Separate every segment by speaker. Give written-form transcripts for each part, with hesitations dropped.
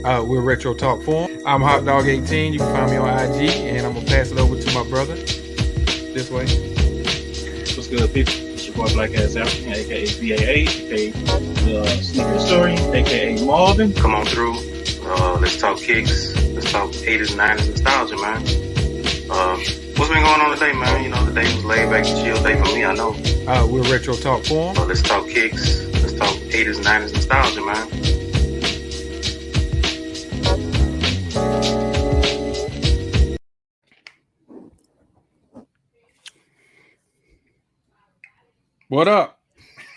Speaker 1: We're Retro Talk Forum. I'm Hot Dog 18. You can find me on IG, and I'm gonna pass it over to my brother this way.
Speaker 2: What's good, people? It's your boy Black Ass African, aka BAA, aka Sneaker Historian, aka Marvin.
Speaker 3: Come on through. Let's talk kicks. Let's talk 80's, 90's nostalgia, man. What's been going on today, man? You know, the day was laid back and chill day for me, I know.
Speaker 1: We're Retro Talk Forum.
Speaker 3: Let's talk kicks. Let's talk 80's, 90's nostalgia, man.
Speaker 1: What up?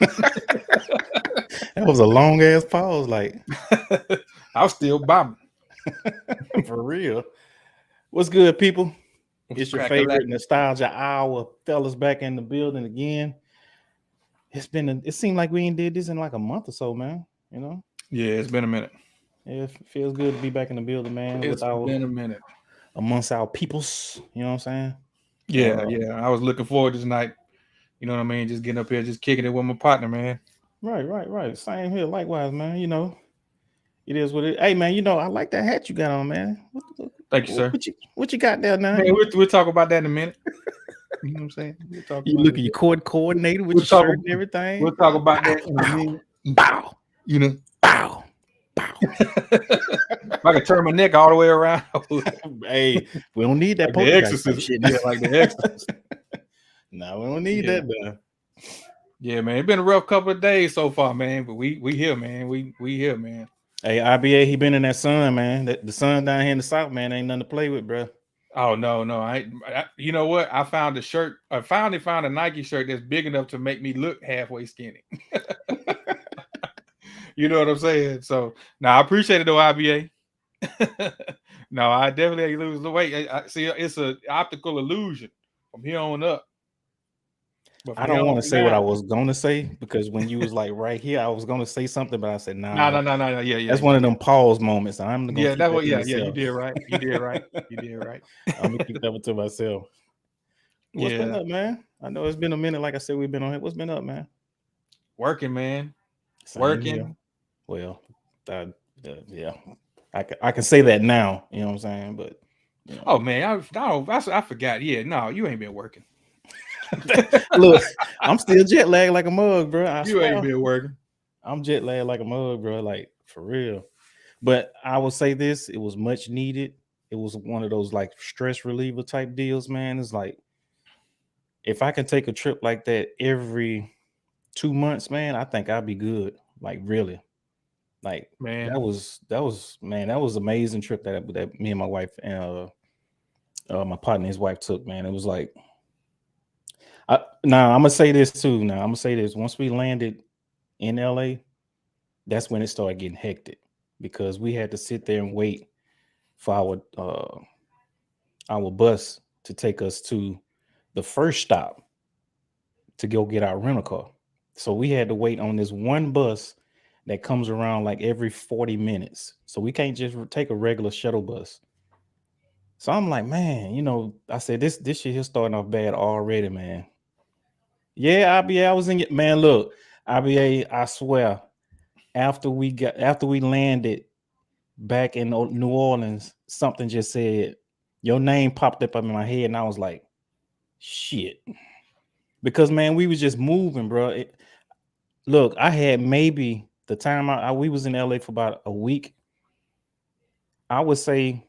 Speaker 4: That was a long ass pause, like
Speaker 1: I'm still bobbing.
Speaker 4: for real. What's good, people? It's your
Speaker 1: Crack-a-lack.
Speaker 4: favorite nostalgia hour, fellas, back in the building again. It seemed like we ain't did this in like a month or so, man. You know,
Speaker 1: Yeah, it's been a minute.
Speaker 4: it feels good to be back in the building, man.
Speaker 1: It's been a minute.
Speaker 4: Amongst our peoples. You know what I'm saying?
Speaker 1: Yeah. I was looking forward to tonight. You know what I mean? Just getting up here, just kicking it with my partner, man.
Speaker 4: Right. Same here. Likewise, man. You know, it is what it. Hey, man. You know, I like that hat you got on, man.
Speaker 1: Thank you, sir.
Speaker 4: What you got there now?
Speaker 1: Hey, we'll talk about that in a minute. You know what I'm saying? We'll talk
Speaker 4: You
Speaker 1: about
Speaker 4: look
Speaker 1: it.
Speaker 4: at your coordinated with
Speaker 1: We'll
Speaker 4: your
Speaker 1: talk-
Speaker 4: shirt and everything.
Speaker 1: We'll talk about that in a minute.
Speaker 4: Bow,
Speaker 1: You know,
Speaker 4: bow.
Speaker 1: if I could turn my neck all the way around.
Speaker 4: Hey, we don't need that
Speaker 1: Like the
Speaker 4: poltergeist
Speaker 1: Exorcist.
Speaker 4: shit.
Speaker 1: Yeah, like the Exorcist.
Speaker 4: No, we don't need
Speaker 1: Yeah.
Speaker 4: that done.
Speaker 1: Yeah, man. It's been a rough couple of days so far, man. But we here, man. We here, man.
Speaker 4: Hey, IBA, he been in that sun, man. The sun down here in the south, man, ain't nothing to play with, bro.
Speaker 1: Oh no. You know what? I found a shirt. I finally found a Nike shirt that's big enough to make me look halfway skinny. You know what I'm saying? So now I appreciate it though, IBA. No, I definitely lose the weight. I see it's an optical illusion from here on up. But
Speaker 4: I
Speaker 1: from here
Speaker 4: don't want
Speaker 1: on
Speaker 4: to say what I
Speaker 1: down-
Speaker 4: was gonna say because when you was like right here, I was gonna say something, but I said nah.
Speaker 1: No. Yeah.
Speaker 4: That's one of them pause moments. I'm gonna
Speaker 1: Yeah,
Speaker 4: keep
Speaker 1: that
Speaker 4: that
Speaker 1: was
Speaker 4: to
Speaker 1: You
Speaker 4: myself.
Speaker 1: did right. You did right. You did right.
Speaker 4: I'm gonna keep that one to myself. What's been up, man? I know it's been a minute. Like I said, we've been on here. What's been up, man?
Speaker 1: Working, man.
Speaker 4: Same
Speaker 1: Working.
Speaker 4: here. Well, yeah, I can say that now. You know what I'm saying? But you know.
Speaker 1: Oh man, I forgot. Yeah, no, you ain't been working.
Speaker 4: Look, I'm still jet lagged like a mug, bro. I
Speaker 1: You
Speaker 4: swear.
Speaker 1: ain't been working.
Speaker 4: I'm jet lagged like a mug, bro. Like for real. But I will say this: it was much needed. It was one of those like stress reliever type deals, man. It's like if I can take a trip like that every 2 months, man, I think I'd be good. Like really, like
Speaker 1: Man.
Speaker 4: that was amazing trip that me and my wife and my partner, his wife took. Man, it was like. Now I'm gonna say this too. Now I'm gonna say this. Once we landed in LA, that's when it started getting hectic because we had to sit there and wait for our bus to take us to the first stop to go get our rental car. So we had to wait on this one bus that comes around like every 40 minutes. So we can't just take a regular shuttle bus. So I'm like, man, you know, I said this shit here starting off bad already, man. Yeah, IBA, I was in it, man. Look, IBA, I swear, after we landed back in New Orleans, something just said your name popped up in my head, and I was like, shit. Because man, we was just moving, bro. Look, I had maybe the time we was in LA for about a week. I would say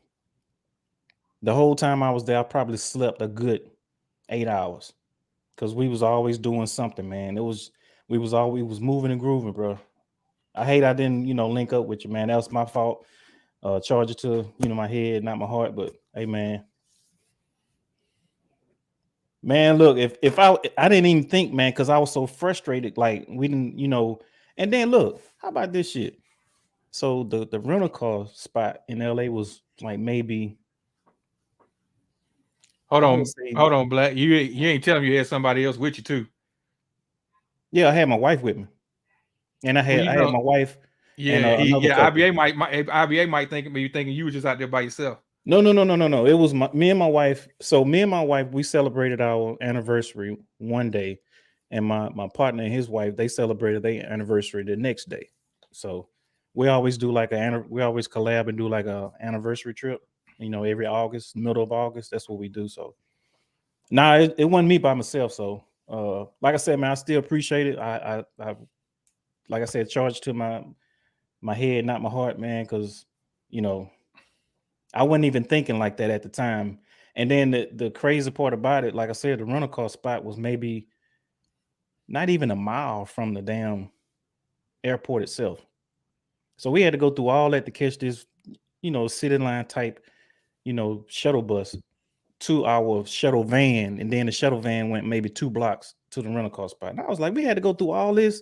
Speaker 4: the whole time I was there, I probably slept a good 8 hours. Because we was always doing something, man. We was moving and grooving, bro. I hate I didn't, link up with you, man. That was my fault. Charge it to, my head, not my heart. But hey, man. Man, look, if I didn't even think, man, because I was so frustrated. Like we didn't, and then look, how about this shit? So the rental car spot in LA was like maybe.
Speaker 1: Hold on, Black. You ain't telling me you had somebody else with you too.
Speaker 4: Yeah, I had my wife with me, and I had my wife.
Speaker 1: Yeah, IBA might be thinking you was just out there by yourself.
Speaker 4: No. It was me and my wife. So me and my wife, we celebrated our anniversary one day, and my partner and his wife, they celebrated their anniversary the next day. So we always do like we always collab and do like a anniversary trip. Every August, middle of August, that's what we do. So nah, it wasn't me by myself. So like I said, man, I still appreciate it. I like I said, charge to my head, not my heart, man, because I wasn't even thinking like that at the time. And then the crazy part about it, like I said, the rental car spot was maybe not even a mile from the damn airport itself. So we had to go through all that to catch this, city line type, shuttle bus to our shuttle van. And then the shuttle van went maybe 2 blocks to the rental car spot. And I was like, we had to go through all this.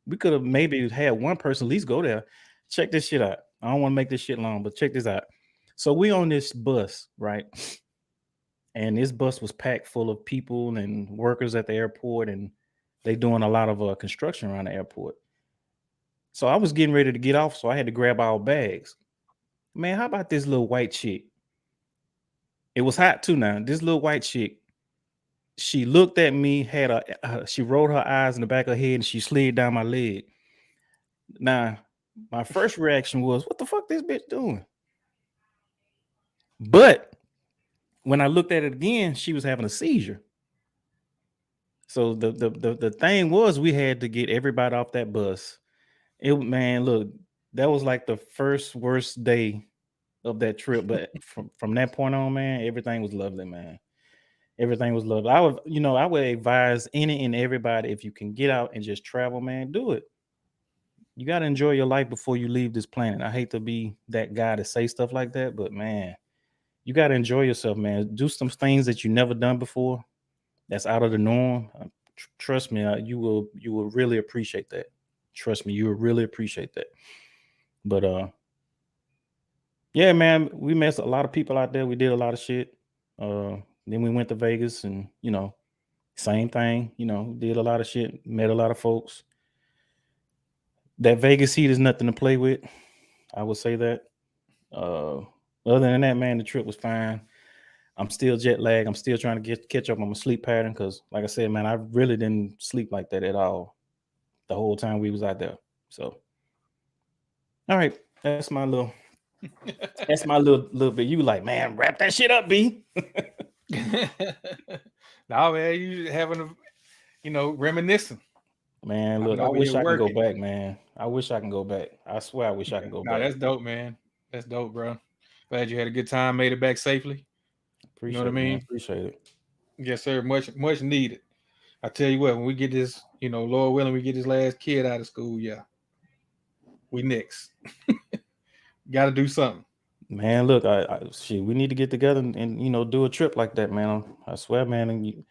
Speaker 4: We could have maybe had one person at least go there. Check this shit out. I don't want to make this shit long, but check this out. So we on this bus, right? And this bus was packed full of people and workers at the airport, and they doing a lot of construction around the airport. So I was getting ready to get off, so I had to grab our bags. Man, how about this little white chick? It was hot too now. This little white chick, she looked at me, she rolled her eyes in the back of her head, and she slid down my leg. Now, my first reaction was, what the fuck this bitch doing? But when I looked at it again, she was having a seizure. So the thing was, we had to get everybody off that bus. Man, look, that was like the first worst day of that trip. But from that point on, man, everything was lovely, man. Everything was lovely. I would advise any and everybody, if you can get out and just travel, man, do it. You got to enjoy your life before you leave this planet. I hate to be that guy to say stuff like that, but man, you got to enjoy yourself, man. Do some things that you never done before. That's out of the norm. Trust me, you will really appreciate that. Trust me, you will really appreciate that. But yeah, man, we met a lot of people out there. We did a lot of shit. Then we went to Vegas, and same thing. Did a lot of shit, met a lot of folks. That Vegas heat is nothing to play with. I would say that. Other than that, man, the trip was fine. I'm still jet lagged. I'm still trying to catch up on my sleep pattern because, like I said, man, I really didn't sleep like that at all the whole time we was out there. So, all right, that's my little bit. You like, man, wrap that shit up, B.
Speaker 1: Nah, man, you having reminiscing.
Speaker 4: Man, look, I wish I could go back, man. I wish I can go back. I swear I wish I can go back.
Speaker 1: That's dope, man. That's dope, bro. Glad you had a good time, made it back safely.
Speaker 4: Appreciate you know what I mean? Man. Appreciate it.
Speaker 1: Yes, sir. Much needed. I tell you what, when we get this, Lord willing, we get this last kid out of school, yeah. We next. Got to do something.
Speaker 4: Man, look, we need to get together and do a trip like that, man. I swear, man. And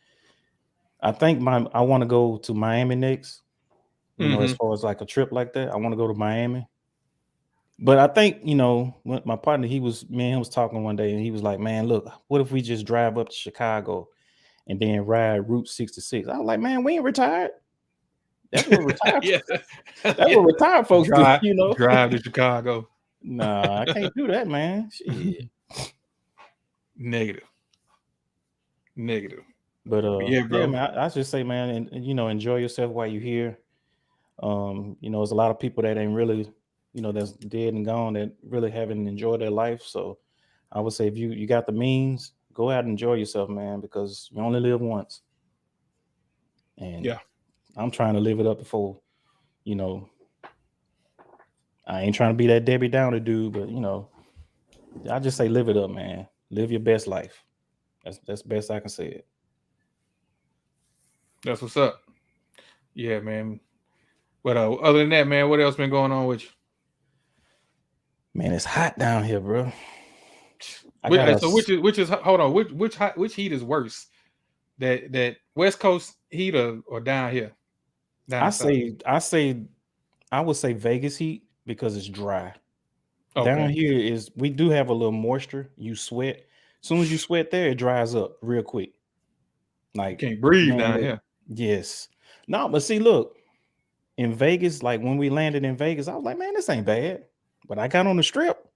Speaker 4: I think I want to go to Miami next. As far as like a trip like that, I want to go to Miami. But I think, when my partner, he was talking one day, and he was like, man, look, what if we just drive up to Chicago and then ride Route 66? I was like, man, we ain't retired. That's what retired.
Speaker 1: Yeah.
Speaker 4: That's what retired folks do,
Speaker 1: Drive to Chicago.
Speaker 4: Nah, I can't do that, man. Shit.
Speaker 1: Negative.
Speaker 4: But yeah, bro. Yeah, man, I just say, man, and enjoy yourself while you're here. There's a lot of people that ain't really, that's dead and gone, that really haven't enjoyed their life. So I would say, if you got the means, go out and enjoy yourself, man, because you only live once. And
Speaker 1: yeah,
Speaker 4: I'm trying to live it up before, I ain't trying to be that Debbie Downer dude, but I just say live it up, man. Live your best life. That's best I can say it.
Speaker 1: That's what's up. Yeah, man. But other than that, man, what else been going on with you?
Speaker 4: Man, it's hot down here, bro.
Speaker 1: Which is hold on, which heat is worse? That West Coast heat or down here?
Speaker 4: I would say Vegas heat because it's dry. Okay. Down here we do have a little moisture. You sweat. As soon as you sweat there, it dries up real quick. Like,
Speaker 1: you can't breathe down here.
Speaker 4: Yes. No, but see, look, in Vegas, like when we landed in Vegas, I was like, man, this ain't bad. But I got on the strip.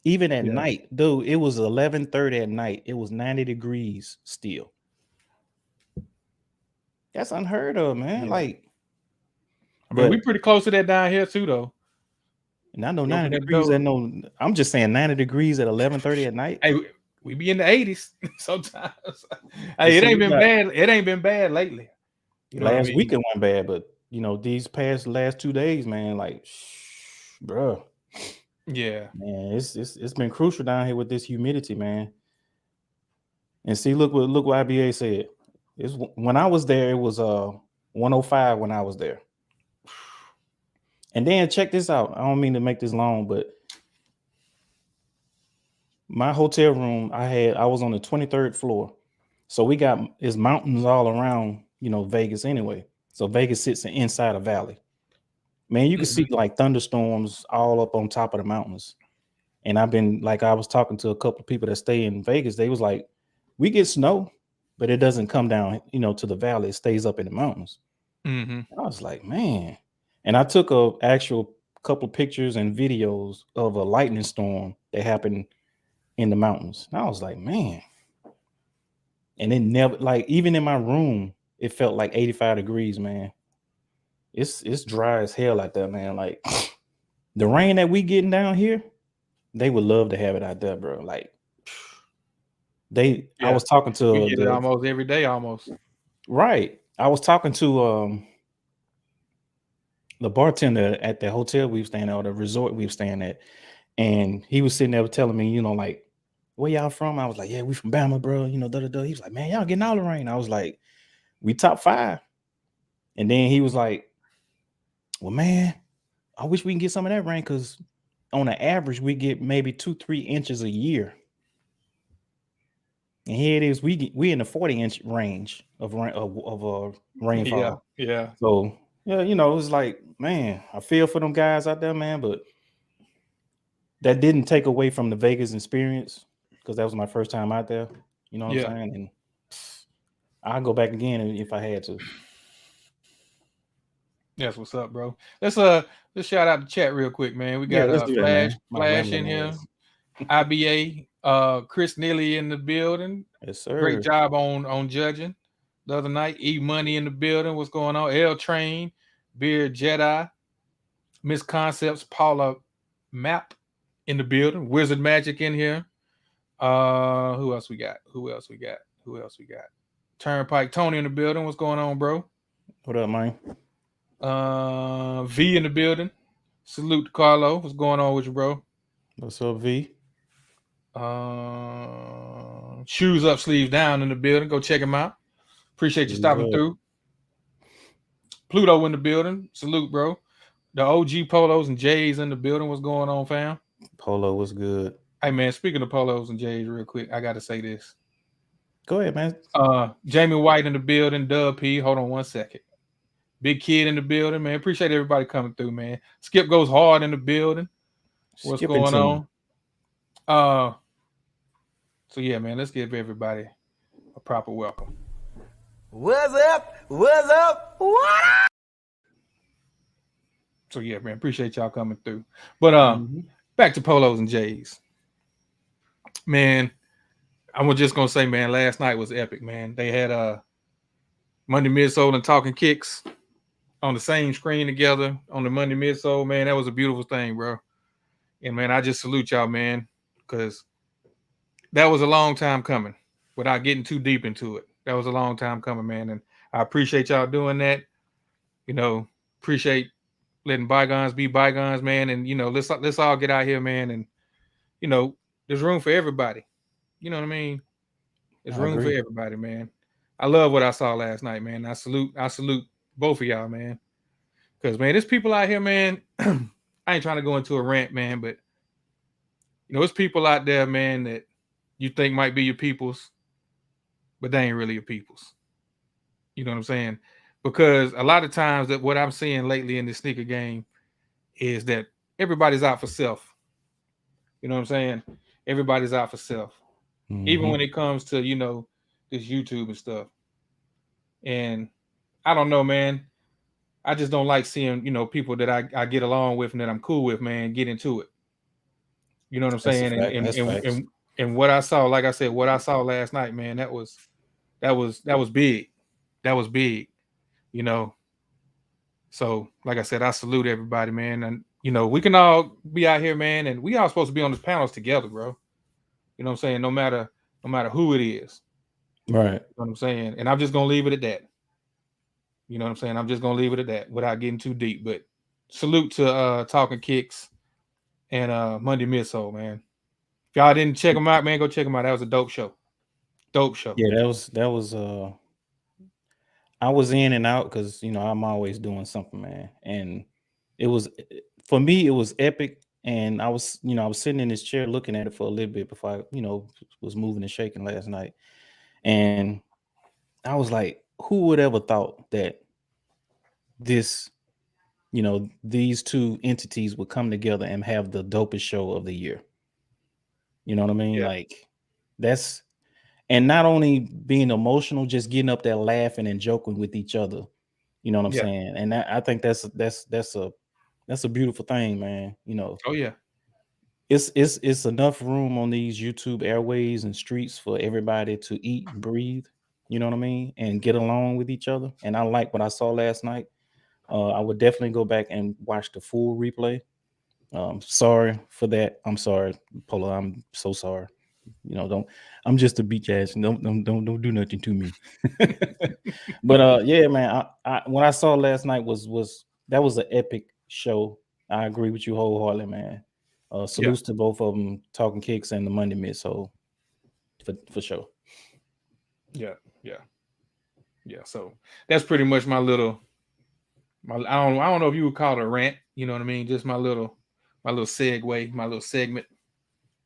Speaker 4: Even at night, dude, it was 11:30 at night. It was 90 degrees still. That's unheard of, man. Yeah. Like,
Speaker 1: I mean, we pretty close to that down here too, though.
Speaker 4: And I know
Speaker 1: You
Speaker 4: 90
Speaker 1: open that
Speaker 4: degrees
Speaker 1: door.
Speaker 4: at no. I'm just saying 90 degrees at 11:30 at night.
Speaker 1: Hey, we be in the 80s sometimes.
Speaker 4: But
Speaker 1: Hey, it
Speaker 4: see,
Speaker 1: ain't
Speaker 4: we
Speaker 1: been
Speaker 4: got
Speaker 1: bad. It ain't been bad lately. You know what I
Speaker 4: last
Speaker 1: mean?
Speaker 4: week it went bad, but these last 2 days, man, like, bro,
Speaker 1: Yeah.
Speaker 4: man, it's been crucial down here with this humidity, man. And see, look what IBA said. It's when I was there, it was 105 when I was there. And then check this out. I don't mean to make this long, but my hotel room, I was on the 23rd floor. So we got it's mountains all around, Vegas anyway. So Vegas sits inside a valley. Man, you can see like thunderstorms all up on top of the mountains. And I was talking to a couple of people that stay in Vegas. They was like, we get snow, but it doesn't come down, to the valley. It stays up in the mountains.
Speaker 1: Mm-hmm.
Speaker 4: I was like, man. And I took a actual couple of pictures and videos of a lightning storm that happened in the mountains. And I was like, man. And it never, like, even in my room, it felt like 85 degrees, man. It's dry as hell like that, man. Like the rain that we getting down here, they would love to have it out there, bro. Like I was talking to
Speaker 1: we get it almost every day, almost.
Speaker 4: Right. I was talking to the bartender at the hotel we were staying at, or the resort we were staying at, and he was sitting there telling me, like, where y'all from? I was like, yeah, we from Bama, bro. He was like, man, y'all getting all the rain. I was like, we top 5. And then he was like, well, man, I wish we can get some of that rain because on an average, we get maybe 2-3 inches a year. And here it is, we in the 40-inch range of rainfall.
Speaker 1: Yeah.
Speaker 4: So yeah, it's like, man, I feel for them guys out there, man, but that didn't take away from the Vegas experience because that was my first time out there. You know what I'm saying? And I'll go back again if I had to.
Speaker 1: That's what's up, bro. Let's shout out the chat real quick, man. We got
Speaker 4: let's do that,
Speaker 1: Flash in here. IBA, Chris Neely in the building.
Speaker 4: Yes, sir.
Speaker 1: Great job on judging the other night. E Money in the building. What's going on? L Train, Beard Jedi, Miss Concepts, Paula Map in the building. Wizard Magic in here. Who else we got? Turnpike Tony in the building. What's going on, bro?
Speaker 4: What up, man?
Speaker 1: V in the building. Salute to Carlo. What's going on with you, bro?
Speaker 4: What's up, V?
Speaker 1: Shoes up, sleeves down in the building. Go check him out. Appreciate you stopping through. Pluto in the building. Salute, bro. The OG Polos and J's in the building. What's going on, fam?
Speaker 4: Polo was good.
Speaker 1: Hey, man, speaking of Polos and J's real quick, I got to say this.
Speaker 4: Go ahead, man.
Speaker 1: Jamie White in the building. Dub P. Hold on one second. Big Kid in the building, man. Appreciate everybody coming through, man. Skip goes hard in the building. What's going on? So yeah, man, let's give everybody a proper welcome.
Speaker 5: What's up? What's up? What up?
Speaker 1: So yeah, man, appreciate y'all coming through. But back to Polos and J's. Man, I'm just gonna say, man, last night was epic, man. They had Monday Midsole and Talking Kicks on the same screen together on the Monday Midsole, man. That was a beautiful thing, bro. And man, I just salute y'all, man, because that was a long time coming without getting too deep into it. That was a long time coming, man. And I appreciate y'all doing that. Appreciate letting bygones be bygones, man. And, let's all get out here, man. And, there's room for everybody. You know what I mean? There's room for everybody, man. I love what I saw last night, man. I salute both of y'all, man. Because, man, there's people out here, man. I ain't trying to go into a rant, man, but, there's people out there, man, that you think might be your peoples, but they ain't really your peoples. You know what I'm saying? Because a lot of times that what I'm seeing lately in the sneaker game is that everybody's out for self. You know what I'm saying? Everybody's out for self. Mm-hmm. Even when it comes to, this YouTube and stuff. And I don't know, man. I just don't like seeing, people that I get along with and that I'm cool with, man, get into it. You know what I'm saying? And what I saw, like I said, what I saw last night, man, that was big. That was big, So, like I said, I salute everybody, man. And you know, we can all be out here, man, and we all supposed to be on these panels together, bro. You know what I'm saying? No matter who it is.
Speaker 4: Right.
Speaker 1: You know what I'm saying? And I'm just gonna leave it at that. You know what I'm saying? I'm just gonna leave it at that without getting too deep. But salute to Talking Kicks and Monday Midsole, man. If y'all didn't check them out, man, go check them out. That was a dope show. Dope show.
Speaker 4: Yeah, that was I was in and out because you know I'm always doing something, man. And it was for me, it was epic. And I was sitting in this chair looking at it for a little bit before I, was moving and shaking last night. And I was like, who would ever thought that this, these two entities would come together and have the dopest show of the year? You know what I mean?
Speaker 1: Yeah.
Speaker 4: Like that's, and not only being emotional, just getting up there laughing and joking with each other. You know what I'm saying? And I think that's a beautiful thing, man.
Speaker 1: Oh yeah.
Speaker 4: It's enough room on these YouTube airways and streets for everybody to eat and breathe. You know what I mean? And get along with each other. And I like what I saw last night. I would definitely go back and watch the full replay. Sorry for that. I'm sorry, Polo. I'm so sorry. I'm just a beach ass. Don't do nothing to me. But yeah, man. I what I saw last night was that was an epic show. I agree with you wholeheartedly, man. Salutes to both of them, Talking Kicks and the Monday Midsole, for sure.
Speaker 1: Yeah. So that's pretty much my little. I don't know if you would call it a rant. You know what I mean? Just my little segue, my little segment.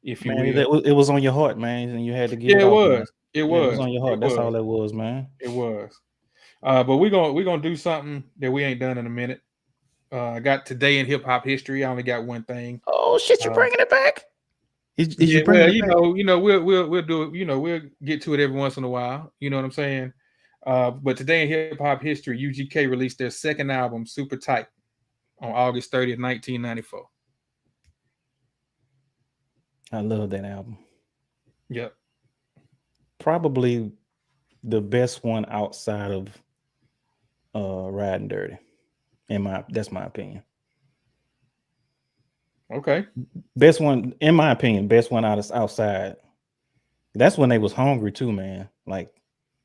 Speaker 1: If you will.
Speaker 4: It was on your heart, man, and you had to get it
Speaker 1: it
Speaker 4: off,
Speaker 1: was.
Speaker 4: man.
Speaker 1: It
Speaker 4: Yeah,
Speaker 1: was.
Speaker 4: it was on your heart. That's all that was, man.
Speaker 1: It was. But we're gonna do something that we ain't done in a minute. I got today in hip hop history. I only got one thing.
Speaker 4: Oh shit! You bringing it back?
Speaker 1: We'll do it. We'll get to it every once in a while. You know what I'm saying? But today in hip hop history, UGK released their second album, Super Tight, on August 30th, 1994.
Speaker 4: I love that album.
Speaker 1: Yep.
Speaker 4: Probably the best one outside of Riding Dirty. That's my opinion.
Speaker 1: Okay.
Speaker 4: Best one, in my opinion, best one outside. That's when they was hungry too, man. Like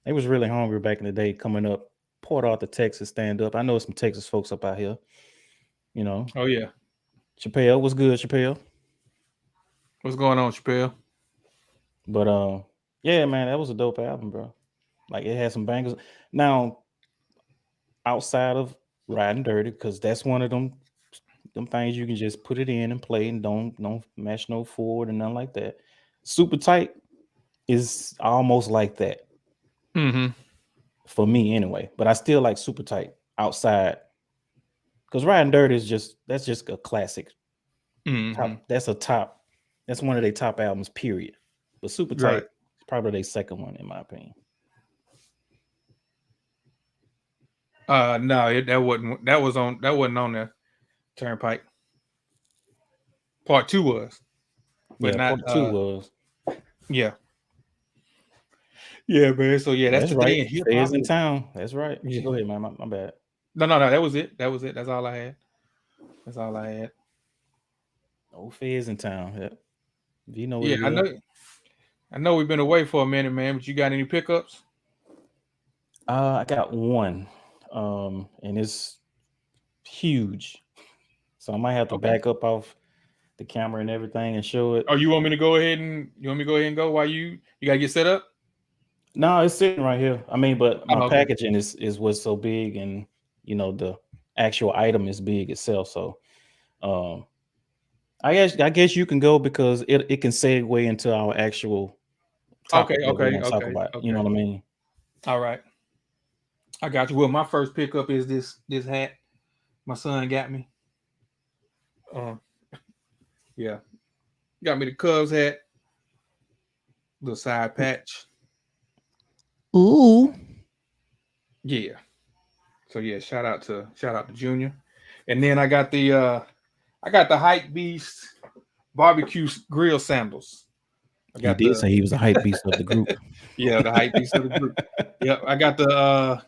Speaker 4: they was really hungry back in the day, coming up, Port Arthur, Texas, stand up. I know some Texas folks up out here.
Speaker 1: Oh yeah.
Speaker 4: Chappelle was good, Chappelle.
Speaker 1: What's going on, Chappelle?
Speaker 4: But yeah, man, that was a dope album, bro. Like it had some bangers. Now, outside of Riding Dirty, because that's one of them things you can just put it in and play and don't match no forward and nothing like that. Super Tight is almost like that.
Speaker 1: Mm-hmm.
Speaker 4: For me anyway. But I still like Super Tight outside. Because Riding Dirty that's just a classic.
Speaker 1: Mm-hmm.
Speaker 4: That's one of their top albums, period. But Super Tight is probably their second one, in my opinion.
Speaker 1: No, that wasn't on the Turnpike. Part 2 was. But not
Speaker 4: part 2 was.
Speaker 1: Yeah. Yeah, man. So yeah, that's
Speaker 4: right. Feds in town. That's right.
Speaker 1: Yeah.
Speaker 4: Go ahead, man. My bad.
Speaker 1: No. That was it. That's all I had.
Speaker 4: No Feds in town. Yeah. You know what
Speaker 1: yeah, I know we've been away for a minute, man, but you got any pickups?
Speaker 4: I got one. And it's huge. So I might have to back up off the camera and everything and show it.
Speaker 1: Oh, you want me to go ahead and go while you gotta get set up?
Speaker 4: No, it's sitting right here. I mean, but my packaging is what's so big, and the actual item is big itself. So I guess you can go because it can segue into our actual topic.
Speaker 1: Okay.
Speaker 4: Talk about, you know what I mean?
Speaker 1: All right. I got you. Well, my first pickup is this hat my son got me. Yeah. Got me the Cubs hat. Little side patch.
Speaker 4: Ooh.
Speaker 1: Yeah. So yeah, shout out to Junior. And then I got the Hype Beast barbecue grill sandals.
Speaker 4: He did say he was a hype beast of the group.
Speaker 1: Yeah, the hype beast of the group. Yep. I got the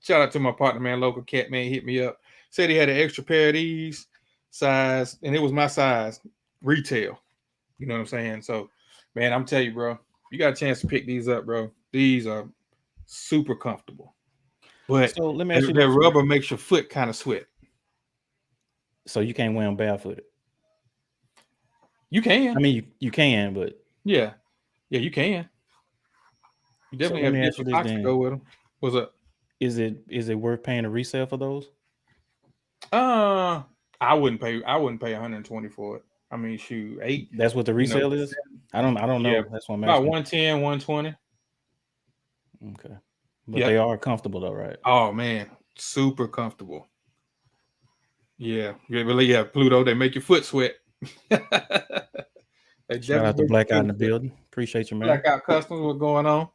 Speaker 1: shout out to my partner, man, Local Cat, man, hit me up. Said he had an extra pair of these. size, and it was my size retail. You know what I'm saying? So, man, I'm telling you, bro, you got a chance to pick these up, bro. These are super comfortable, but
Speaker 4: So let me ask you
Speaker 1: that
Speaker 4: this.
Speaker 1: rubber makes your foot kind of sweat.
Speaker 4: So you can't wear them barefooted.
Speaker 1: You can,
Speaker 4: I mean, you can, but
Speaker 1: yeah, you can. You
Speaker 4: so
Speaker 1: definitely
Speaker 4: let
Speaker 1: have
Speaker 4: me ask you
Speaker 1: different
Speaker 4: this
Speaker 1: socks to go
Speaker 4: then.
Speaker 1: with them. What's up?
Speaker 4: Is it worth paying a resale for those?
Speaker 1: Uh, I wouldn't pay 120 for it. I mean, shoot, eight,
Speaker 4: That's what the
Speaker 1: you know,
Speaker 4: resale is? I don't
Speaker 1: yeah,
Speaker 4: know. That's what I'm
Speaker 1: about
Speaker 4: asking.
Speaker 1: 110, 120.
Speaker 4: Okay. But
Speaker 1: Yeah.
Speaker 4: they are comfortable though, right?
Speaker 1: Oh man, super comfortable. Yeah, really. Yeah, Pluto. They make your foot sweat. They
Speaker 4: Shout out
Speaker 1: definitely
Speaker 4: to
Speaker 1: make
Speaker 4: Black Eye
Speaker 1: your
Speaker 4: in
Speaker 1: foot
Speaker 4: the
Speaker 1: sweat.
Speaker 4: building. Appreciate you, man.
Speaker 1: Blackout customs. What's going on?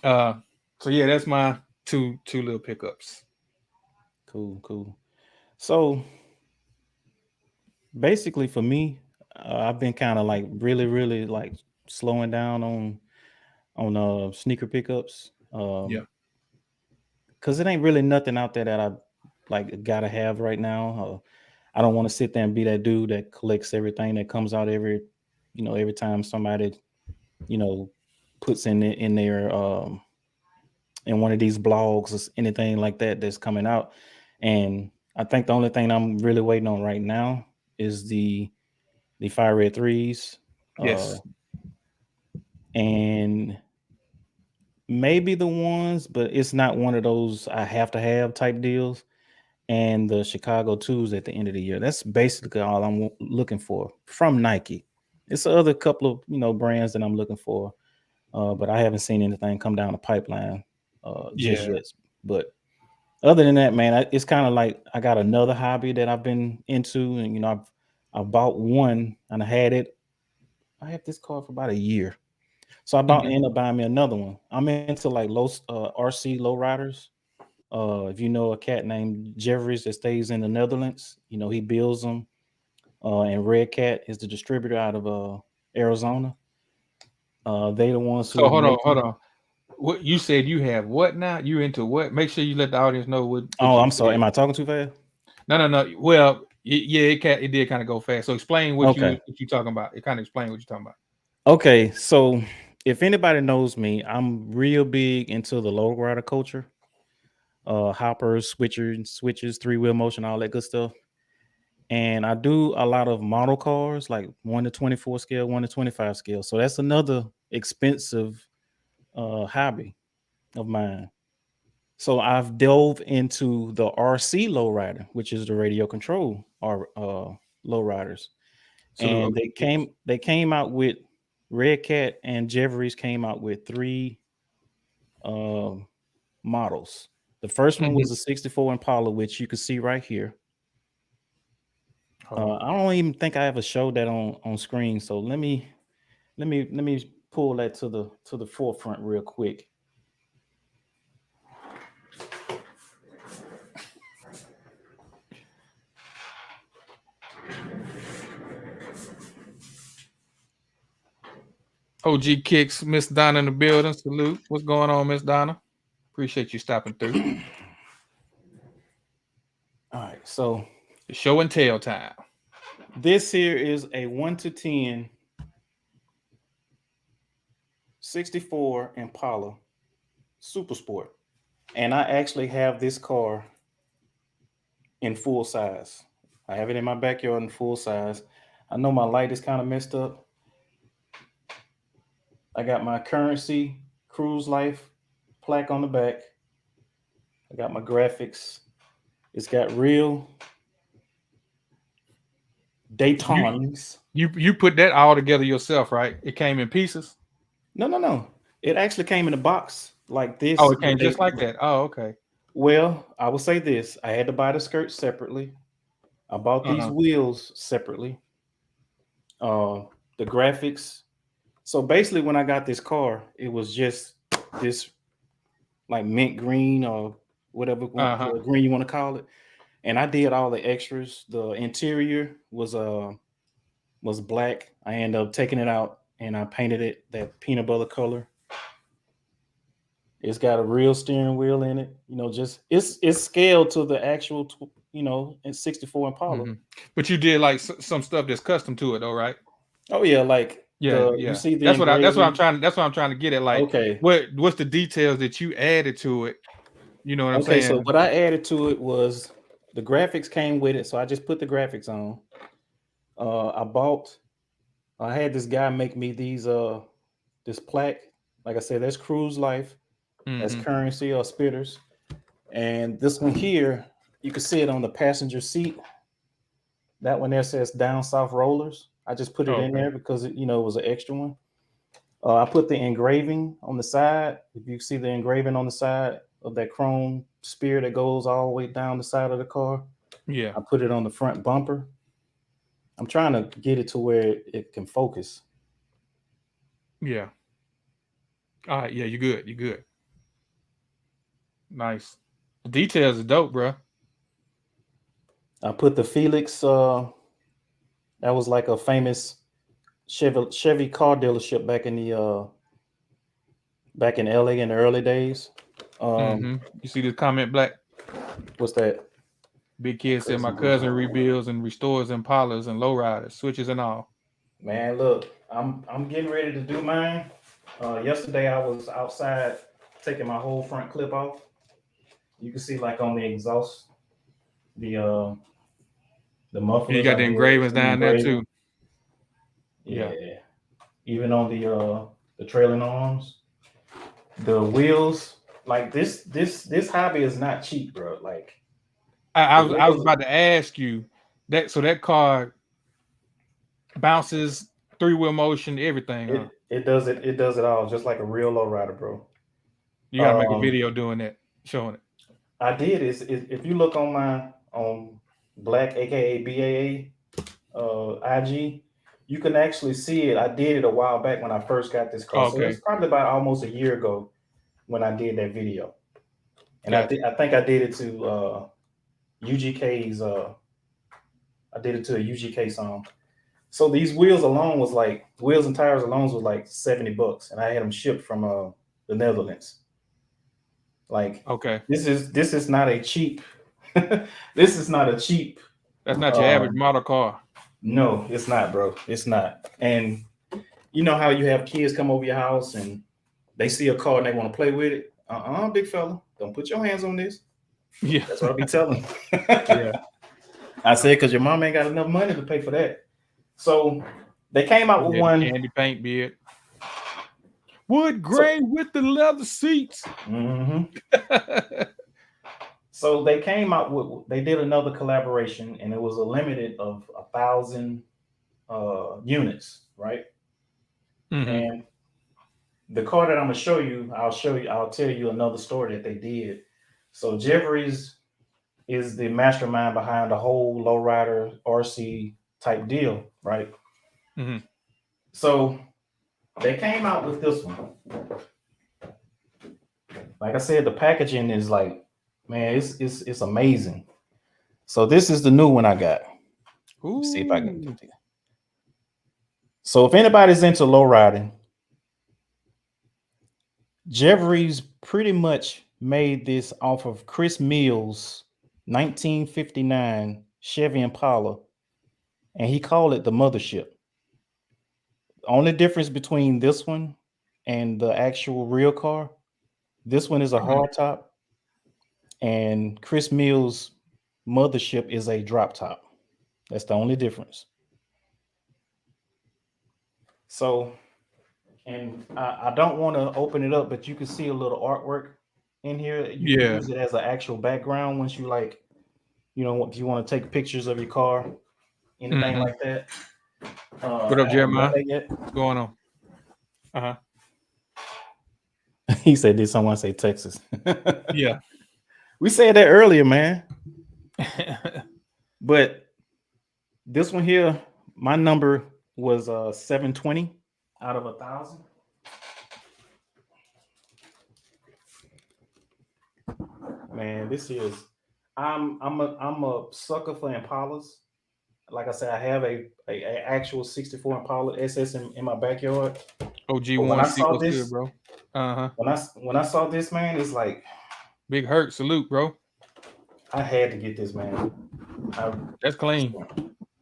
Speaker 1: Uh, so yeah, that's my two little pickups.
Speaker 4: Cool. So basically for me, I've been kind of like really like slowing down on sneaker pickups.
Speaker 1: Yeah.
Speaker 4: Because it ain't really nothing out there that I like gotta have right now. I don't want to sit there and be that dude that collects everything that comes out every time somebody, puts in their in one of these blogs or anything like that that's coming out. And I think the only thing I'm really waiting on right now is the Fire Red threes.
Speaker 1: Yes.
Speaker 4: And maybe the ones, but it's not one of those I have to have type deals. And the Chicago 2s at the end of the year. That's basically all I'm looking for from Nike. It's the other couple of brands that I'm looking for, but I haven't seen anything come down the pipeline just
Speaker 1: Yeah.
Speaker 4: yet. But other than that, man, it's kind of like I got another hobby that I've been into, and I've bought one and I had it. I had this car for about a year, so ended up buying me another one. I'm into like low RC low riders. If you know a cat named Jeffries that stays in the Netherlands, he builds them. And Red Cat is the distributor out of Arizona. They the ones
Speaker 1: So
Speaker 4: who
Speaker 1: hold on,
Speaker 4: make
Speaker 1: hold
Speaker 4: them.
Speaker 1: on. What you said you have what now? You into what? Make sure you let the audience know what
Speaker 4: Oh,
Speaker 1: you
Speaker 4: I'm sorry.
Speaker 1: said.
Speaker 4: Am I talking too fast?
Speaker 1: No. Well, yeah, it did kind of go fast. So explain what
Speaker 4: Okay.
Speaker 1: you talking about. It kind of explain what you're talking about.
Speaker 4: Okay. So if anybody knows me, I'm real big into the low rider culture. Hoppers, switches, three-wheel motion, all that good stuff. And I do a lot of model cars, like 1-24 scale, 1-25 scale. So that's another expensive hobby of mine. So I've dove into the RC lowrider, which is the radio control or lowriders,
Speaker 1: Salute.
Speaker 4: and
Speaker 1: OG Kicks.
Speaker 4: they came out with Red Cat and Jeffries came out with three models. The first one was a 64 Impala, which you can see right here.
Speaker 1: Hold on.
Speaker 4: I don't even think I ever showed that on screen. So let me pull that to the forefront real quick.
Speaker 1: OG Kicks, Miss Donna in the building. Salute. What's going on, Miss Donna? Appreciate you stopping through.
Speaker 4: All right, so
Speaker 1: It's show and tell time.
Speaker 4: this here is a 1-10 64 Impala Super Sport. And I actually have this car in full size. I have it in my backyard in full size. I know my light is kind of messed up. I got my Currency Cruise Life plaque on the back. I got my graphics. It's got real Daytons.
Speaker 1: You put that all together yourself, right? It came in pieces.
Speaker 4: No. It actually came in a box like this.
Speaker 1: Oh, it came just like that. Oh, okay.
Speaker 4: Well, I will say this. I had to buy the skirt separately. I bought these wheels separately. The graphics. So basically, when I got this car, it was just this like mint green or whatever green you want to call it. And I did all the extras. The interior was black. I ended up taking it out and I painted it that peanut butter color. It's got a real steering wheel in it. Just it's scaled to the actual in 64 Impala.
Speaker 1: Mm-hmm. But you did like some stuff that's custom to it, though, right?
Speaker 4: Oh yeah, like
Speaker 1: Yeah.
Speaker 4: you see the
Speaker 1: that's what I'm
Speaker 4: engraving.
Speaker 1: that's what I'm trying to get at. Like,
Speaker 4: Okay.
Speaker 1: what's the details that you added to it? You know what I'm
Speaker 4: Okay,
Speaker 1: saying?
Speaker 4: so what I added to it was the graphics came with it, so I just put the graphics on. I had this guy make me these this plaque. Like I said, that's Cruise Life, that's Currency or Spitters, and this one here, you can see it on the passenger seat. That one there says Down South Rollers. I just put it in there because it was an extra one. I put the engraving on the side. If you see the engraving on the side of that chrome spear that goes all the way down the side of the car,
Speaker 1: Yeah.
Speaker 4: I put it on the front bumper. I'm trying to get it to where it can focus.
Speaker 1: Yeah. All right. Yeah, you good. You good. Nice. The details are dope, bro.
Speaker 4: I put the Felix. That was like a famous Chevy car dealership back in LA in the early days.
Speaker 1: You see this comment, Black?
Speaker 4: What's that?
Speaker 1: Big Kid said my cousin rebuilds and restores Impalas and lowriders, switches and all.
Speaker 4: Man, look, I'm getting ready to do mine. Yesterday I was outside taking my whole front clip off. You can see like on the exhaust, the mufflers.
Speaker 1: You got the engravings down there too.
Speaker 4: Yeah. Even on the trailing arms, the wheels. Like this hobby is not cheap, bro. Like
Speaker 1: I was about to ask you that. So that car bounces, 3-wheel motion, everything. Huh?
Speaker 4: It does it all, just like a real lowrider, bro.
Speaker 1: You gotta make a video doing that, showing it.
Speaker 4: I did is if you look on Black, aka BAA IG, you can actually see it. I did it a while back when I first got this car. So it's probably about almost a year ago when I did that video. And I think I did it to UGK's I did it to a UGK song. So these wheels and tires alone was like $70, and I had them shipped from the Netherlands. Like, this is not a cheap. This is not a cheap.
Speaker 1: That's not your average model car.
Speaker 4: No, it's not, bro. It's not. And you know how you have kids come over your house and they see a car and they want to play with it. Big fella, don't put your hands on this.
Speaker 1: Yeah,
Speaker 4: that's what I be telling them. Yeah, I said because your mom ain't got enough money to pay for that. So they came out with one
Speaker 1: candy paint beard, wood grain with the leather seats.
Speaker 4: So they came out with, they did another collaboration, and it was a limited of 1,000 units, right? And the car that I'm gonna show you, I'll tell you another story that they did. So Jeffries is the mastermind behind the whole lowrider RC type deal, right? So they came out with this one. Like I said, the packaging is like, man, it's amazing. So this is the new one I got. Let's see if I can get it. So if anybody's into lowriding, Jeffries pretty much made this off of Chris Mills' 1959 Chevy Impala, and he called it the mothership. The only difference between this one and the actual real car, this one is a hardtop, and Chris Mills' mothership is a drop top. That's the only difference. So, and I don't want to open it up, but you can see a little artwork in here. You can use it as an actual background once you like, if you want to take pictures of your car, anything like that.
Speaker 1: What up, Jeremiah? What's going on?
Speaker 4: He said, did someone say Texas?
Speaker 1: Yeah.
Speaker 4: We said that earlier, man. But this one here, my number was 720 out of 1,000. Man, this is I'm a sucker for Impalas. Like I said, I have a actual 64 Impala SS in my backyard.
Speaker 1: OG one.
Speaker 4: When I saw this,
Speaker 1: good, bro.
Speaker 4: When I saw this, man, it's like
Speaker 1: big hurt. Salute, bro.
Speaker 4: I had to get this, man.
Speaker 1: That's clean.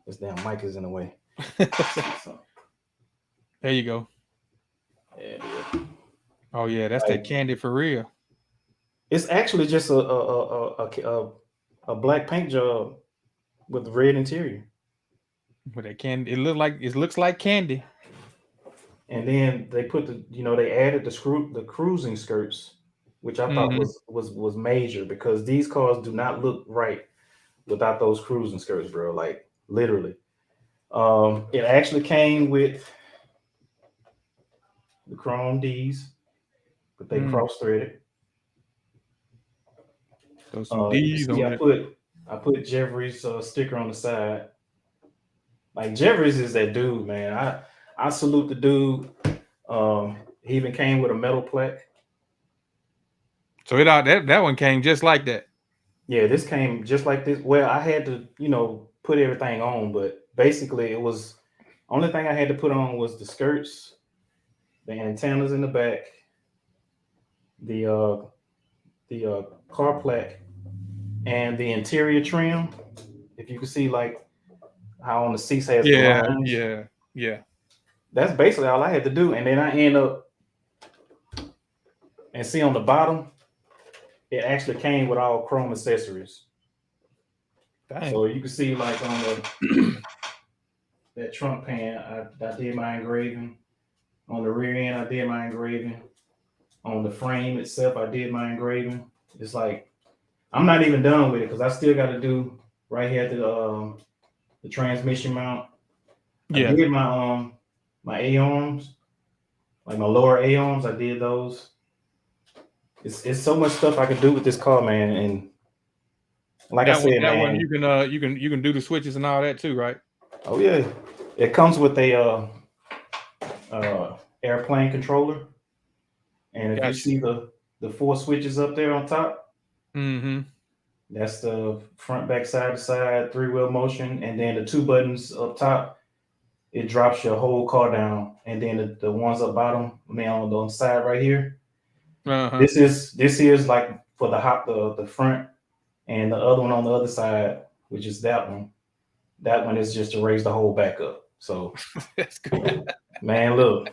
Speaker 4: This damn mic is in the way. So,
Speaker 1: There you go.
Speaker 4: yeah.
Speaker 1: Oh yeah, that's that candy for real.
Speaker 4: It's actually just a black paint job with red interior.
Speaker 1: But that candy, it looks like candy.
Speaker 4: And then they put they added the cruising skirts, which I thought was major because these cars do not look right without those cruising skirts, bro. Like literally. It actually came with the chrome D's, but they cross-threaded.
Speaker 1: So some D's on
Speaker 4: I put Jeffrey's sticker on the side. Like Jeffrey's is that dude, man. I salute the dude. He even came with a metal plaque.
Speaker 1: So that one came just like that.
Speaker 4: Yeah, this came just like this. Well, I had to, put everything on, but basically it was only thing I had to put on was the skirts, the antennas in the back, the car plaque, and the interior trim. If you can see like how on the seats has the lines.
Speaker 1: Yeah.
Speaker 4: That's basically all I had to do. And then I end up and see on the bottom, it actually came with all chrome accessories. Dang. So you can see like on that trunk pan, I did my engraving. On the rear end, I did my engraving. On the frame itself, I did my engraving. It's like I'm not even done with it because I still got to do right here at the transmission mount. Yeah. I did my A-arms, like my lower A-arms. I did those. It's so much stuff I can do with this car, man. And like I said,
Speaker 1: that one you can do the switches and all that too, right?
Speaker 4: Oh yeah, it comes with a airplane controller, and if you see the 4 switches up there on top, that's the front, back, side to side, 3-wheel motion, and then the 2 buttons up top. It drops your whole car down, and then the ones up bottom, on the side right here. This is like for the front, and the other one on the other side, which is that one. That one is just to raise the whole back up. So
Speaker 1: that's good.
Speaker 4: Man, look.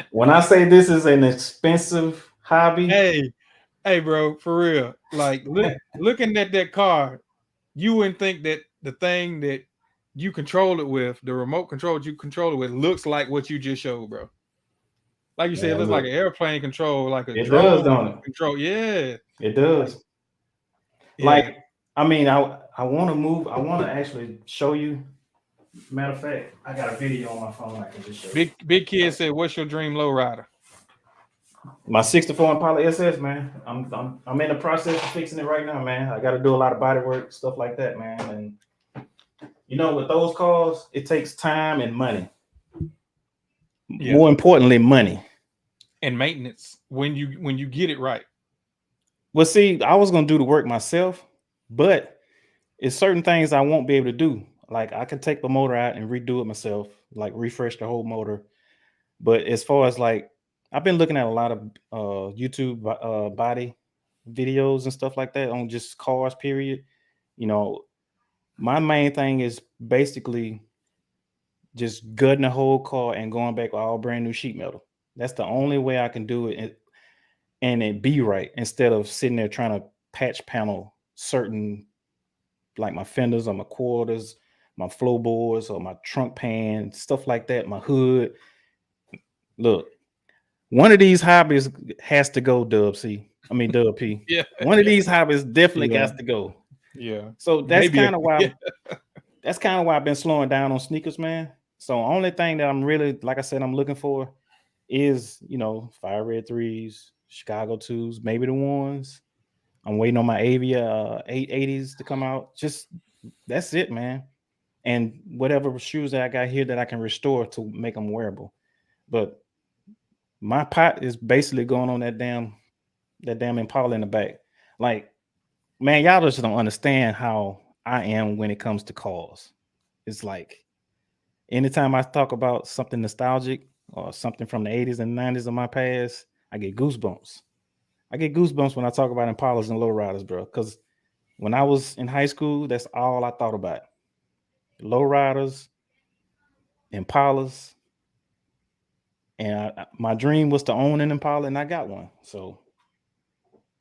Speaker 4: When I say this is an expensive hobby,
Speaker 1: hey, bro, for real. Like looking at that car, you wouldn't think that the thing that you control it with, the remote control you control it with, looks like what you just showed, bro. Like you said, it looks like an airplane control, like a drone control. Yeah,
Speaker 4: it does. Like, I want to move. I want to actually show you. Matter of fact, I got a video on my phone. I can just show you.
Speaker 1: Big Kid said, "What's your dream lowrider?"
Speaker 4: My '64 Impala SS, man. I'm in the process of fixing it right now, man. I got to do a lot of body work, stuff like that, man. And with those cars, it takes time and money. Yeah. More importantly, money
Speaker 1: and maintenance when you get it right.
Speaker 4: Well, see, I was gonna do the work myself, but it's certain things I won't be able to do. Like I can take the motor out and redo it myself, like refresh the whole motor. But as far as like, I've been looking at a lot of YouTube body videos and stuff like that on just cars, period. My main thing is basically just gutting the whole car and going back with all brand new sheet metal. That's the only way I can do it and it be right, instead of sitting there trying to patch panel certain, like my fenders or my quarters, my floorboards or my trunk pan, stuff like that, my hood. Look, one of these hobbies has to go, Dub P.
Speaker 1: Yeah.
Speaker 4: One of these hobbies definitely has to go.
Speaker 1: Yeah.
Speaker 4: So that's kind of why I've been slowing down on sneakers, man. So only thing that I'm really, like I said, I'm looking for is, Fire Red 3s, Chicago 2s, maybe the 1s. I'm waiting on my Avia 80's to come out. Just that's it, man. And whatever shoes that I got here that I can restore to make them wearable. But my pot is basically going on that damn Impala in the back. Like, man, y'all just don't understand how I am when it comes to cars. It's like anytime I talk about something nostalgic or something from the 80s and 90s of my past, I get goosebumps. I get goosebumps when I talk about Impalas and lowriders, bro, because When I was in high school, that's all I thought about. Lowriders, Impalas. And my dream was to own an Impala, and I got one. So,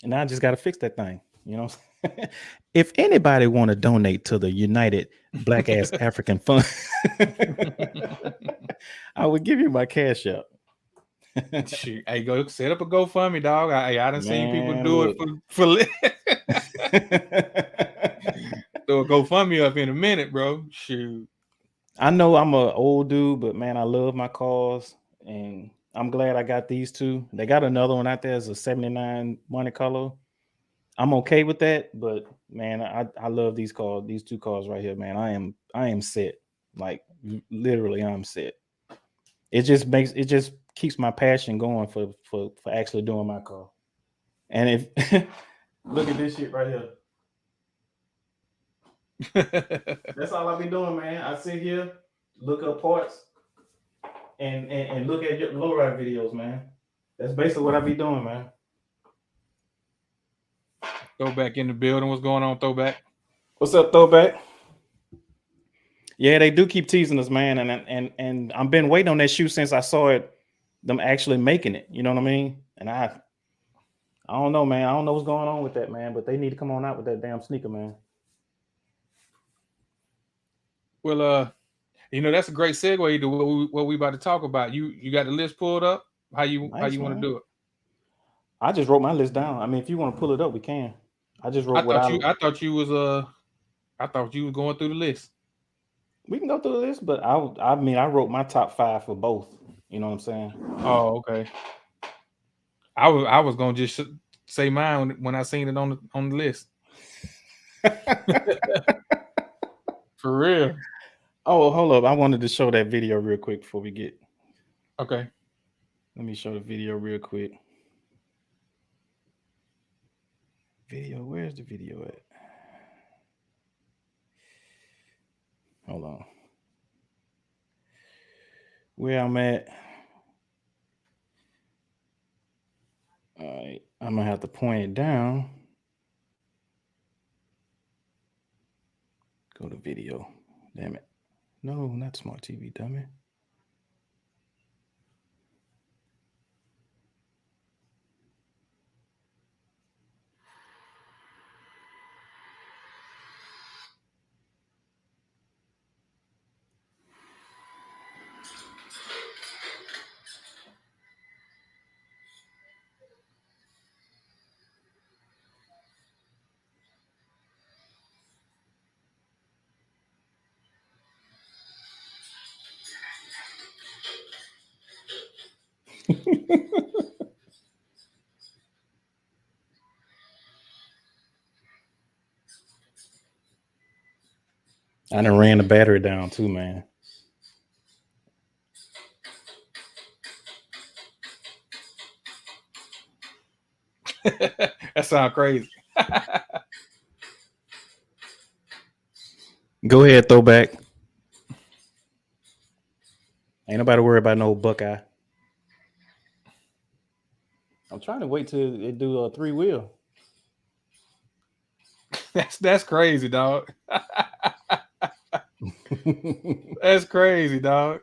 Speaker 4: and I just got to fix that thing. You know, if anybody want to donate to the United Black Ass African Fund, I would give you my cash app.
Speaker 1: Shoot, hey, go set up a GoFundMe, dog. I done seen people do
Speaker 4: look.
Speaker 1: it for throw a GoFundMe up in a minute, bro. Shoot.
Speaker 4: I know I'm an old dude, but man, I love my cars, and I'm glad I got these two. They got another one out there as a 79 Monte Carlo. I'm okay with that, but man, I love these cars, these two cars right here, man. I am set. Like literally I'm set. It just keeps my passion going for actually doing my car. And if look at this shit right here. That's all I be doing, man. I sit here, look up parts, and look at your lowride videos, man. That's basically what I be doing, man.
Speaker 1: Throwback in the building. What's going on, Throwback?
Speaker 4: What's up, Throwback? Yeah, they do keep teasing us, man, and I've been waiting on that shoe since I saw it, them actually making it. You know what I mean? And I don't know, man. I don't know what's going on with that, man. But they need to come on out with that damn sneaker, man.
Speaker 1: Well, that's a great segue to what we about to talk about. You got the list pulled up? How you want to do it?
Speaker 4: I just wrote my list down. I mean, if you want to pull it up, we can. I just wrote
Speaker 1: I thought you was going through the list.
Speaker 4: We can go through the list, but I mean, I wrote my top 5 for both. You know what I'm saying?
Speaker 1: Oh, okay. I was gonna just say mine when I seen it on the list. For real.
Speaker 4: Oh, hold up. I wanted to show that video real quick before we get.
Speaker 1: Okay.
Speaker 4: Let me show the video real quick. Video, where's the video at? Hold on. Where I'm at. All right. I'm going to have to point it down. Go to video. Damn it. No, not smart TV, dummy. I done ran the battery down too, man.
Speaker 1: That sounds crazy.
Speaker 4: Go ahead, Throwback. Ain't nobody worry about no Buckeye. I'm trying to wait till they do a 3-wheel.
Speaker 1: That's crazy, dog. That's crazy, dog.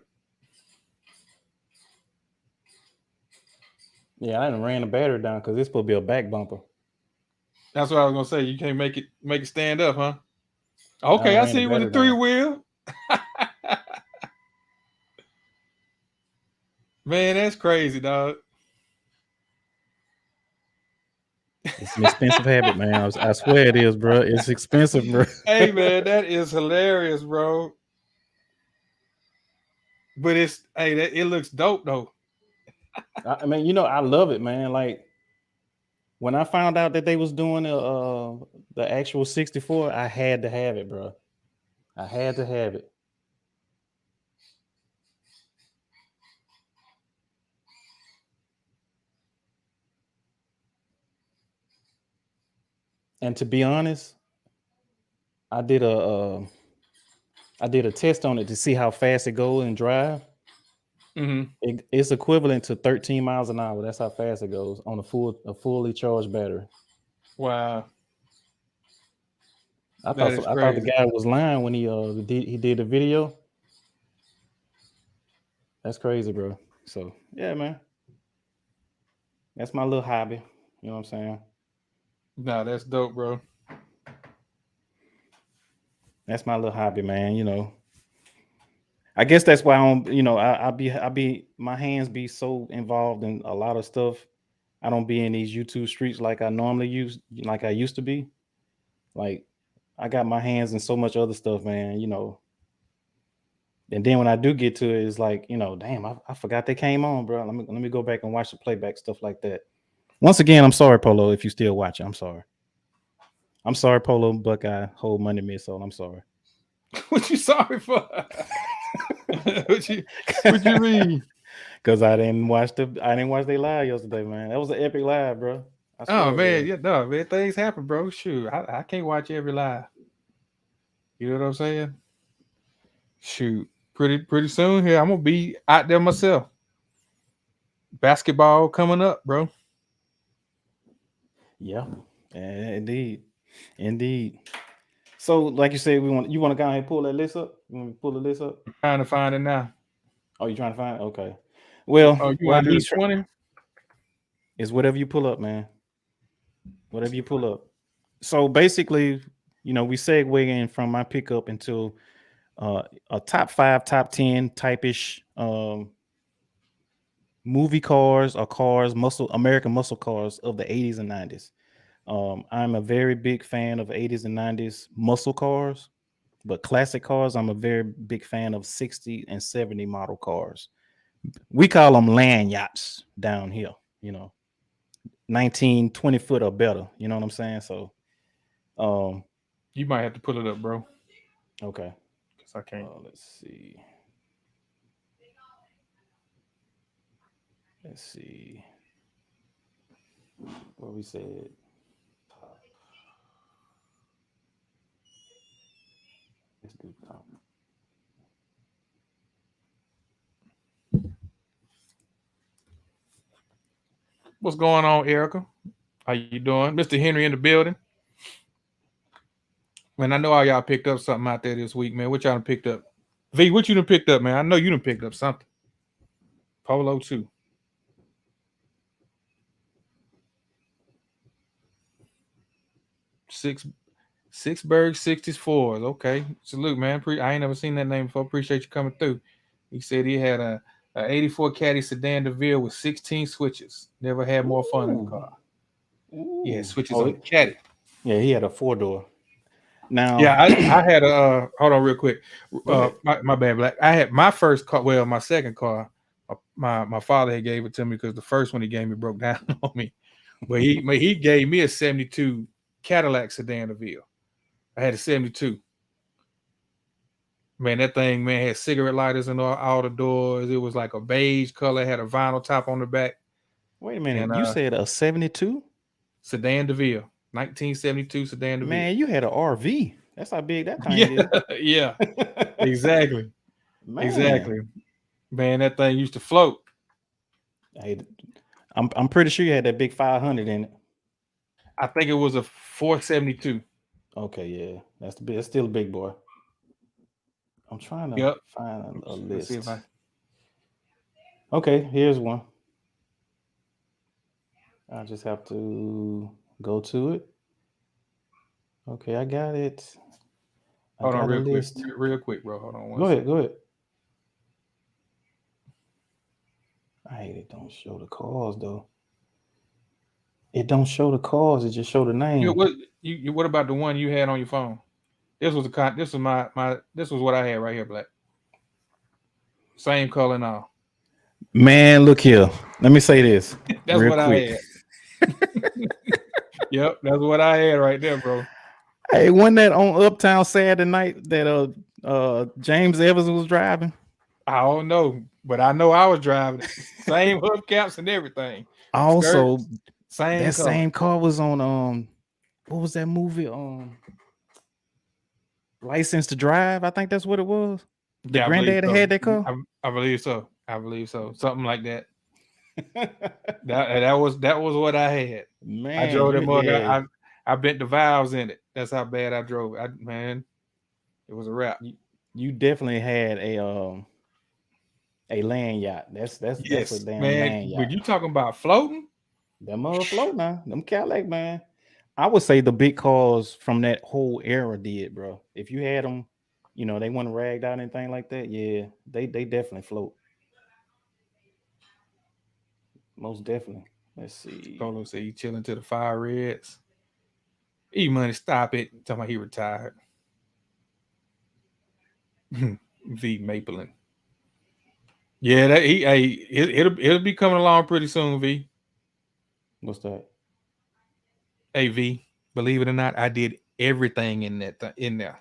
Speaker 4: Yeah, I done ran the battery down because it's supposed to be a back bumper.
Speaker 1: That's what I was gonna say. You can't make it stand up, huh? Okay, I see you with a 3-wheel. Man, that's crazy, dog.
Speaker 4: It's an expensive habit, man. I swear it is, bro. It's expensive, bro.
Speaker 1: Hey, man, that is hilarious, bro. But it looks dope though.
Speaker 4: I mean, I love it, man. Like when I found out that they was doing the actual 64, I had to have it, bro. I had to have it. And to be honest, I did a test on it to see how fast it goes and drive.
Speaker 1: Mm-hmm.
Speaker 4: It's equivalent to 13 miles an hour. That's how fast it goes on a fully charged battery.
Speaker 1: Wow.
Speaker 4: I
Speaker 1: That
Speaker 4: thought
Speaker 1: is
Speaker 4: I thought the
Speaker 1: crazy.
Speaker 4: guy was lying when he did the video. That's crazy, bro. So yeah, man. That's my little hobby. You know what I'm saying?
Speaker 1: Nah, that's dope, bro.
Speaker 4: That's my little hobby, man. You know. I guess that's why I don't, you know, I be my hands be so involved in a lot of stuff. I don't be in these YouTube streets like I normally like I used to be. Like I got my hands in so much other stuff, man, you know. And then when I do get to it, it's like, you know, damn, I forgot they came on, bro. Let me go back and watch the playback, stuff like that. Once again, I'm sorry, Polo, if you still watching. I'm sorry. I'm sorry, Polo, Buckeye, whole Monday Missile. I'm sorry.
Speaker 1: What you sorry for? what you mean?
Speaker 4: Because I didn't watch their live yesterday, man. That was an epic live, bro. I
Speaker 1: Oh
Speaker 4: swear,
Speaker 1: man,
Speaker 4: bro.
Speaker 1: yeah, no, man, things happen, bro. Shoot, I can't watch every live. You know what I'm saying? Shoot, pretty soon here, I'm gonna be out there myself. Basketball coming up, bro.
Speaker 4: Yeah, indeed. So, like you said, you want to go ahead and pull that list up. You want to pull the list up?
Speaker 1: I'm trying to find it now.
Speaker 4: Oh, you trying to find it? Okay. Well,
Speaker 1: Oh, you
Speaker 4: while
Speaker 1: want to do the 20?
Speaker 4: It's whatever you pull up, man. Whatever you pull up. So basically, you know, we segue in from my pickup into a top 5, top 10 type-ish movie cars or cars, American muscle cars of the 80s and 90s. I'm a very big fan of 80s and 90s muscle cars, but classic cars, I'm a very big fan of 60 and 70 model cars. We call them land yachts down here, you know, 19, 20 foot or better. You know what I'm saying? So,
Speaker 1: You might have to pull it up, bro.
Speaker 4: okay.
Speaker 1: Cause I can't.
Speaker 4: Let's see. What we said. Let's do top.
Speaker 1: What's going on, Erica? How you doing, Mr. Henry in the building? Man, I know all y'all picked up something out there this week, man. What y'all done picked up? V, what you done picked up, man? I know you done picked up something. Polo too. Sixburg 64s. Okay. Salute, man. I ain't never seen that name before. Appreciate you coming through. He said he had a 84 Caddy sedan DeVille with 16 switches. Never had more fun in the car.
Speaker 4: Ooh.
Speaker 1: Yeah, switches on the Caddy.
Speaker 4: Yeah, he had a 4-door. Now,
Speaker 1: yeah, I had a hold on real quick. My bad, Black. I had my first car. Well, my second car. My father had gave it to me because the first one he gave me broke down on me. But he gave me a 72 Cadillac sedan DeVille. I had a 72. Man, that thing, man, had cigarette lighters in all the doors. It was like a beige color, had a vinyl top on the back.
Speaker 4: Wait a minute.
Speaker 1: And,
Speaker 4: you said a 72?
Speaker 1: Sedan DeVille. 1972 sedan DeVille.
Speaker 4: Man, you had an RV. That's how big that thing is.
Speaker 1: Yeah. Exactly.
Speaker 4: Man.
Speaker 1: Exactly. Man, that thing used to float.
Speaker 4: Hey, I'm pretty sure you had that big 500 in it.
Speaker 1: I think it was a 472.
Speaker 4: Okay, yeah. That's still a big boy. I'm trying to find a list.
Speaker 1: See if
Speaker 4: Okay, here's one. I just have to go to it. Okay, I got it.
Speaker 1: Hold on real quick, bro. Hold on.
Speaker 4: Go ahead. I hate it. Don't show the cars though. It don't show the cars. It just show the name.
Speaker 1: What about the one you had on your phone? This was what I had right here, Black. Same color and all.
Speaker 4: Man, look here. Let me say this.
Speaker 1: That's what I had. Yep, that's what I had right there, bro.
Speaker 4: Hey, wasn't that on Uptown Saturday night that James Evans was driving?
Speaker 1: I don't know, but I know I was driving it. Same hubcaps and everything.
Speaker 4: Also,
Speaker 1: skirts,
Speaker 4: same car was on what was that movie? License to Drive. I think that's what it was. The granddaddy had that car.
Speaker 1: I believe so. Something like that. that was what I had.
Speaker 4: Man,
Speaker 1: I drove them. I bent the valves in it. That's how bad I drove. Man, it was a wrap.
Speaker 4: You definitely had a land yacht. That's a
Speaker 1: Yes,
Speaker 4: damn
Speaker 1: man.
Speaker 4: land
Speaker 1: But
Speaker 4: yacht.
Speaker 1: you talking about floating?
Speaker 4: Them float now. Them Cadillac, man. I would say the big cars from that whole era did, bro. If you had them, you know, they weren't ragged out anything like that. Yeah, they definitely float. Most definitely. Let's see.
Speaker 1: Polo said he chilling to the fire reds. E Money, stop it. Talking about he retired. V Maplein. Yeah, that it'll be coming along pretty soon, V.
Speaker 4: What's that?
Speaker 1: Hey V, believe it or not, I did everything in that in there.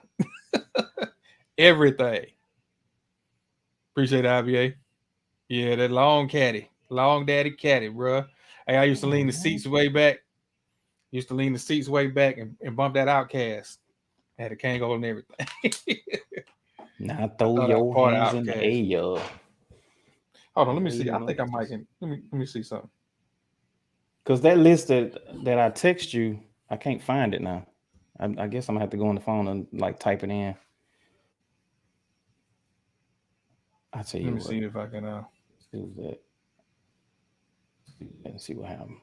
Speaker 1: Everything. Appreciate it, IBA. Yeah, that long daddy caddy, bro. Hey, I used to lean the seats way back. Used to lean the seats way back and bump that outcast. I had a Kango and everything.
Speaker 4: Now
Speaker 1: I
Speaker 4: throw
Speaker 1: thought I was
Speaker 4: your
Speaker 1: part of
Speaker 4: hands in the
Speaker 1: outcast.
Speaker 4: air.
Speaker 1: Hold on, let me see. I think I might can. Let me see something.
Speaker 4: Because that list that I text you, I can't find it now. I guess I'm gonna have to go on the phone and like type it in. I'll tell you
Speaker 1: Let me
Speaker 4: what.
Speaker 1: see if I can.
Speaker 4: Do that. And see what happened.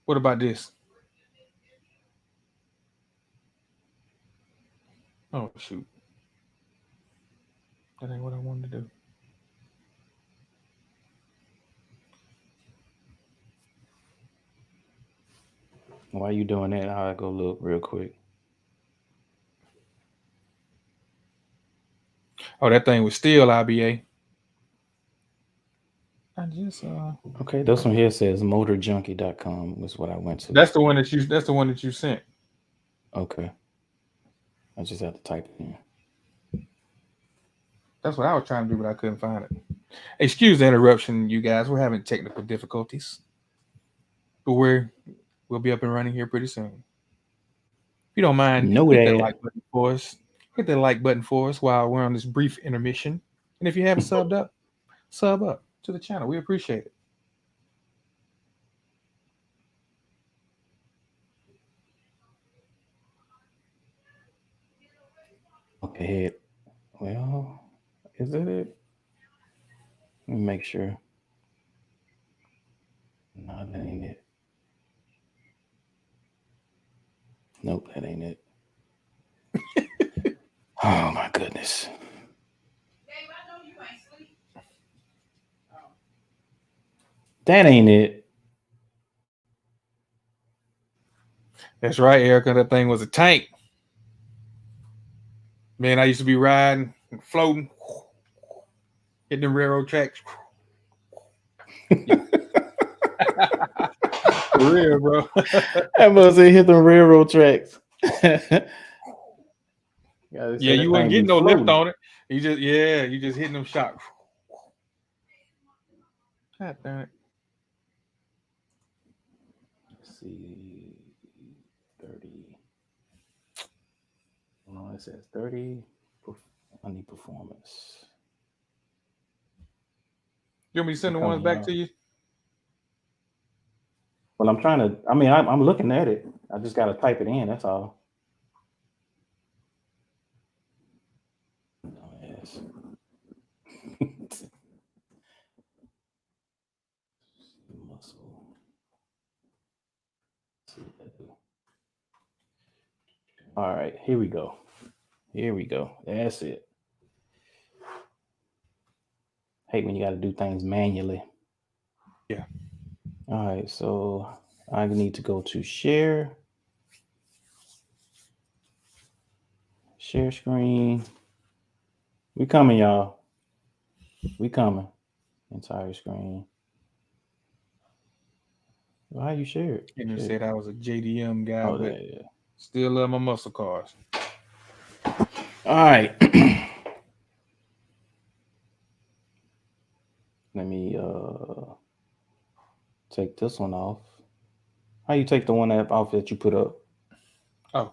Speaker 1: What about this? Oh shoot, that ain't what I wanted to do.
Speaker 4: While you doing that, I'll go look real quick.
Speaker 1: Oh, that thing was still IBA. I just
Speaker 4: Okay, this one here says motorjunkie.com was what I went to.
Speaker 1: That's the one that you sent.
Speaker 4: Okay. I just have to type it in.
Speaker 1: That's what I was trying to do, but I couldn't find it. Excuse the interruption, you guys. We're having technical difficulties, but we'll be up and running here pretty soon. If you don't mind, hit that like button for us. Hit that like button for us while we're on this brief intermission. And if you haven't subbed up, sub up to the channel. We appreciate it.
Speaker 4: Okay. Well, is that it? Let me make sure. No, that ain't it. Nope, that ain't it. Oh my goodness. That ain't it.
Speaker 1: That's right, Erica. That thing was a tank. Man, I used to be riding, floating, hitting the railroad tracks. For real, bro.
Speaker 4: That must have hit the railroad tracks.
Speaker 1: Yeah, you wasn't getting no lift on it. You just hitting them shots. God damn it.
Speaker 4: Let's see. 30. No, it says 30. I need performance.
Speaker 1: You want me to send the ones back to you?
Speaker 4: Well, I'm trying to. I mean, I'm looking at it. I just got to type it in. That's all. Yes. Muscle. All right, here we go. Here we go. That's it. Hate when you got to do things manually.
Speaker 1: Yeah.
Speaker 4: All right, so I need to go to share screen. We coming, y'all. We coming. Entire screen. Well, how you share it?
Speaker 1: And you said I was a JDM guy, but
Speaker 4: yeah.
Speaker 1: Still love my muscle cars.
Speaker 4: All right. Let me take this one off. How you take the one off that you put up?
Speaker 1: Oh.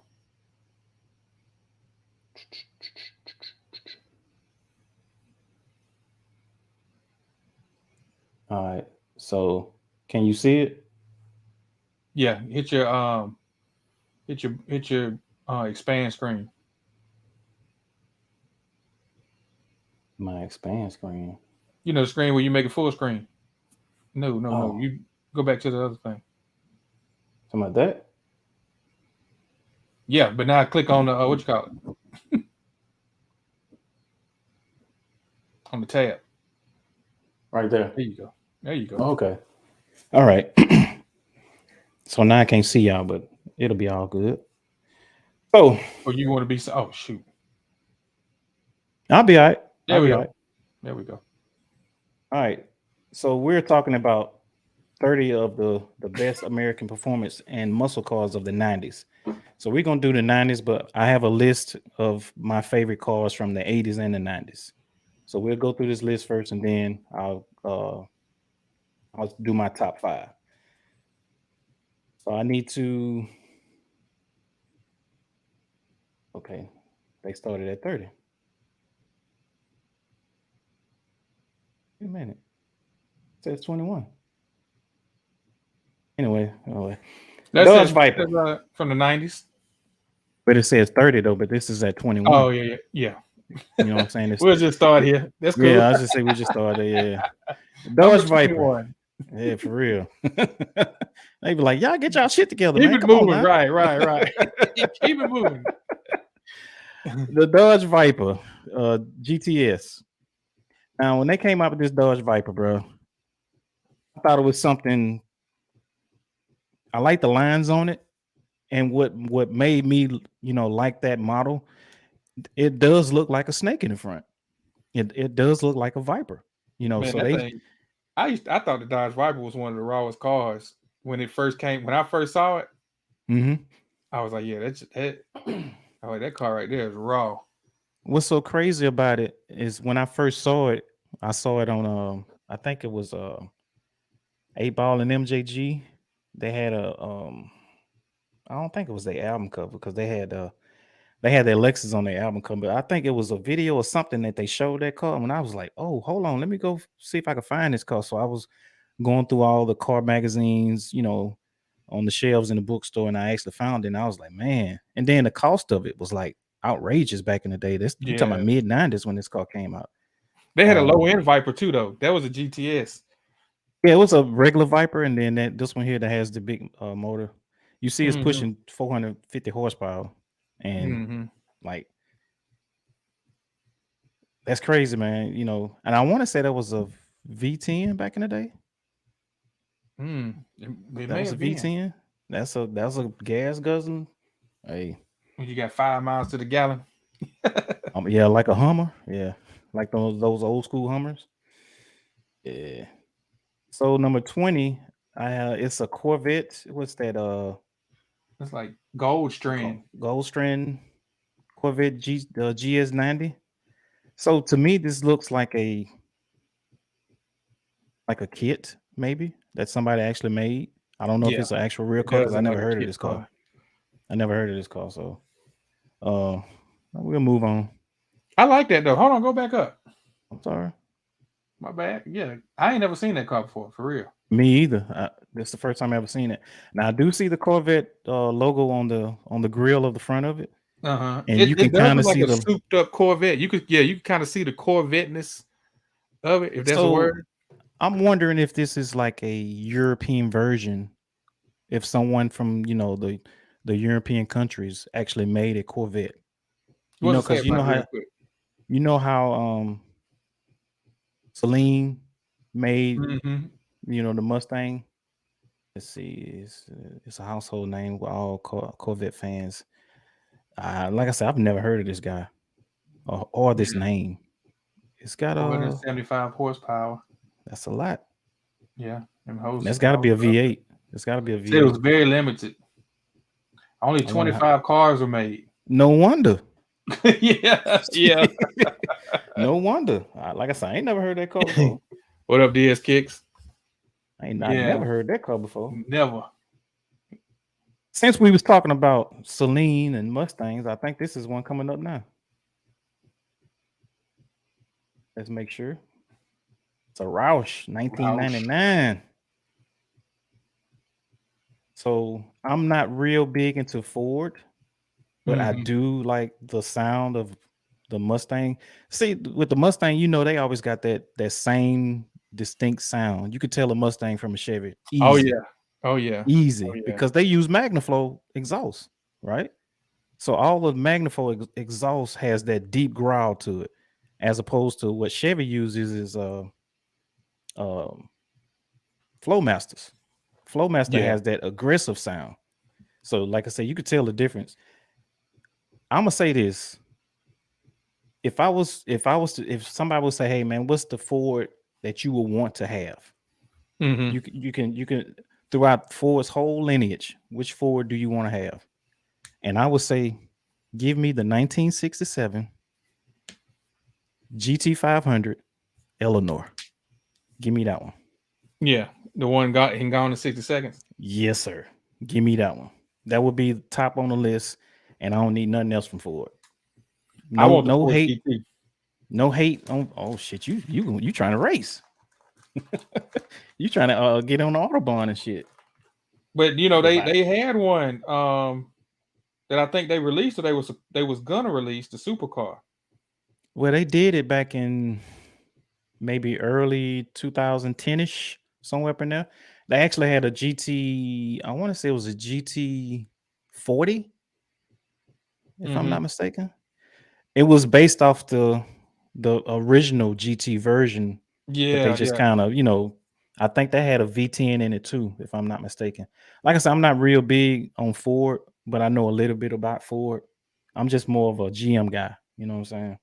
Speaker 4: All right. So can you see it?
Speaker 1: Yeah, hit your hit your expand screen.
Speaker 4: My expand screen.
Speaker 1: You know the screen where you make it full screen. No.
Speaker 4: Oh.
Speaker 1: You go back to the other thing.
Speaker 4: Something like that?
Speaker 1: Yeah, but now click on the what you call it on the tab.
Speaker 4: Right there.
Speaker 1: There you go. There you go.
Speaker 4: Okay. All right. So now I can't see y'all, but it'll be all good. Oh,
Speaker 1: Or you want to be? Oh shoot.
Speaker 4: I'll be all right.
Speaker 1: There
Speaker 4: I'll
Speaker 1: we
Speaker 4: be
Speaker 1: go.
Speaker 4: all right.
Speaker 1: There we go.
Speaker 4: All right. So we're talking about 30 of the best American performance and muscle cars of the 90s. So we're gonna do the 90s, but I have a list of my favorite cars from the 80s and the 90s. So we'll go through this list first, and then I'll do my top 5. So I need to. Okay, they started at 30. Wait a minute. It says 21. Anyway. Dodge Viper.
Speaker 1: That's, from the 90s.
Speaker 4: But it says 30 though, but this is at 21.
Speaker 1: Oh yeah.
Speaker 4: You know what I'm saying?
Speaker 1: We'll just start here. That's cool.
Speaker 4: Yeah, I was just say we just started. Yeah. Dodge Viper.
Speaker 1: 21.
Speaker 4: Yeah, for real. They be like, y'all get y'all shit together,
Speaker 1: Keep
Speaker 4: man.
Speaker 1: it
Speaker 4: Come on,
Speaker 1: moving.
Speaker 4: man.
Speaker 1: Right. Keep it moving.
Speaker 4: The Dodge Viper, GTS. Now, when they came out with this Dodge Viper, bro, I thought it was something. I like the lines on it, and what made me, like that model. It does look like a snake in the front. It does look like a Viper.
Speaker 1: Man,
Speaker 4: So
Speaker 1: that
Speaker 4: they.
Speaker 1: thing, I thought the Dodge Viper was one of the rawest cars when it first came. When I first saw it, I was like, yeah, that. I like that car right there is raw.
Speaker 4: What's so crazy about it is when I first saw it, I saw it on I think it was 8Ball and MJG. They had I don't think it was their album cover because they had their Lexus on their album cover. But I think it was a video or something that they showed that car. And I was like, oh, hold on, let me go see if I can find this car. So I was going through all the car magazines, on the shelves in the bookstore, and I actually found it. And I was like, man. And then the cost of it was like outrageous back in the day. You talking about mid 90s when this car came out.
Speaker 1: They had a low end Viper too, though. That was a GTS.
Speaker 4: Yeah, it was a regular Viper, and then this one here that has the big motor. You see, it's pushing 450 horsepower, and like that's crazy, man. And I want to say that was a V10 back in the day. That was a V10. That was a gas guzzling. Hey,
Speaker 1: when you got 5 miles to the gallon.
Speaker 4: Yeah, like a Hummer. Yeah, like those old school Hummers. Yeah. So number 20, it's a Corvette. What's that?
Speaker 1: It's like Goldstrand
Speaker 4: Corvette GS90. So to me, this looks like a kit, maybe that somebody actually made. I don't know if it's an actual real car because I never heard of this car. I never heard of this car. So we'll move on.
Speaker 1: I like that though. Hold on, go back up.
Speaker 4: I'm sorry.
Speaker 1: My bad. Yeah, I ain't never seen that car before, for real.
Speaker 4: Me either. This is the first time I ever seen it. Now I do see the Corvette logo on the grill of the front of it.
Speaker 1: And
Speaker 4: you can kind of see
Speaker 1: a souped up Corvette. You could kind of see the Corvette-ness of it, if that's a word.
Speaker 4: I'm wondering if this is like a European version. If someone from the European countries actually made a Corvette, because you know how Celine made the Mustang. Let's see, it's a household name with all Corvette fans. Like I said, I've never heard of this guy or this name. It's got
Speaker 1: 475 horsepower.
Speaker 4: That's a lot.
Speaker 1: Yeah,
Speaker 4: that's got to be a V8. It's got to be a V8.
Speaker 1: It was very limited. Only 25 cars were made.
Speaker 4: No wonder.
Speaker 1: yeah.
Speaker 4: No wonder. Like I said, I ain't never heard that car before.
Speaker 1: What up, DS Kicks?
Speaker 4: I never heard that car before.
Speaker 1: Never.
Speaker 4: Since we was talking about Celine and Mustangs, I think this is one coming up now. Let's make sure. It's a Roush, 1999. So I'm not real big into Ford, but I do like the sound of the Mustang. See, with the Mustang, they always got that same distinct sound. You could tell a Mustang from a Chevy
Speaker 1: Oh
Speaker 4: easy,
Speaker 1: yeah. Oh yeah. Oh
Speaker 4: easy,
Speaker 1: yeah.
Speaker 4: because they use Magnaflow exhaust, right? So all of Magnaflow exhaust has that deep growl to it, as opposed to what Chevy uses is um Flowmasters. Flowmaster
Speaker 1: Yeah.
Speaker 4: has that aggressive sound. So, like I said, you could tell the difference. I'm gonna say this: if somebody would say, "Hey, man, what's the Ford that you would want to have?" You can throughout Ford's whole lineage, which Ford do you want to have? And I would say, give me the 1967 GT500 Eleanor. Give me that one.
Speaker 1: Yeah. The one got him gone in 60 seconds.
Speaker 4: Yes, sir. Give me that one. That would be top on the list, and I don't need nothing else from Ford.
Speaker 1: I
Speaker 4: No,
Speaker 1: want the
Speaker 4: no
Speaker 1: Ford
Speaker 4: hate.
Speaker 1: GT.
Speaker 4: No hate on. Oh shit, you trying to race? You trying to get on the autobahn and shit?
Speaker 1: But
Speaker 4: Goodbye.
Speaker 1: they had one that I think they released, or they was gonna release the supercar.
Speaker 4: Well, they did it back in maybe early 2010ish, somewhere up in there. They actually had a GT. I want to say it was a GT 40, if I'm not mistaken. It was based off the original GT version, but they
Speaker 1: Yeah,
Speaker 4: just
Speaker 1: yeah.
Speaker 4: kind of, I think they had a V10 in it too, if I'm not mistaken. Like I said, I'm not real big on Ford, but I know a little bit about Ford. I'm just more of a GM guy. You know what I'm saying?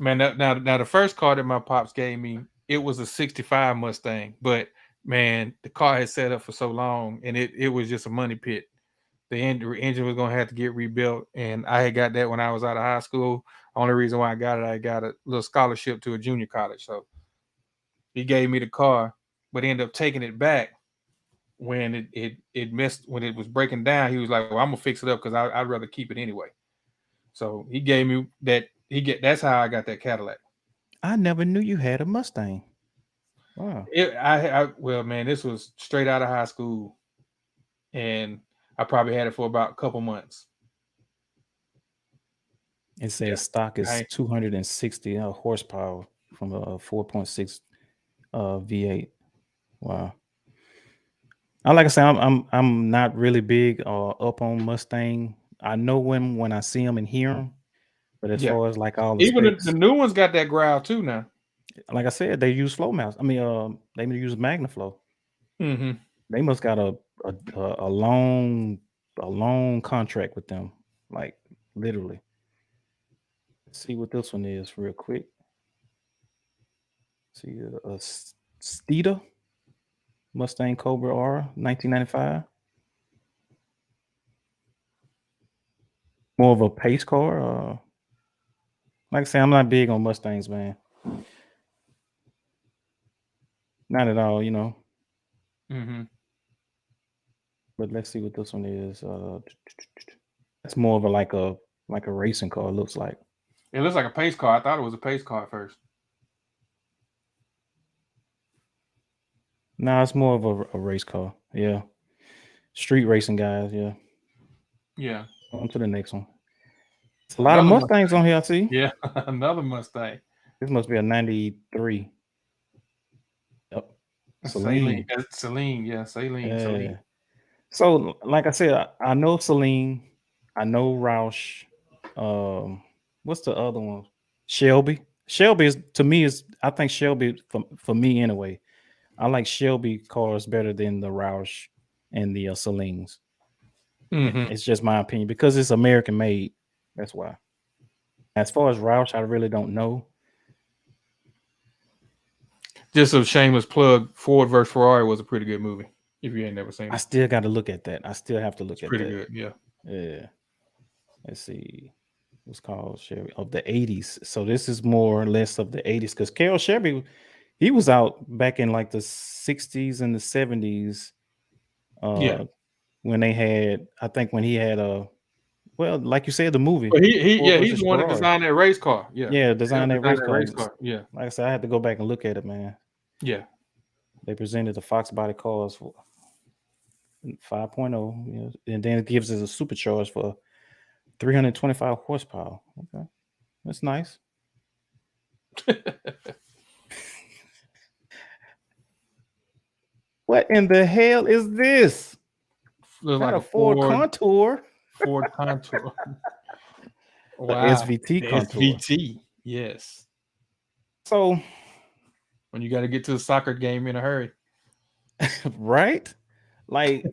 Speaker 1: Man, now the first car that my pops gave me, it was a 65 Mustang, but man, the car had set up for so long and it was just a money pit. The engine was gonna have to get rebuilt, and I had got that when I was out of high school. Only reason why I got a little scholarship to a junior college. So he gave me the car, but ended up taking it back when it messed when it was breaking down. He was like, "Well, I'm gonna fix it up because I'd rather keep it anyway." So he gave me that. That's how I got that Cadillac.
Speaker 4: I never knew you had a Mustang. Wow.
Speaker 1: Well, man, this was straight out of high school, and I probably had it for about a couple months.
Speaker 4: It says stock is 260 horsepower from a 4.6 V8. Wow. Like I said, I'm not really big up on Mustang. I know when I see them and hear them, but as far as like all the
Speaker 1: Even the
Speaker 4: specs,
Speaker 1: new ones got that growl too now.
Speaker 4: like I said, they use Flowmaster. I mean, they use Magnaflow.
Speaker 1: Mm-hmm.
Speaker 4: They must got a long contract with them, like literally. Let's see what this one is real quick. See a Steeda Mustang Cobra R 1995. More of a pace car. Like I say, I'm not big on Mustangs, man. Not at all,
Speaker 1: Mm-hmm.
Speaker 4: But let's see what this one is. It's more of a racing car. It looks like.
Speaker 1: It looks like a pace car. I thought it was a pace car at first.
Speaker 4: No, it's more of a race car. Yeah, street racing guys. Yeah.
Speaker 1: Yeah.
Speaker 4: On to the next one. It's a lot of Mustangs on here. I see.
Speaker 1: Yeah, another Mustang.
Speaker 4: This must be a 93. Yep. Celine.
Speaker 1: Celine. Yeah, Celine.
Speaker 4: Yeah.
Speaker 1: Celine.
Speaker 4: So, like I said, I know Celine. I know Roush. What's the other one? Shelby. Shelby is to me I think Shelby for me anyway. I like Shelby cars better than the Roush and the Celines.
Speaker 1: Mm-hmm.
Speaker 4: It's just my opinion because it's American made. That's why. As far as Roush, I really don't know.
Speaker 1: Just a shameless plug. Ford versus Ferrari was a pretty good movie. If you ain't never seen it,
Speaker 4: I still got to look at that. I still have to look at
Speaker 1: pretty
Speaker 4: that.
Speaker 1: Good. Yeah.
Speaker 4: Yeah. Let's see. What's called Chevy of the 80s. So this is more or less of the 80s because Carroll Chevy, he was out back in like the 60s and the 70s. When they had, I think when he had well, like you said, the movie.
Speaker 1: But he's the one that designed that race car. Yeah,
Speaker 4: designed that race car.
Speaker 1: Yeah,
Speaker 4: like I said, I had to go back and look at it, man.
Speaker 1: Yeah,
Speaker 4: they presented the Fox body cars for. 5.0, you know, and then it gives us a supercharge for 325 horsepower. Okay, that's nice. What in the hell is this?
Speaker 1: Looks
Speaker 4: Not
Speaker 1: like
Speaker 4: a Ford Contour.
Speaker 1: Ford Contour.
Speaker 4: The
Speaker 1: Wow.
Speaker 4: SVT
Speaker 1: The
Speaker 4: Contour.
Speaker 1: SVT. Yes.
Speaker 4: So,
Speaker 1: when you got to get to the soccer game in a hurry.
Speaker 4: right? Like,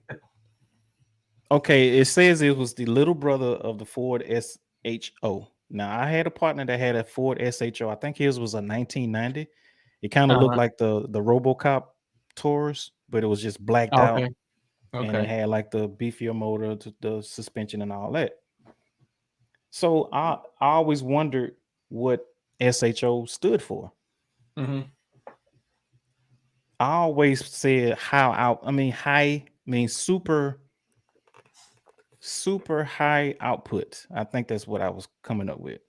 Speaker 4: okay, it says it was the little brother of the Ford SHO. Now, I had a partner that had a Ford SHO. I think his was a 1990. It kind of looked like the RoboCop Taurus, but it was just blacked out. And it had like the beefier motor, the suspension, and all that. So I always wondered what SHO stood for.
Speaker 1: Mm-hmm.
Speaker 4: I always said high means super high output. I think that's what I was coming up with.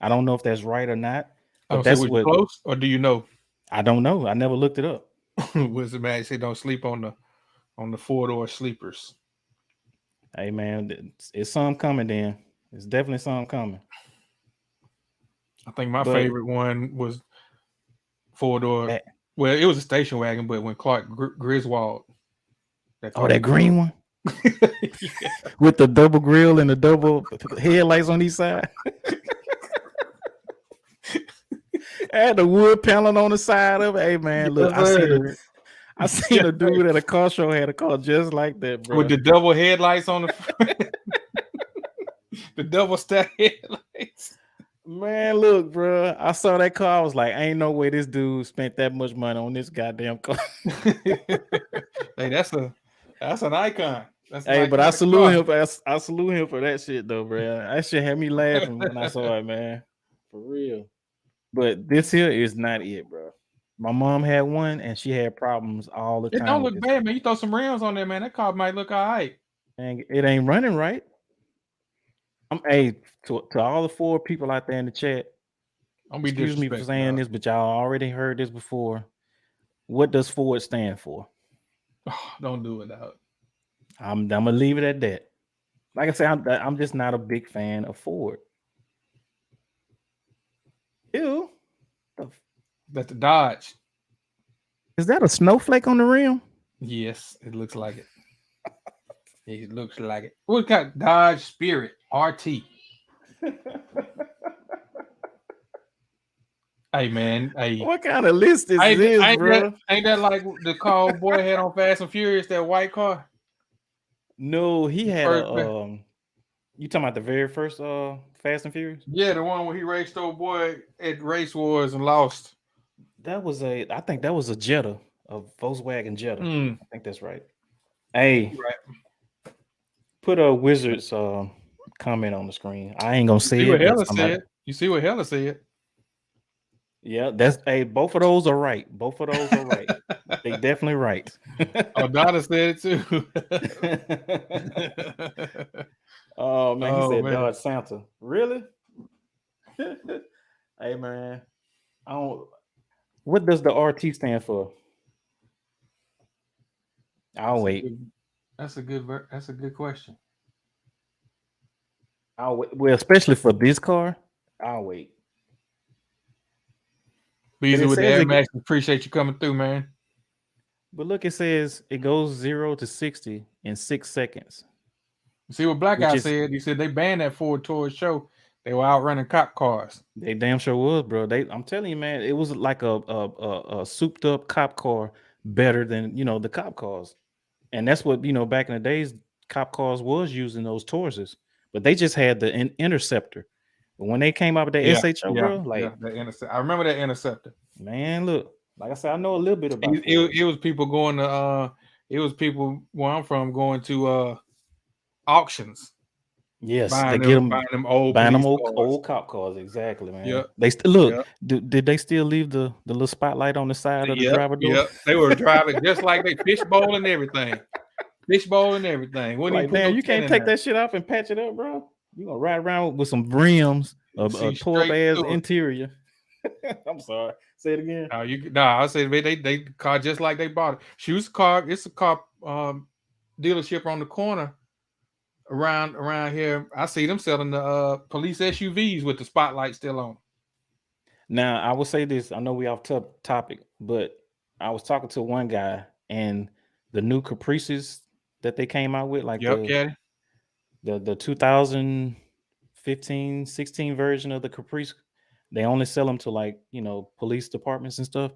Speaker 4: I don't know if that's right or not, but that's what.
Speaker 1: Close, or do you know?
Speaker 4: I don't know. I never looked it up.
Speaker 1: Was the man say don't sleep on the 4-door sleepers?
Speaker 4: Hey man, it's something coming. Then it's definitely something coming.
Speaker 1: I think my favorite one was 4-door. Well, it was a station wagon, but when Clark Griswold.
Speaker 4: That green one. Yeah. With the double grill and the double headlights on each side. I had the wood paneling on the side of it. Hey man, look, I seen a dude at a car show had a car just like that, bro.
Speaker 1: With the double headlights on the front. The double stack headlights.
Speaker 4: Man, look, bro. I saw that car. I was like, ain't no way this dude spent that much money on this goddamn car.
Speaker 1: Hey, that's an icon.
Speaker 4: Hey, but I salute him. I salute him for that shit though, bro. That shit had me laughing when I saw it, man. For real. But this here is not it, bro. My mom had one and she had problems all the time.
Speaker 1: It don't look bad, man. You throw some rims on there, man. That car might look all right.
Speaker 4: And it ain't running right. To all the 4 people out there in the chat, excuse me for saying this, but y'all already heard this before. What does Ford stand for?
Speaker 1: Oh, don't do it out.
Speaker 4: I'm gonna leave it at that. Like I said, I'm just not a big fan of Ford. Ew.
Speaker 1: That's the Dodge.
Speaker 4: Is that a snowflake on the rim?
Speaker 1: Yes, it looks like it. It looks like it. What kind of Dodge Spirit RT? Hey man, hey.
Speaker 4: What kind of list is this, bro?
Speaker 1: Ain't that like the car boy had on Fast and Furious, that white car?
Speaker 4: No, he had you talking about the very first Fast and Furious?
Speaker 1: Yeah, the one where he raced old boy at Race Wars and lost.
Speaker 4: I think that was a Jetta, a Volkswagen Jetta. I think that's right. Hey, put a Wizards comment on the screen. I ain't gonna say it.
Speaker 1: You see what Hella said?
Speaker 4: Yeah, both of those are right. Both of those are right. They definitely right.
Speaker 1: Oh, Donna said it too.
Speaker 4: Oh man, he said Dodge Santa. Really? Hey man, what does the RT stand for? I'll wait.
Speaker 1: That's a good question.
Speaker 4: I'll wait. Well, especially for this car, I'll wait.
Speaker 1: Beezy with the Air Max, appreciate you coming through, man.
Speaker 4: But look, it says it goes 0 to 60 in 6 seconds.
Speaker 1: See what Black Guy said? He said they banned that Ford Taurus show. They were outrunning cop cars.
Speaker 4: They damn sure was, bro. I'm telling you, man, it was like a souped up cop car better than the cop cars. And that's what back in the days, cop cars was using those Tauruses, but they just had the Interceptor. But when they came out with that SHO, bro,
Speaker 1: I remember that Interceptor.
Speaker 4: Man, look, like I said, I know a little bit about
Speaker 1: it. It was people going to it was people where I'm from going to auctions.
Speaker 4: Yes,
Speaker 1: buying them old
Speaker 4: cop cars. Exactly, man.
Speaker 1: Yeah,
Speaker 4: they look. Yeah. Did they still leave the little spotlight on the side of the driver door?
Speaker 1: Yeah, they were driving just like they fishbowl and everything.
Speaker 4: Like, damn, you can't take that shit off and patch it up, bro. You gonna ride around with some rims, a tore up ass interior. I'm sorry. Say it again.
Speaker 1: I said they car just like they bought it. It's a car dealership on the corner around here. I see them selling the police SUVs with the spotlight still on.
Speaker 4: Now, I will say this. I know we off topic, but I was talking to one guy, and the new Caprices that they came out with, like
Speaker 1: Yep,
Speaker 4: the 2015, 16 version of the Caprice, they only sell them to like, police departments and stuff.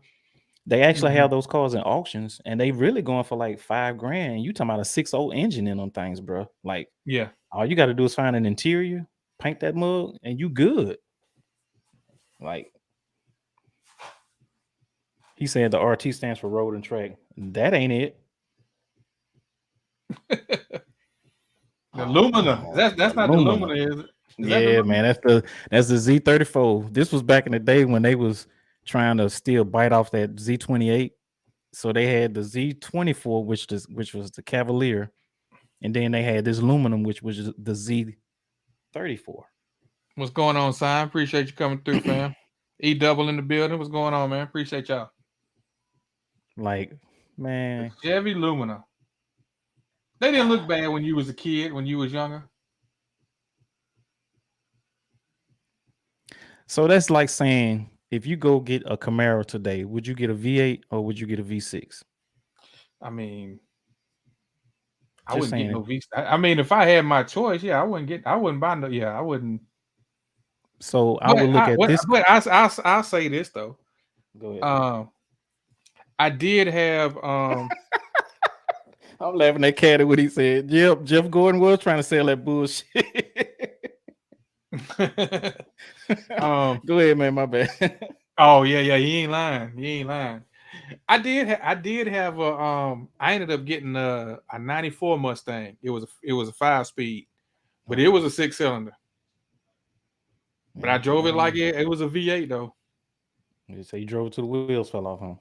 Speaker 4: They actually have those cars in auctions, and they really going for like $5,000. You talking about a 6.0 engine in them things, bro. Like,
Speaker 1: yeah.
Speaker 4: all you got to do is find an interior, paint that mug, and you good. Like, he said the RT stands for road and track. That ain't it.
Speaker 1: The Lumina. That's not
Speaker 4: Lumina.
Speaker 1: the Lumina, is it?
Speaker 4: Yeah, man. That's the Z34. This was back in the day when they was trying to still bite off that Z28. So they had the Z24, which was the Cavalier, and then they had this aluminum, which was the Z34.
Speaker 1: What's going on, Simon? Appreciate you coming through, fam. E-double in the building. What's going on, man? Appreciate y'all.
Speaker 4: Like, man,
Speaker 1: the Chevy Lumina. They didn't look bad when you was a kid, when you was younger.
Speaker 4: So that's like saying, if you go get a Camaro today, would you get a V8 or would you get a V6?
Speaker 1: I mean, I
Speaker 4: Just
Speaker 1: wouldn't
Speaker 4: saying.
Speaker 1: get no V6. I mean, if I had my choice, yeah, I wouldn't buy no. Yeah, I wouldn't.
Speaker 4: So I would look at this.
Speaker 1: But I'll say this though.
Speaker 4: Go ahead.
Speaker 1: I did have.
Speaker 4: I'm laughing at Caddy what he said. Yep, Jeff Gordon was trying to sell that bullshit. Go ahead, man. My bad.
Speaker 1: Oh yeah, he ain't lying. I did have a I ended up getting a 94 Mustang. It was a 5-speed, but it was a 6-cylinder. But I drove it like it was a V8 though.
Speaker 4: You say you drove it till the wheels fell off, huh?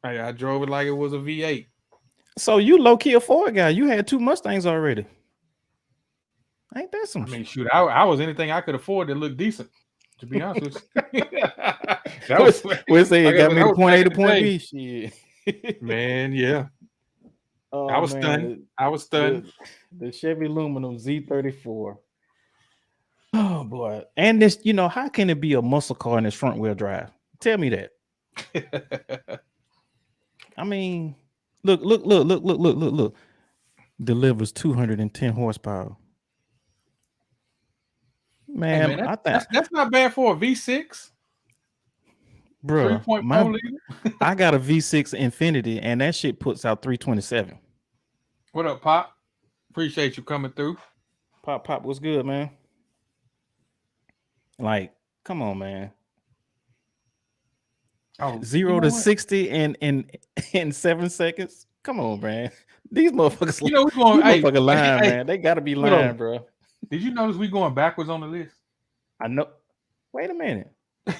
Speaker 1: I drove it like it was a V8.
Speaker 4: So you low key a Ford guy. You had 2 Mustangs already. Ain't that some?
Speaker 1: I mean, shoot, I was anything I could afford that looked decent. To be honest with you,
Speaker 4: that was say it got me to point A to point B. Shit,
Speaker 1: man, yeah.
Speaker 4: Oh,
Speaker 1: I was stunned.
Speaker 4: The Chevy Aluminum Z34. Oh boy, and this, how can it be a muscle car in its front wheel drive? Tell me that. I mean, look. Delivers 210 horsepower. Man,
Speaker 1: hey, that's not bad for a V6.
Speaker 4: Bro, I got a V6 Infinity, and that shit puts out 327.
Speaker 1: What up, Pop? Appreciate you coming through.
Speaker 4: Pop, what's good, man? Like, come on, man. 0 to 60 in 7 seconds. Come on, man. These motherfuckers, lying, man. They gotta be lying, bro.
Speaker 1: Did you notice we going backwards on the list?
Speaker 4: I know. Wait a minute. I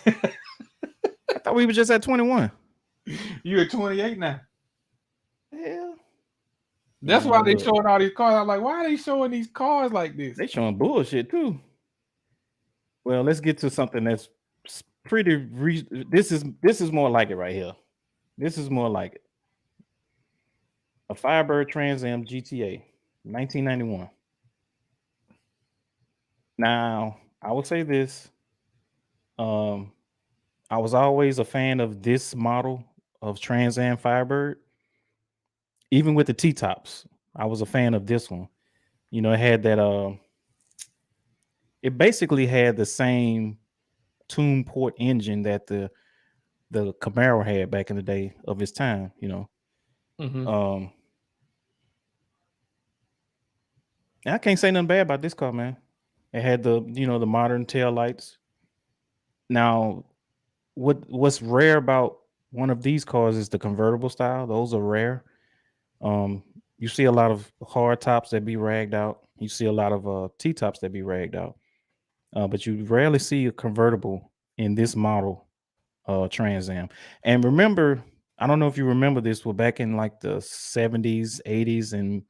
Speaker 4: thought we were just at 21.
Speaker 1: You at 28 now.
Speaker 4: Yeah.
Speaker 1: That's why they showing all these cars. I'm like, why are they showing these cars like this?
Speaker 4: They showing bullshit too. Well, let's get to something that's pretty. This is more like it right here. This is more like it. A Firebird Trans Am GTA, 1991. Now, I will say this. I was always a fan of this model of Trans Am Firebird. Even with the T-tops, I was a fan of this one. It had that it basically had the same tune port engine that the Camaro had back in the day of its time, I can't say nothing bad about this car, man. It had the modern tail lights. Now, what's rare about one of these cars is the convertible style. Those are rare. You see a lot of hard tops that be ragged out. You see a lot of T-tops that be ragged out. But you rarely see a convertible in this model Trans Am. And remember, I don't know if you remember this, but back in like the 70s, 80s, and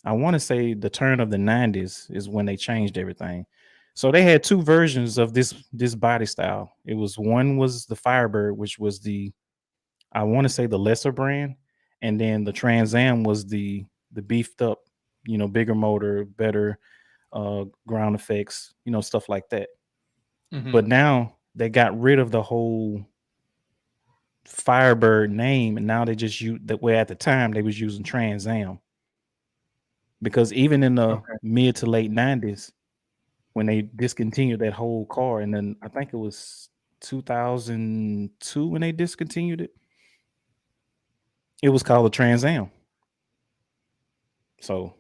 Speaker 4: I want to say the turn of the 90s is when they changed everything. So they had 2 versions of this body style. One was the Firebird, which was I want to say the lesser brand, and then the Trans Am was the the beefed up, bigger motor, better ground effects, stuff like that.
Speaker 1: Mhm.
Speaker 4: But now they got rid of the whole Firebird name, and now they just use that. Where at the time they was using Trans Am, because even in the
Speaker 1: Okay.
Speaker 4: mid to late 90s, when they discontinued that whole car, and then I think it was 2002 when they discontinued it, it was called a Trans Am. So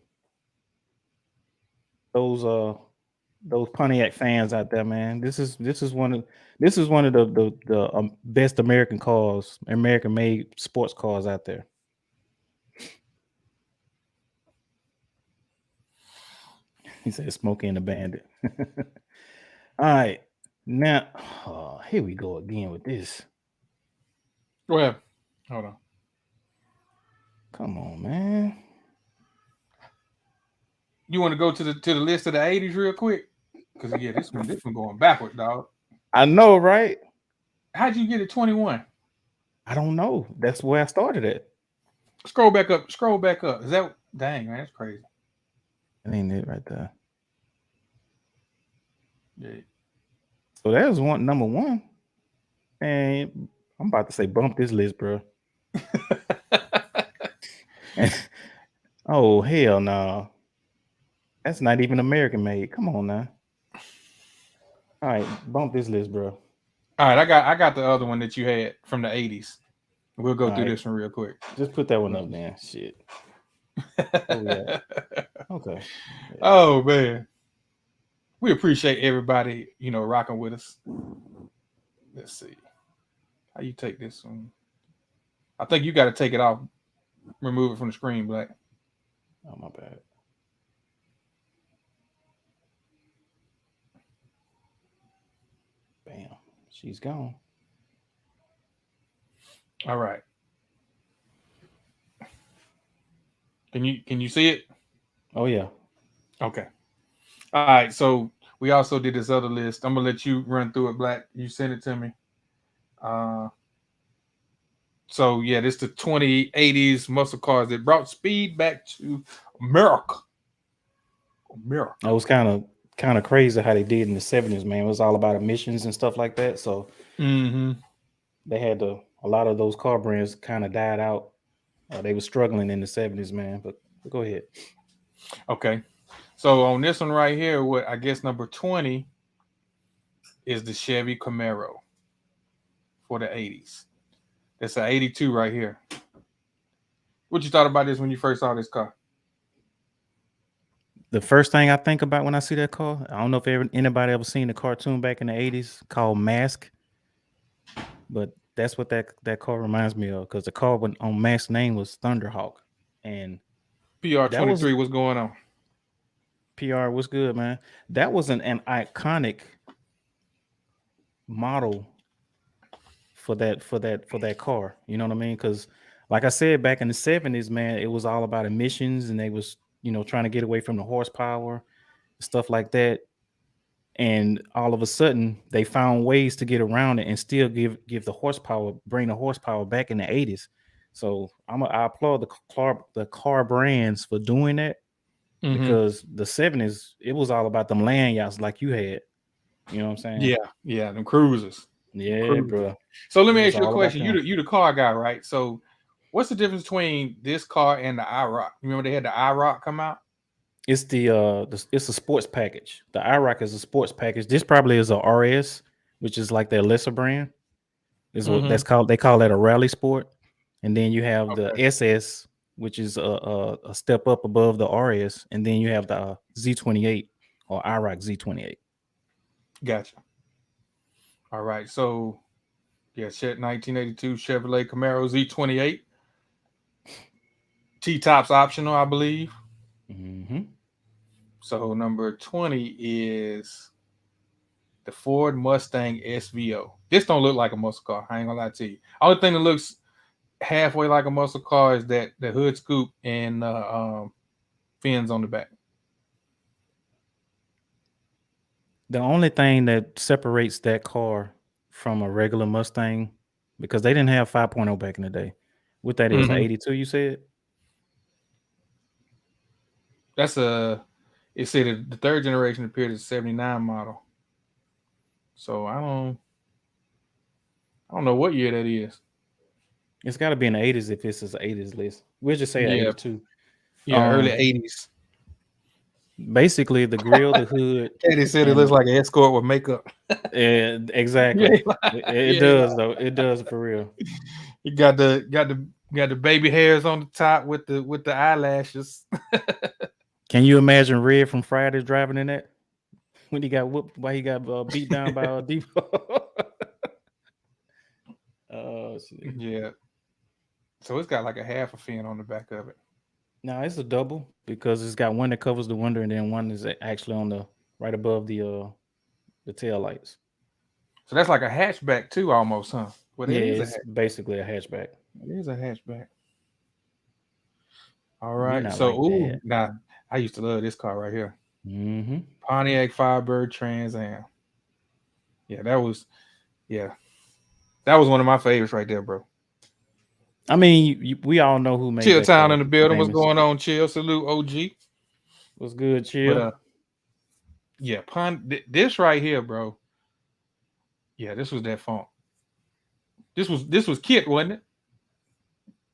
Speaker 4: those Pontiac fans out there, man, this is one of the best American cars, American made sports cars out there. He said Smokey and the Bandit. All right, now here we go again with this.
Speaker 1: Go ahead. Hold on.
Speaker 4: Come on, man.
Speaker 1: You want to go to the list of the 80s real quick? Because yeah, this one going backward, dog.
Speaker 4: I know, right?
Speaker 1: How'd you get it 21?
Speaker 4: I don't know. That's where I started at.
Speaker 1: Scroll back up. Scroll back up. Is that dang, man? That's crazy.
Speaker 4: That ain't it right there.
Speaker 1: Yeah.
Speaker 4: So that was number one. And I'm about to say bump this list, bro. Oh, hell no. That's not even American made. Come on now. All right, bump this list, bro.
Speaker 1: All right, I got the other one that you had from the 80s. We'll go through
Speaker 4: right.
Speaker 1: this one real quick.
Speaker 4: Just put that one up, man. Shit. Okay. Yeah.
Speaker 1: Oh man. We appreciate everybody, rocking with us. Let's see. How you take this one? I think you got to take it off. Remove it from the screen, Black.
Speaker 4: Oh, my bad. Bam. She's gone.
Speaker 1: All right. Can you see it?
Speaker 4: Oh yeah.
Speaker 1: Okay. All right. So we also did this other list. I'm gonna let you run through it, Black. You sent it to me. So yeah, this the 2080s muscle cars that brought speed back to America.
Speaker 4: It was kind of crazy how they did in the 70s, man. It was all about emissions and stuff like that. So they had a lot of those car brands kind of died out. They were struggling in the 70s, man. But go ahead.
Speaker 1: Okay. So on this one right here, what I guess number 20 is the Chevy Camaro for the 80s. That's an 82 right here. What you thought about this when you first saw this car?
Speaker 4: The first thing I think about when I see that car, I don't know if anybody ever seen the cartoon back in the 80s called Mask, but that's what that car reminds me of, because the car on Mask's name was Thunderhawk. And
Speaker 1: PR23, what's going on?
Speaker 4: PR, what's good, man? That was an iconic model for that car. You know what I mean? Because like I said, back in the 70s, man, it was all about emissions, and they was trying to get away from the horsepower, stuff like that. And all of a sudden, they found ways to get around it and still give the horsepower, bring the horsepower back in the 80s. So I applaud the car brands for doing that, because the 70s, it was all about them land yachts like you had. You know what I'm saying?
Speaker 1: Yeah, them cruisers.
Speaker 4: Yeah, bro.
Speaker 1: So let me ask you a question. You the car guy, right? So what's the difference between this car and the IROC? You remember they had the IROC come out?
Speaker 4: It's it's a sports package. The IROC is a sports package. This probably is a RS, which is like their lesser brand. Is what that's called. They call that a rally sport. And then you have the SS, which is a step up above the RS, and then you have the Z28 or IROC Z28.
Speaker 1: Gotcha. All right, so yeah, 1982 Chevrolet Camaro Z28. T-top's optional, I believe. So number 20 is the Ford Mustang SVO. This don't look like a muscle car. I ain't gonna lie to you. Only thing that looks halfway like a muscle car is that the hood scoop and fins on the back.
Speaker 4: The only thing that separates that car from a regular Mustang, because they didn't have 5.0 back in the day. What that is, 82, you said?
Speaker 1: That's it said the third generation appeared as a 79 model. So I don't know what year that is.
Speaker 4: It's got to be in the 80s if it's an 80s list. We'll just say
Speaker 1: Yeah.
Speaker 4: 82.
Speaker 1: Yeah, early 80s.
Speaker 4: Basically, the grill, the hood.
Speaker 1: Katie said it looks like an escort with makeup.
Speaker 4: Exactly. It does though. It does for real.
Speaker 1: You got the baby hairs on the top with the eyelashes.
Speaker 4: Can you imagine Red from Fridays driving in that when he got whooped? Why he got beat down by Depot? Oh shit.
Speaker 1: Yeah. So it's got like a half a fin on the back of it.
Speaker 4: No, it's a double because it's got one that covers the window and then one is actually on the right above the tail lights.
Speaker 1: So that's like a hatchback too, almost, huh?
Speaker 4: Well, yeah, it's basically a hatchback.
Speaker 1: It is a hatchback. All right. So, now I used to love this car right here.
Speaker 4: Mm-hmm.
Speaker 1: Pontiac Firebird Trans Am. Yeah, that was one of my favorites right there, bro.
Speaker 4: I mean, we all know who made
Speaker 1: Chill
Speaker 4: that
Speaker 1: Town in the building.
Speaker 4: famous.
Speaker 1: What's going on, Chill? Salute, OG.
Speaker 4: What's good, Chill?
Speaker 1: But, this right here, bro. Yeah, this was that funk. This was Kit, wasn't it?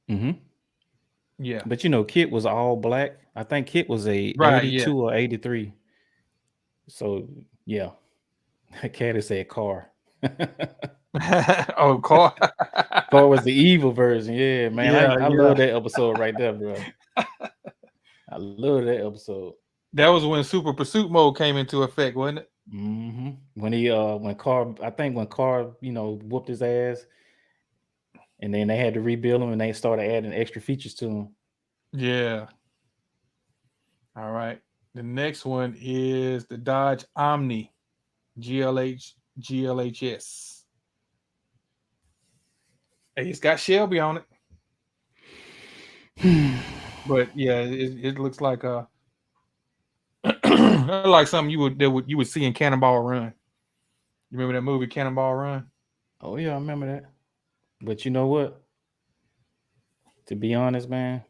Speaker 4: Mm-hmm.
Speaker 1: Yeah.
Speaker 4: But Kit was all black. I think Kit was a 82 or 83. So yeah. Caddy said car.
Speaker 1: Oh, car.
Speaker 4: Car was the evil version. Yeah, man. I love that episode right there, bro. I love that episode.
Speaker 1: That was when Super Pursuit mode came into effect, wasn't it?
Speaker 4: Mm-hmm. When Carr whooped his ass, and then they had to rebuild him, and they started adding extra features to him.
Speaker 1: Yeah. All right. The next one is the Dodge Omni GLHS. Hey, it's got Shelby on it. But yeah, it looks like like something you would see in Cannonball Run. You remember that movie Cannonball Run?
Speaker 4: Oh yeah, I remember that. But you know what? To be honest, man.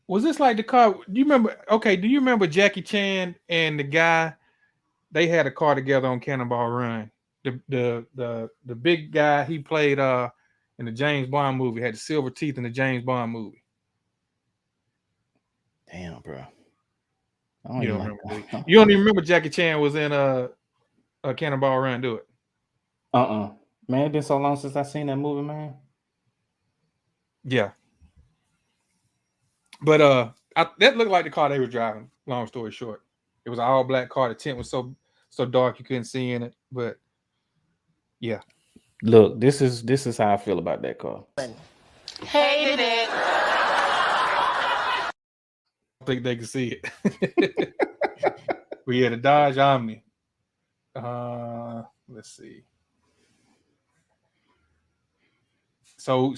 Speaker 1: Was this like the car? Do you remember? Okay, do you remember Jackie Chan and the guy? They had a car together on Cannonball Run. The big guy he played in the James Bond movie had the silver teeth in the James Bond movie.
Speaker 4: Damn, bro.
Speaker 1: You don't remember? You don't even remember Jackie Chan was in a Cannonball Run, do it?
Speaker 4: Man, it's been so long since I seen that movie, man.
Speaker 1: Yeah. But that looked like the car they were driving. Long story short, it was an all black car. The tent was so dark you couldn't see in it. But yeah.
Speaker 4: Look, this is how I feel about that car.
Speaker 5: Hated it.
Speaker 1: I don't think they can see it. We had a Dodge Omni. Let's see. So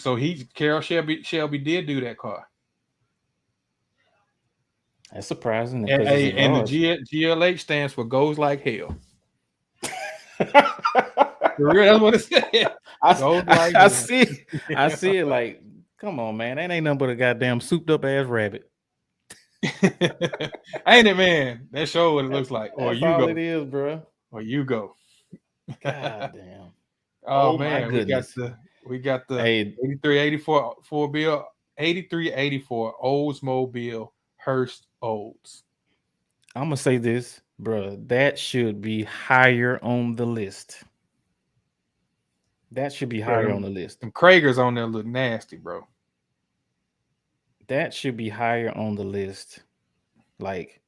Speaker 1: Carol Shelby did do that car.
Speaker 4: That's surprising.
Speaker 1: And the GLH stands for goes like hell. For real, that's what it said.
Speaker 4: I see it like, come on, man. That ain't nothing but a goddamn souped up ass rabbit.
Speaker 1: Ain't it, man? That show what it looks like. Or
Speaker 4: that's
Speaker 1: you
Speaker 4: all
Speaker 1: go.
Speaker 4: It is, bro.
Speaker 1: Or you go.
Speaker 4: God damn.
Speaker 1: Oh man, we got the 8384 Oldsmobile Hearst Olds.
Speaker 4: I'm gonna say this, bro. That should be higher on the list. That should be higher on the list.
Speaker 1: Them Kragers on there look nasty, bro.
Speaker 4: That should be higher on the list. Like,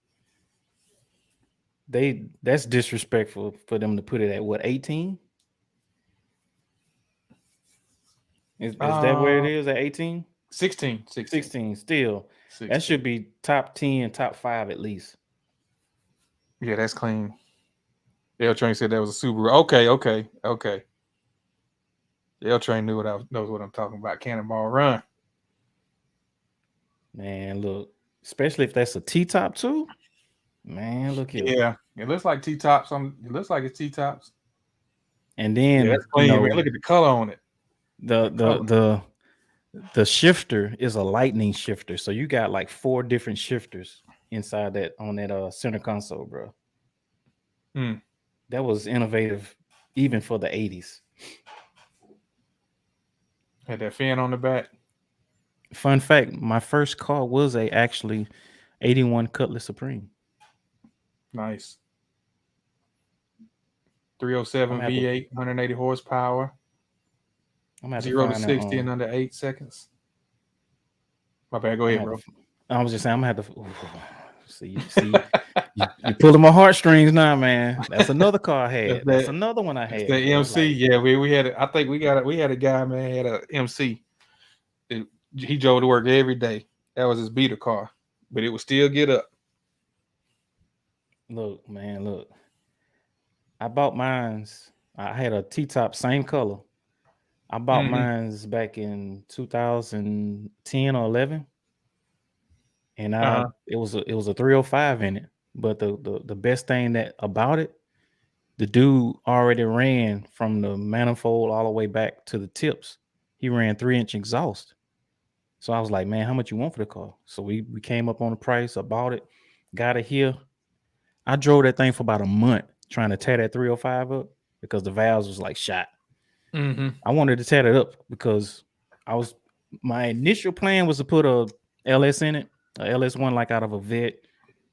Speaker 4: that's disrespectful for them to put it at what, 18? Is that where it is at 18?
Speaker 1: 16
Speaker 4: still. 16. That should be top 10, top 5 at least.
Speaker 1: Yeah, that's clean. L Train said that was a Subaru. Okay. L Train knows what I'm talking about. Cannonball Run.
Speaker 4: Man, look, especially if that's a T-top too. Man, look here.
Speaker 1: Yeah, it looks like T-tops. It looks like it's T-tops.
Speaker 4: And then
Speaker 1: that's clean, man. Look at the color on it.
Speaker 4: The shifter is a lightning shifter, so you got like 4 different shifters. inside that on that center console, bro.
Speaker 1: Mm.
Speaker 4: That was innovative, even for the 80s.
Speaker 1: Had that fan on the back.
Speaker 4: Fun fact: my first car was actually 81 Cutlass Supreme.
Speaker 1: Nice.
Speaker 4: I'm
Speaker 1: 307
Speaker 4: gonna have to,
Speaker 1: V8, 180 horsepower,
Speaker 4: I'm gonna have to
Speaker 1: 0 to
Speaker 4: find that.
Speaker 1: 60 in under 8 seconds. My bad. Go
Speaker 4: I'm
Speaker 1: ahead,
Speaker 4: gonna
Speaker 1: bro.
Speaker 4: have to, I was just saying, I'm gonna have to. See, you're pulling my heartstrings now, man. That's another car I
Speaker 1: That's
Speaker 4: had. That's
Speaker 1: that.
Speaker 4: another one I
Speaker 1: That's
Speaker 4: had,
Speaker 1: the
Speaker 4: bro.
Speaker 1: MC.
Speaker 4: Like,
Speaker 1: Yeah, we had. I think we had a guy, man, had a MC. He drove to work every day. That was his beater car, but it would still get up.
Speaker 4: look, man, look. I bought mine's. I had a T-top, same color. I bought
Speaker 1: Mm-hmm.
Speaker 4: mine's back in 2010 or 11, and
Speaker 1: Uh-huh.
Speaker 4: it was a 305 in it. But the best thing that about it, the dude already ran from the manifold all the way back to the tips. He ran 3-inch exhaust. So I was like, man, how much you want for the car? So we came up on the price. I bought it, got it here. I drove that thing for about a month trying to tear that 305 up because the valves was like shot.
Speaker 1: Mm-hmm.
Speaker 4: I wanted to tear it up because my initial plan was to put a LS in it, a LS1 like out of a vet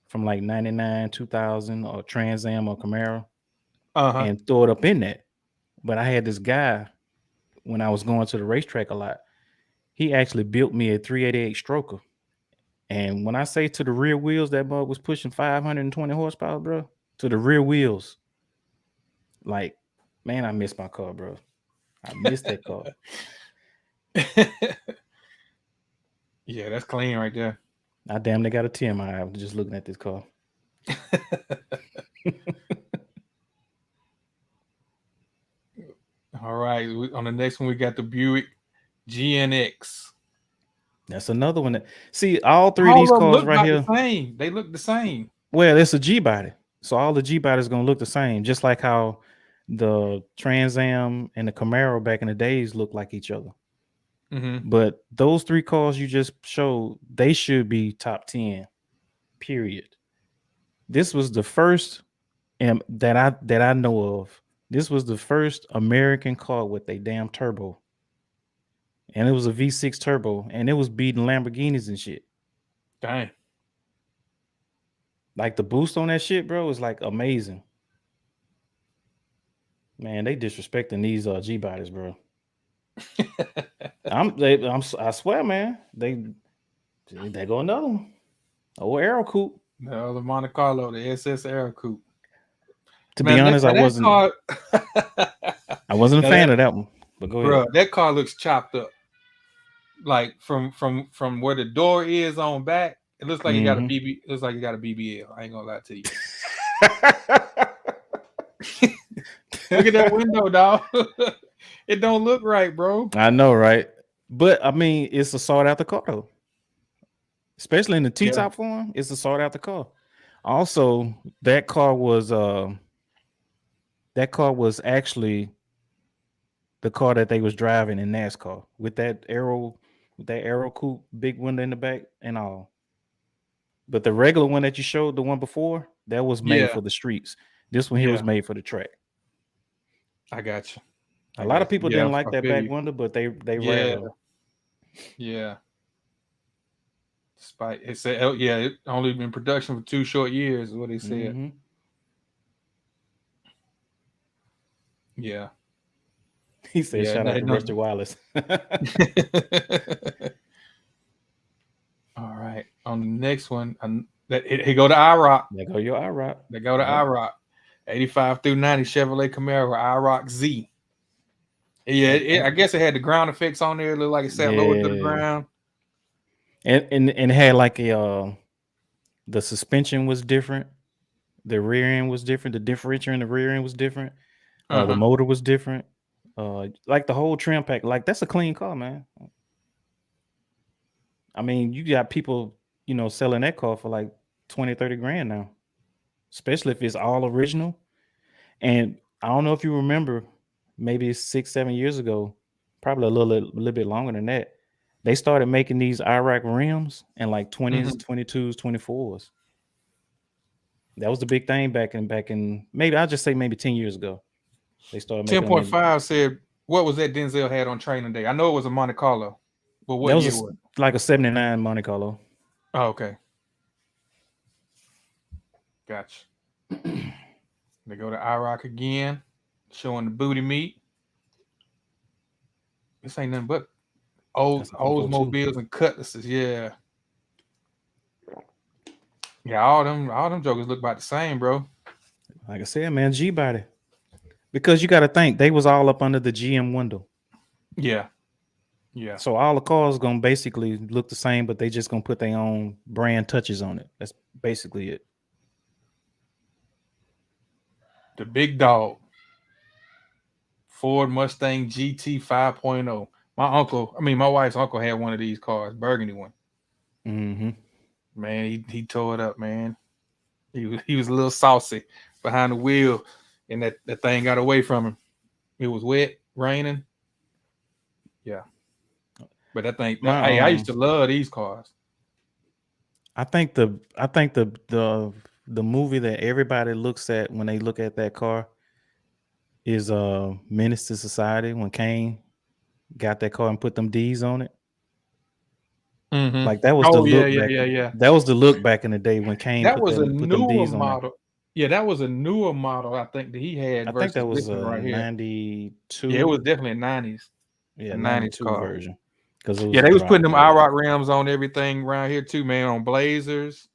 Speaker 4: from like 99, 2000 or Trans Am or Camaro
Speaker 1: Uh-huh.
Speaker 4: and throw it up in that. But I had this guy when I was going to the racetrack a lot. He actually built me a 388 stroker. And when I say to the rear wheels, that bug was pushing 520 horsepower, bro. To the rear wheels. Like, man, I miss my car, bro. I miss that car.
Speaker 1: Yeah, that's clean right there.
Speaker 4: I damn near got a 10 I was just looking at this car.
Speaker 1: All right. On the next one, we got the Buick GNX.
Speaker 4: That's another one. See, all three
Speaker 1: All
Speaker 4: of these
Speaker 1: of them
Speaker 4: cars
Speaker 1: look
Speaker 4: right
Speaker 1: about
Speaker 4: here.
Speaker 1: the same. They look the same.
Speaker 4: Well, it's a G body. So all the G bodies going to look the same, just like how the Trans Am and the Camaro back in the days look like each other.
Speaker 1: Mm-hmm.
Speaker 4: But those three cars you just showed, they should be top 10, period. This was the first that I know of. This was the first American car with a damn turbo. And it was a V6 turbo, and it was beating Lamborghinis and shit.
Speaker 1: Dang.
Speaker 4: Like the boost on that shit, bro, is like amazing. Man, they disrespecting these G bodies, bro. I swear, man. They go another one. Oh, Aero Coupe.
Speaker 1: The other Monte Carlo, the SS Aero Coupe.
Speaker 4: To be honest, I wasn't a fan of that one. But go ahead.
Speaker 1: Bro, that car looks chopped up. Like from where the door is on back, it looks like you got a BB. It looks like you got a BBL. I ain't gonna lie to you. Look at that window, dog. It don't look right, bro.
Speaker 4: I know, right? But I mean, it's a sought after car though. Especially in the T-top form, it's a sought after car. Also, that car was actually the car that they was driving in NASCAR with that Aero Coupe, big window in the back and all. But the regular one that you showed, the one before, that was made for the streets. This one here was made for the track.
Speaker 1: I got you.
Speaker 4: A lot of people didn't like that back window, but they ran.
Speaker 1: Yeah. Despite it said, it only been in production for 2 short years, is what they said.
Speaker 4: Mm-hmm.
Speaker 1: Yeah.
Speaker 4: He said, "Shout out to Rusty Wallace."
Speaker 1: All right. On the next one, he go to IROC.
Speaker 4: There go your IROC.
Speaker 1: They go to IROC. 85 through 90 Chevrolet Camaro IROC Z. Yeah, I guess it had the ground effects on there. It looked like it sat lower to the ground.
Speaker 4: And it had like the suspension was different. The rear end was different. The differential in the rear end was different. The motor was different. Like the whole trim pack. Like that's a clean car, man. I mean, you got people, selling that car for like 20, 30 grand now, especially if it's all original. And I don't know if you remember, maybe 6-7 years ago, probably a little bit longer than that. They started making these IROC rims in like 20s, 22s, 24s. That was the big thing back in maybe I'll just say maybe 10 years ago. They started making
Speaker 1: 10.5 said, what was that Denzel had on training day? I know it was a Monte Carlo, but what
Speaker 4: that
Speaker 1: year
Speaker 4: was
Speaker 1: was it?
Speaker 4: like a 79 Monte Carlo.
Speaker 1: Oh, okay. Gotcha. They go to IROC again, showing the booty meat. This ain't nothing but old
Speaker 4: That's a 442.
Speaker 1: Oldsmobiles and cutlasses. Yeah. Yeah, all them jokers look about the same, bro.
Speaker 4: Like I said, man, G body. Because you got to think they was all up under the GM window.
Speaker 1: Yeah. Yeah.
Speaker 4: So all the cars gonna basically look the same, but they just gonna put their own brand touches on it. That's basically it.
Speaker 1: The big dog. Ford Mustang GT 5.0. My wife's uncle had one of these cars, burgundy one.
Speaker 4: Mm-hmm.
Speaker 1: Man, he tore it up, man. He was a little saucy behind the wheel, and that thing got away from him. It was wet, raining. Yeah. But that thing, I used to love these cars.
Speaker 4: I think the movie that everybody looks at when they look at that car is Menace to Society, when Kane got that car and put them D's on it.
Speaker 1: Mm-hmm.
Speaker 4: Like that was the look back.
Speaker 1: Yeah.
Speaker 4: That was the look back in the day when Kane
Speaker 1: That
Speaker 4: put
Speaker 1: was a
Speaker 4: them
Speaker 1: newer
Speaker 4: D's on
Speaker 1: model. Yeah, that was a newer model, I think, that he had.
Speaker 4: I
Speaker 1: versus
Speaker 4: think that was
Speaker 1: this one right here.
Speaker 4: 92.
Speaker 1: Yeah, it was definitely a 90s.
Speaker 4: Yeah,
Speaker 1: a 90s
Speaker 4: 92
Speaker 1: car
Speaker 4: version. Because
Speaker 1: yeah, they was putting them IROC rims on everything around here too, man. On Blazers,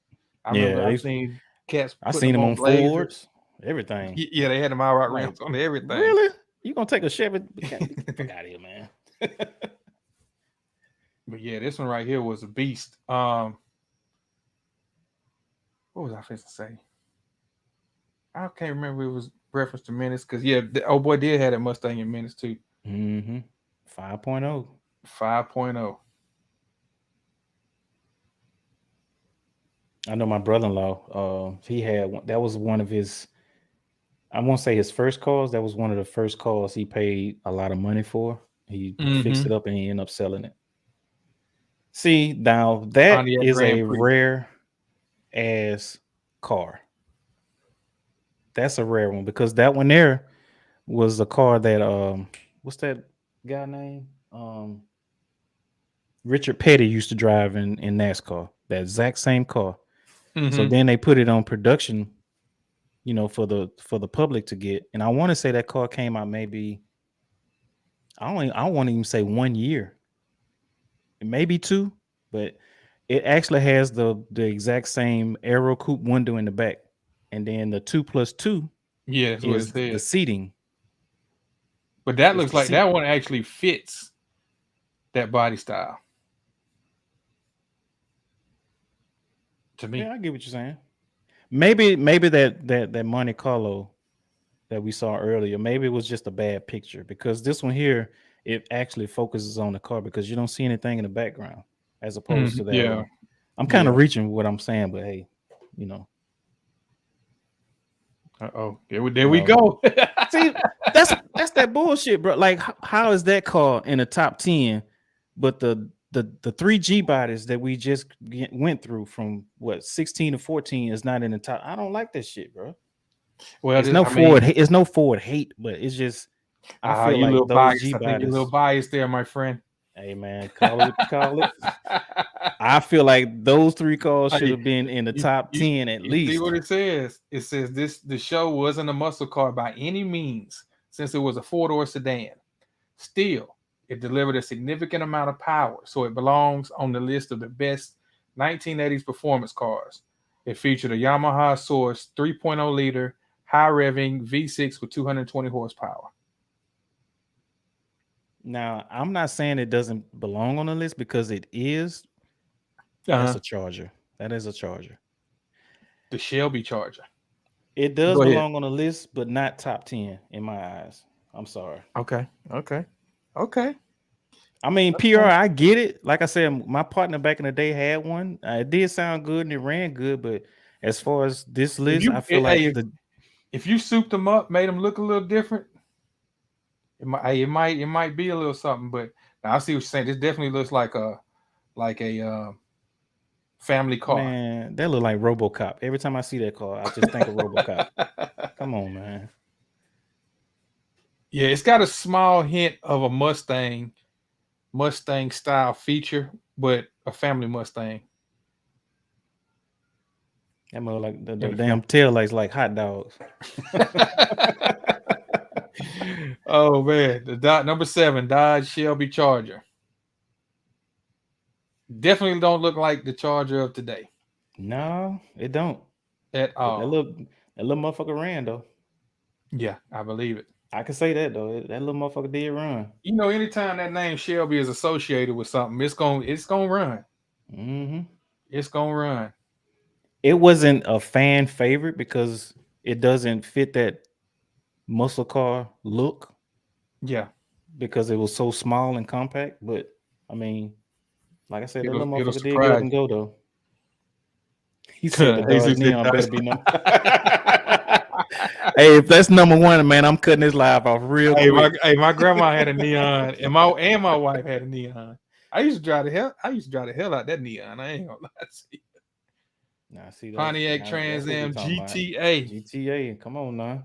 Speaker 1: I remember I seen cats.
Speaker 4: I seen them on
Speaker 1: Blazers.
Speaker 4: Fords, everything.
Speaker 1: Yeah, they had them IROC rims on everything.
Speaker 4: Really? You gonna take a Chevy? Get the fuck out of here, man.
Speaker 1: But yeah, this one right here was a beast. What was I supposed to say? I can't remember. It was reference to Menace because the old boy did have that Mustang in Menace too.
Speaker 4: Mm-hmm. 5.0.
Speaker 1: 5.0.
Speaker 4: I know my brother-in-law. He had one. That was one of his. I won't say his first cars. That was one of the first cars he paid a lot of money for. He fixed it up and he ended up selling it. See, now that
Speaker 1: Pontiac
Speaker 4: is
Speaker 1: Grand
Speaker 4: a
Speaker 1: Prix.
Speaker 4: rare ass car. That's a rare one because that one there was a car that what's that guy name? Richard Petty used to drive in NASCAR. That exact same car. So then they put it on production, for the public to get. And I want to say that car came out maybe I won't even say 1 year. Maybe 2, but it actually has the exact same aero coupe window in the back. And then the 2+2
Speaker 1: that's what it
Speaker 4: is the
Speaker 1: says.
Speaker 4: seating.
Speaker 1: But that looks like that one actually fits that body style. To me.
Speaker 4: Yeah, I get what you're saying. Maybe that Monte Carlo that we saw earlier, maybe it was just a bad picture because this one here, it actually focuses on the car because you don't see anything in the background as opposed to that.
Speaker 1: Yeah.
Speaker 4: I'm kind of reaching what I'm saying, but hey,
Speaker 1: There we go.
Speaker 4: See, that's that bullshit, bro. Like, how is that car in the top 10, but the 3G bodies that we just went through from 16 to 14 is not in the top? I don't like that shit, bro. Well, it's no Ford hate, but it's just I feel like those G bodies.
Speaker 1: I think you're a little biased there, my friend.
Speaker 4: Hey man, call it. I feel like those 3 cars should have been in the top 10 at least.
Speaker 1: See what it says? It says the show wasn't a muscle car by any means, since it was a 4-door sedan. Still, it delivered a significant amount of power, so it belongs on the list of the best 1980s performance cars. It featured a Yamaha Source 3.0 liter high revving V6 with 220 horsepower.
Speaker 4: Now, I'm not saying it doesn't belong on the list because it is. That's a Charger. That is a Charger.
Speaker 1: The Shelby Charger.
Speaker 4: It does belong on the list, but not top 10 in my eyes. I'm sorry.
Speaker 1: Okay.
Speaker 4: I mean, PR, I get it. Like I said, my partner back in the day had one. It did sound good and it ran good, but as far as this list, I feel like
Speaker 1: if you souped them up, made them look a little different, it might be a little something. But now I see what you're saying. This definitely looks like a family car.
Speaker 4: Man, that look like RoboCop. Every time I see that car, I just think of RoboCop. Come on, man.
Speaker 1: Yeah, it's got a small hint of a Mustang style feature, but a family Mustang.
Speaker 4: That mother like the damn tail lights like hot dogs.
Speaker 1: Oh man, the number 7 Dodge Shelby Charger. Definitely don't look like the Charger of today.
Speaker 4: No, it don't
Speaker 1: At all.
Speaker 4: That little motherfucker ran though.
Speaker 1: Yeah, I believe it.
Speaker 4: I can say that though. That little motherfucker did run.
Speaker 1: You know, anytime that name Shelby is associated with something, it's gonna run.
Speaker 4: Mm-hmm.
Speaker 1: It's gonna run.
Speaker 4: It wasn't a fan favorite because it doesn't fit that muscle car look.
Speaker 1: Yeah,
Speaker 4: because it was so small and compact. But I mean, like I said, that little motherfucker did get up and go though. He said the Dodge Neon better be number. Hey, if that's number 1, man, I'm cutting this live off real quick.
Speaker 1: My grandma had a Neon, and my wife had a Neon. I used to drive the hell out that Neon. I ain't gonna lie to you.
Speaker 4: Nah, see that
Speaker 1: Pontiac Trans Am GTA.
Speaker 4: GTA, come on now.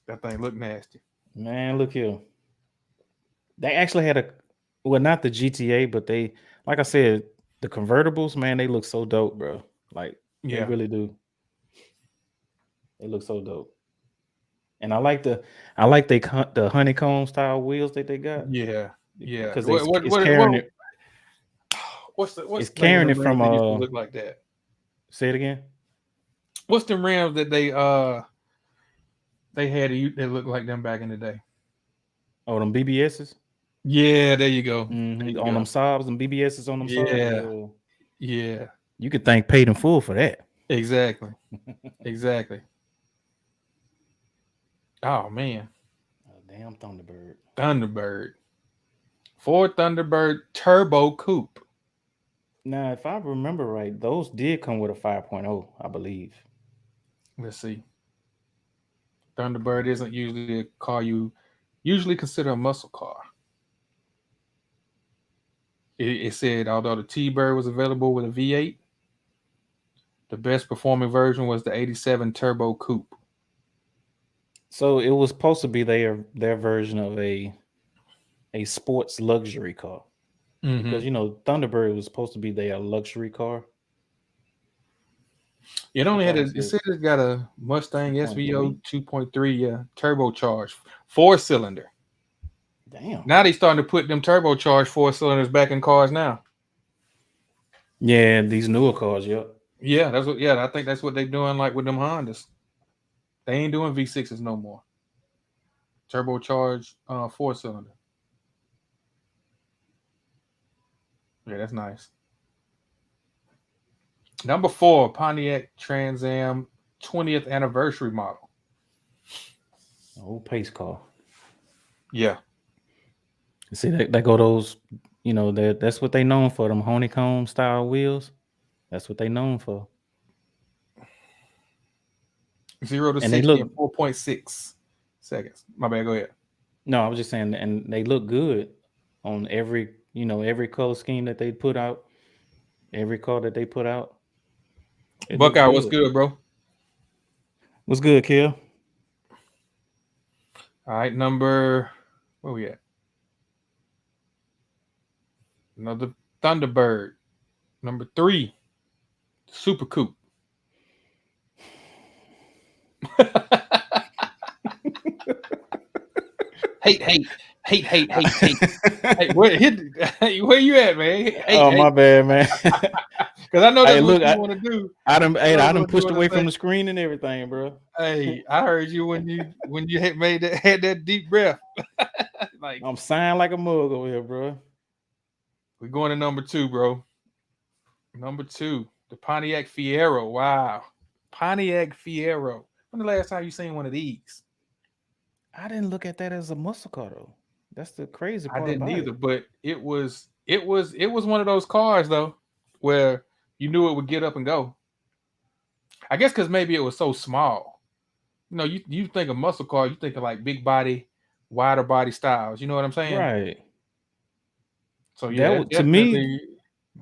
Speaker 1: That thing look nasty.
Speaker 4: Man, look here. They actually had not the GTA, but they, like I said, the convertibles, man, they look so dope, bro. Like, they really do. They look so dope. And I like the honeycomb style wheels that they got.
Speaker 1: Yeah.
Speaker 4: Because it's carrying it.
Speaker 1: It's
Speaker 4: carrying it from
Speaker 1: look like that.
Speaker 4: Say it again.
Speaker 1: What's the rims that they had that look like them back in the day?
Speaker 4: Oh, them BBSs?
Speaker 1: Yeah, there you go.
Speaker 4: Mm-hmm. There you on them Saabs and BBSs on them Saabs.
Speaker 1: Yeah.
Speaker 4: You could thank Paid in Full for that.
Speaker 1: Exactly. Exactly. Oh man.
Speaker 4: Oh, damn Thunderbird.
Speaker 1: Ford Thunderbird Turbo Coupe.
Speaker 4: Now, if I remember right, those did come with a 5.0, I believe.
Speaker 1: Let's see. Thunderbird isn't usually a car you usually consider a muscle car. It said, although the T-Bird was available with a V8, the best performing version was the 87 Turbo Coupe.
Speaker 4: So it was supposed to be their version of a sports luxury car. Mm-hmm. Because, you know, Thunderbird was supposed to be their luxury car.
Speaker 1: It only it said it's got a Mustang SVO 2.3, turbocharged, 4-cylinder.
Speaker 4: Damn.
Speaker 1: Now they starting to put them turbocharged 4-cylinders back in cars now.
Speaker 4: Yeah, these newer cars, yep.
Speaker 1: Yeah, I think that's what they're doing, like with them Hondas. They ain't doing V6s no more. Turbocharged 4-cylinder. Yeah, that's nice. Number 4, Pontiac Trans Am 20th anniversary model.
Speaker 4: Old pace car.
Speaker 1: Yeah.
Speaker 4: See, they go those, you know, that's what they known for, them honeycomb style wheels. That's what they known for.
Speaker 1: 0 to 60 in 4.6 seconds. My bad, go ahead.
Speaker 4: No, I was just saying, and they look good on every color scheme that they put out, every car that they put out.
Speaker 1: Buckeye, what's good, bro?
Speaker 4: What's good, Kill?
Speaker 1: All right, where we at? Another Thunderbird. Number 3, Super Coupe. hate. Hey, where you at, man?
Speaker 4: My bad, man.
Speaker 1: Because I know that's what you want to do.
Speaker 4: I done pushed away from the screen and everything, bro.
Speaker 1: Hey, I heard you when you had that deep breath. Like,
Speaker 4: I'm sighing like a mug over here, bro.
Speaker 1: We're going to number 2, bro. Number 2, the Pontiac Fiero. Wow, Pontiac Fiero. When the last time you seen one of these?
Speaker 4: I didn't look at that as a muscle car though. That's the crazy part.
Speaker 1: I didn't either, but it was one of those cars though, where you knew it would get up and go. I guess because maybe it was so small. You know, you think of muscle car, you think of like big body, wider body styles. You know what I'm saying?
Speaker 4: Right.
Speaker 1: So yeah,
Speaker 4: to me,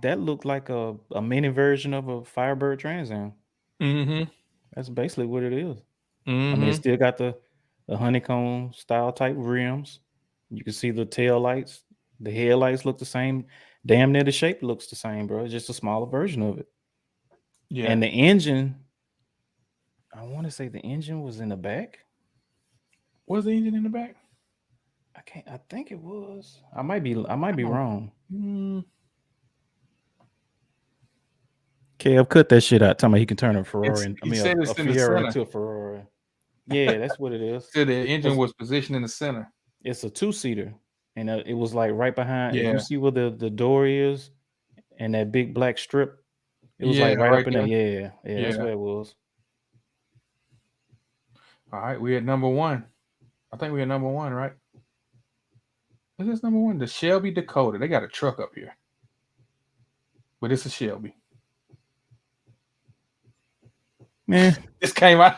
Speaker 4: that looked like a mini version of a Firebird Trans Am.
Speaker 1: Mm-hmm.
Speaker 4: That's basically what it is. I mean,
Speaker 1: Mm-hmm.
Speaker 4: it still got the honeycomb style type rims. You can see the tail lights. The headlights look the same. Damn near the shape looks the same, bro. It's just a smaller version of it.
Speaker 1: Yeah.
Speaker 4: And the engine, I want to say the engine was in the back.
Speaker 1: Was the engine in the back?
Speaker 4: I think it was. I might be wrong.
Speaker 1: Mm.
Speaker 4: Kev, cut that shit out. Tell me he can turn a Ferrari.
Speaker 1: He said
Speaker 4: A
Speaker 1: it's in the
Speaker 4: Fiero
Speaker 1: center.
Speaker 4: into a Ferrari. Yeah, that's what it is.
Speaker 1: Said the engine was positioned in the center.
Speaker 4: It's a 2-seater, and it was like right behind.
Speaker 1: Yeah.
Speaker 4: If you see where the door is, and that big black strip, it was
Speaker 1: Yeah,
Speaker 4: like right up in
Speaker 1: there.
Speaker 4: there. Yeah, that's where it was.
Speaker 1: All right, we at number one. I think we at number one, right? Is this number one? The Shelby Dakota. They got a truck up here, but it's a Shelby.
Speaker 4: Man,
Speaker 1: this came out.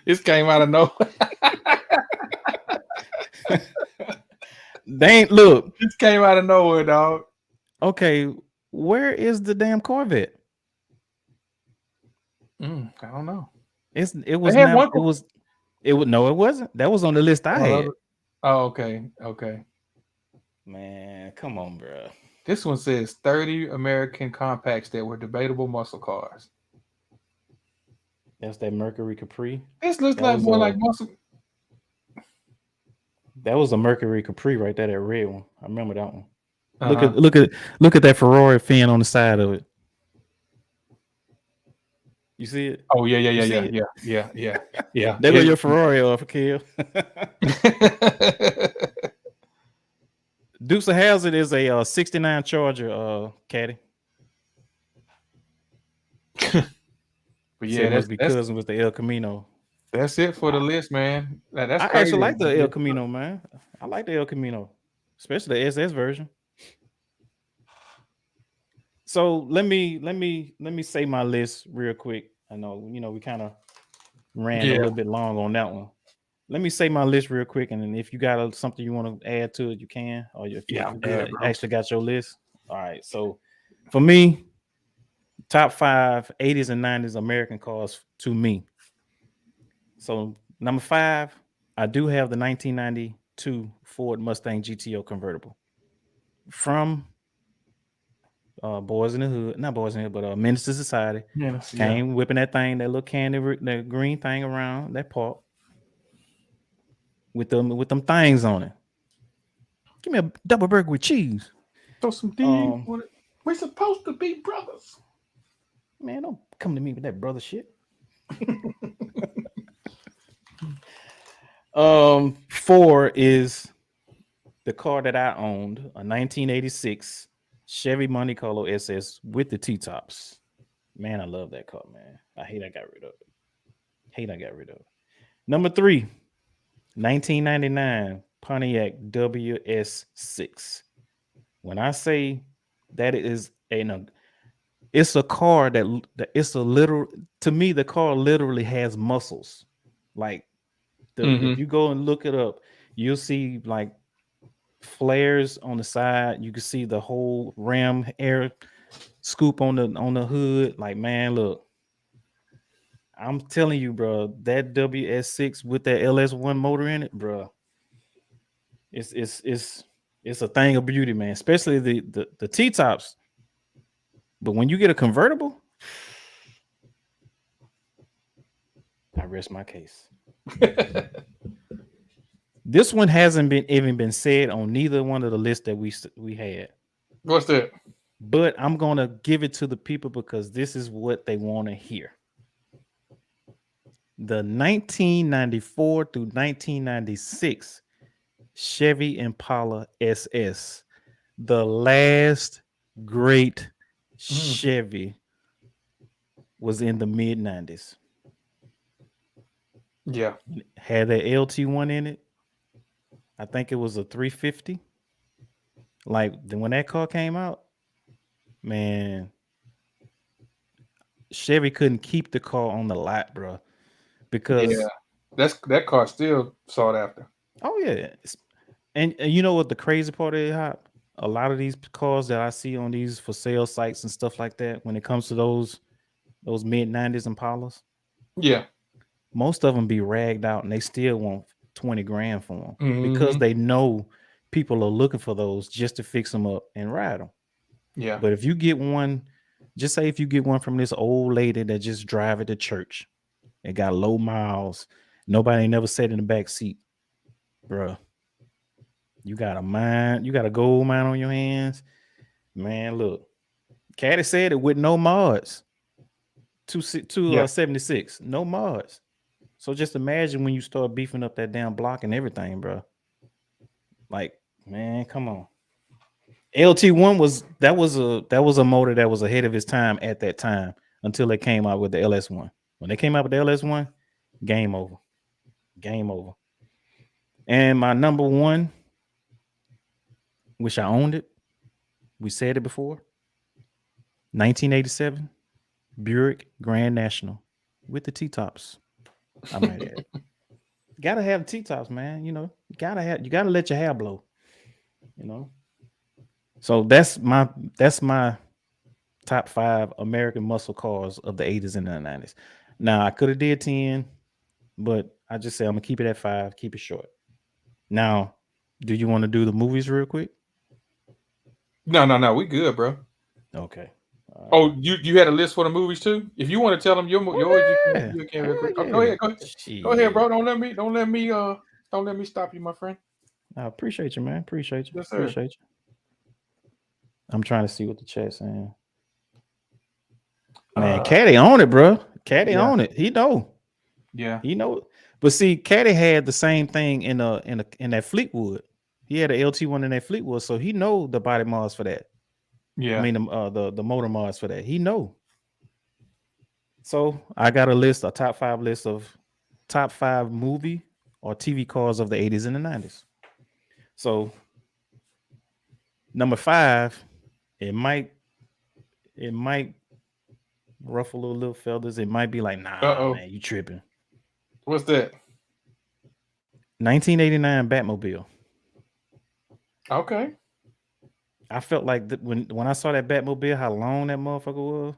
Speaker 1: This came out of nowhere.
Speaker 4: They ain't look.
Speaker 1: This came out of nowhere, dog.
Speaker 4: Okay, where is the damn Corvette?
Speaker 1: I don't know.
Speaker 4: It was not. It was no, it wasn't. That was on the list I had.
Speaker 1: Oh, okay.
Speaker 4: Man, come on, bro.
Speaker 1: This one says 30 American compacts that were debatable muscle cars.
Speaker 4: That's that Mercury Capri.
Speaker 1: This looks like more like muscle.
Speaker 4: That was a Mercury Capri right there, that red one. I remember that one. Look at that Ferrari fin on the side of it. You see it?
Speaker 1: Oh yeah.
Speaker 4: There go your Ferrari off, Kill. Dukes of Hazzard is a 69 Charger, caddy.
Speaker 1: But yeah,
Speaker 4: must be cousin with the El Camino.
Speaker 1: That's it for the list, man. That's
Speaker 4: I
Speaker 1: crazy.
Speaker 4: actually like the El Camino, man. I like the El Camino, especially the SS version. So let me say my list real quick. I know we kind of ran a little bit long on that one. Let me say my list real quick, and then if you got something you want to add to it, you can. Or if you actually got your list. All right. So for me, top 5 80s and 90s American cars to me. So number 5, I do have the 1992 Ford Mustang GTO convertible from Boys in the Hood, not Boys in the Hood, but Menace to Society. Came whipping that thing, that little candy, that green thing around that part with them things on it. Give me a double burger with cheese.
Speaker 1: Throw some D. We're supposed to be brothers.
Speaker 4: Man, don't come to me with that brother shit. 4 is the car that I owned, a 1986 Chevy Monte Carlo SS with the T-tops. Man, I love that car, man. I hate I got rid of it. Number 3, 1999 Pontiac WS6. When I say that it's a car that it's a literal, to me, the car literally has muscles. Like if you go and look it up, you'll see like flares on the side. You can see the whole ram air scoop on the hood. Like, man, look, I'm telling you, bro, that WS6 with that LS1 motor in it, bro, it's a thing of beauty, man. Especially the T-tops. But when you get a convertible, I rest my case. This one hasn't even been said on neither one of the lists that we had.
Speaker 1: What's that?
Speaker 4: But I'm gonna give it to the people because this is what they want to hear. The 1994 through 1996 Chevy Impala SS, the last great Chevy, was in the mid 90s.
Speaker 1: Yeah,
Speaker 4: had that LT1 in it. I think it was a 350. Like when that car came out, man, Chevy couldn't keep the car on the lot, bro, because
Speaker 1: that car still sought after.
Speaker 4: Oh yeah, and you know what the crazy part is, Hop? a lot of these cars that I see on these for sale sites and stuff like that, when it comes to those mid 90s Impalas,
Speaker 1: Yeah.
Speaker 4: most of them be ragged out and they still want 20 grand for them because
Speaker 1: Mhm.
Speaker 4: they know people are looking for those just to fix them up and ride them.
Speaker 1: Yeah.
Speaker 4: But if you get one, just say if you get one from this old lady that just drive it to church, it got low miles, nobody never sat in the back seat, bruh. You got a gold mine on your hands, man. Look, Caddy said it with no mods. 276, no mods. So just imagine when you start beefing up that damn block and everything, bro. Like, man, come on. LT1 was a motor that was ahead of its time at that time until they came out with the LS1. When they came out with the LS1, game over. Game over. And my number one, wish I owned it. We said it before. 1987 Buick Grand National with the T-tops. I might add. Gotta have T-tops, man. You know, you gotta let your hair blow. You know. So that's my top 5 American muscle cars of the 80s and the 90s. Now I could have did 10, but I just said I'm gonna keep it at 5, keep it short. Now, do you want to do the movies real quick?
Speaker 1: No. We good, bro.
Speaker 4: Okay.
Speaker 1: Oh, you had a list for the movies too? If you want to tell them yours, you can real quick. Go ahead. Go ahead, bro. Don't let me stop you, my friend.
Speaker 4: I appreciate you, man. Appreciate you.
Speaker 1: Yes, sir.
Speaker 4: Appreciate you. I'm trying to see what the chat's saying. Man, Caddy on it, bro. Caddy on it. He know.
Speaker 1: Yeah.
Speaker 4: He know. But see, Caddy had the same thing in that Fleetwood. He had an LT1 in that Fleetwood, so he know the body mods for that.
Speaker 1: Yeah.
Speaker 4: I mean the motor mods for that. He know. So I got a top 5 list of top 5 movie or TV cars of the 80s and the 90s. So number 5, it might ruffle a little feathers. It might be like, nah, man, you tripping.
Speaker 1: What's that?
Speaker 4: 1989 Batmobile.
Speaker 1: Okay.
Speaker 4: I felt like when I saw that Batmobile, how long that motherfucker was.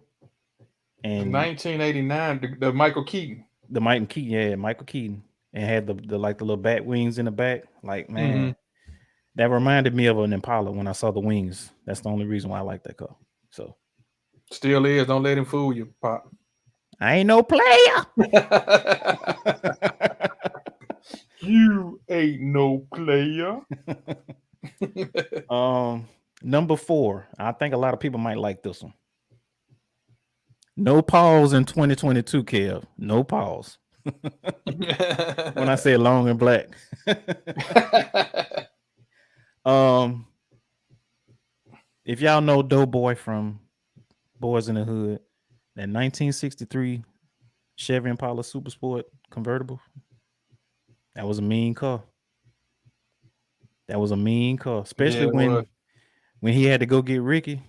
Speaker 4: And
Speaker 1: 1989, the Michael Keaton.
Speaker 4: The Michael Keaton, yeah, Michael Keaton. And had the little bat wings in the back. Like, man, that reminded me of an Impala when I saw the wings. That's the only reason why I like that car. So
Speaker 1: still is. Don't let him fool you, Pop.
Speaker 4: I ain't no player.
Speaker 1: You ain't no player.
Speaker 4: Number 4. I think a lot of people might like this one. No pause in 2022, Kev. No pause. When I say long and black. If y'all know Doughboy from Boys in the Hood, that 1963 Chevy Impala Super Sport convertible, that was a mean car. That was a mean car, especially when he had to go get Ricky,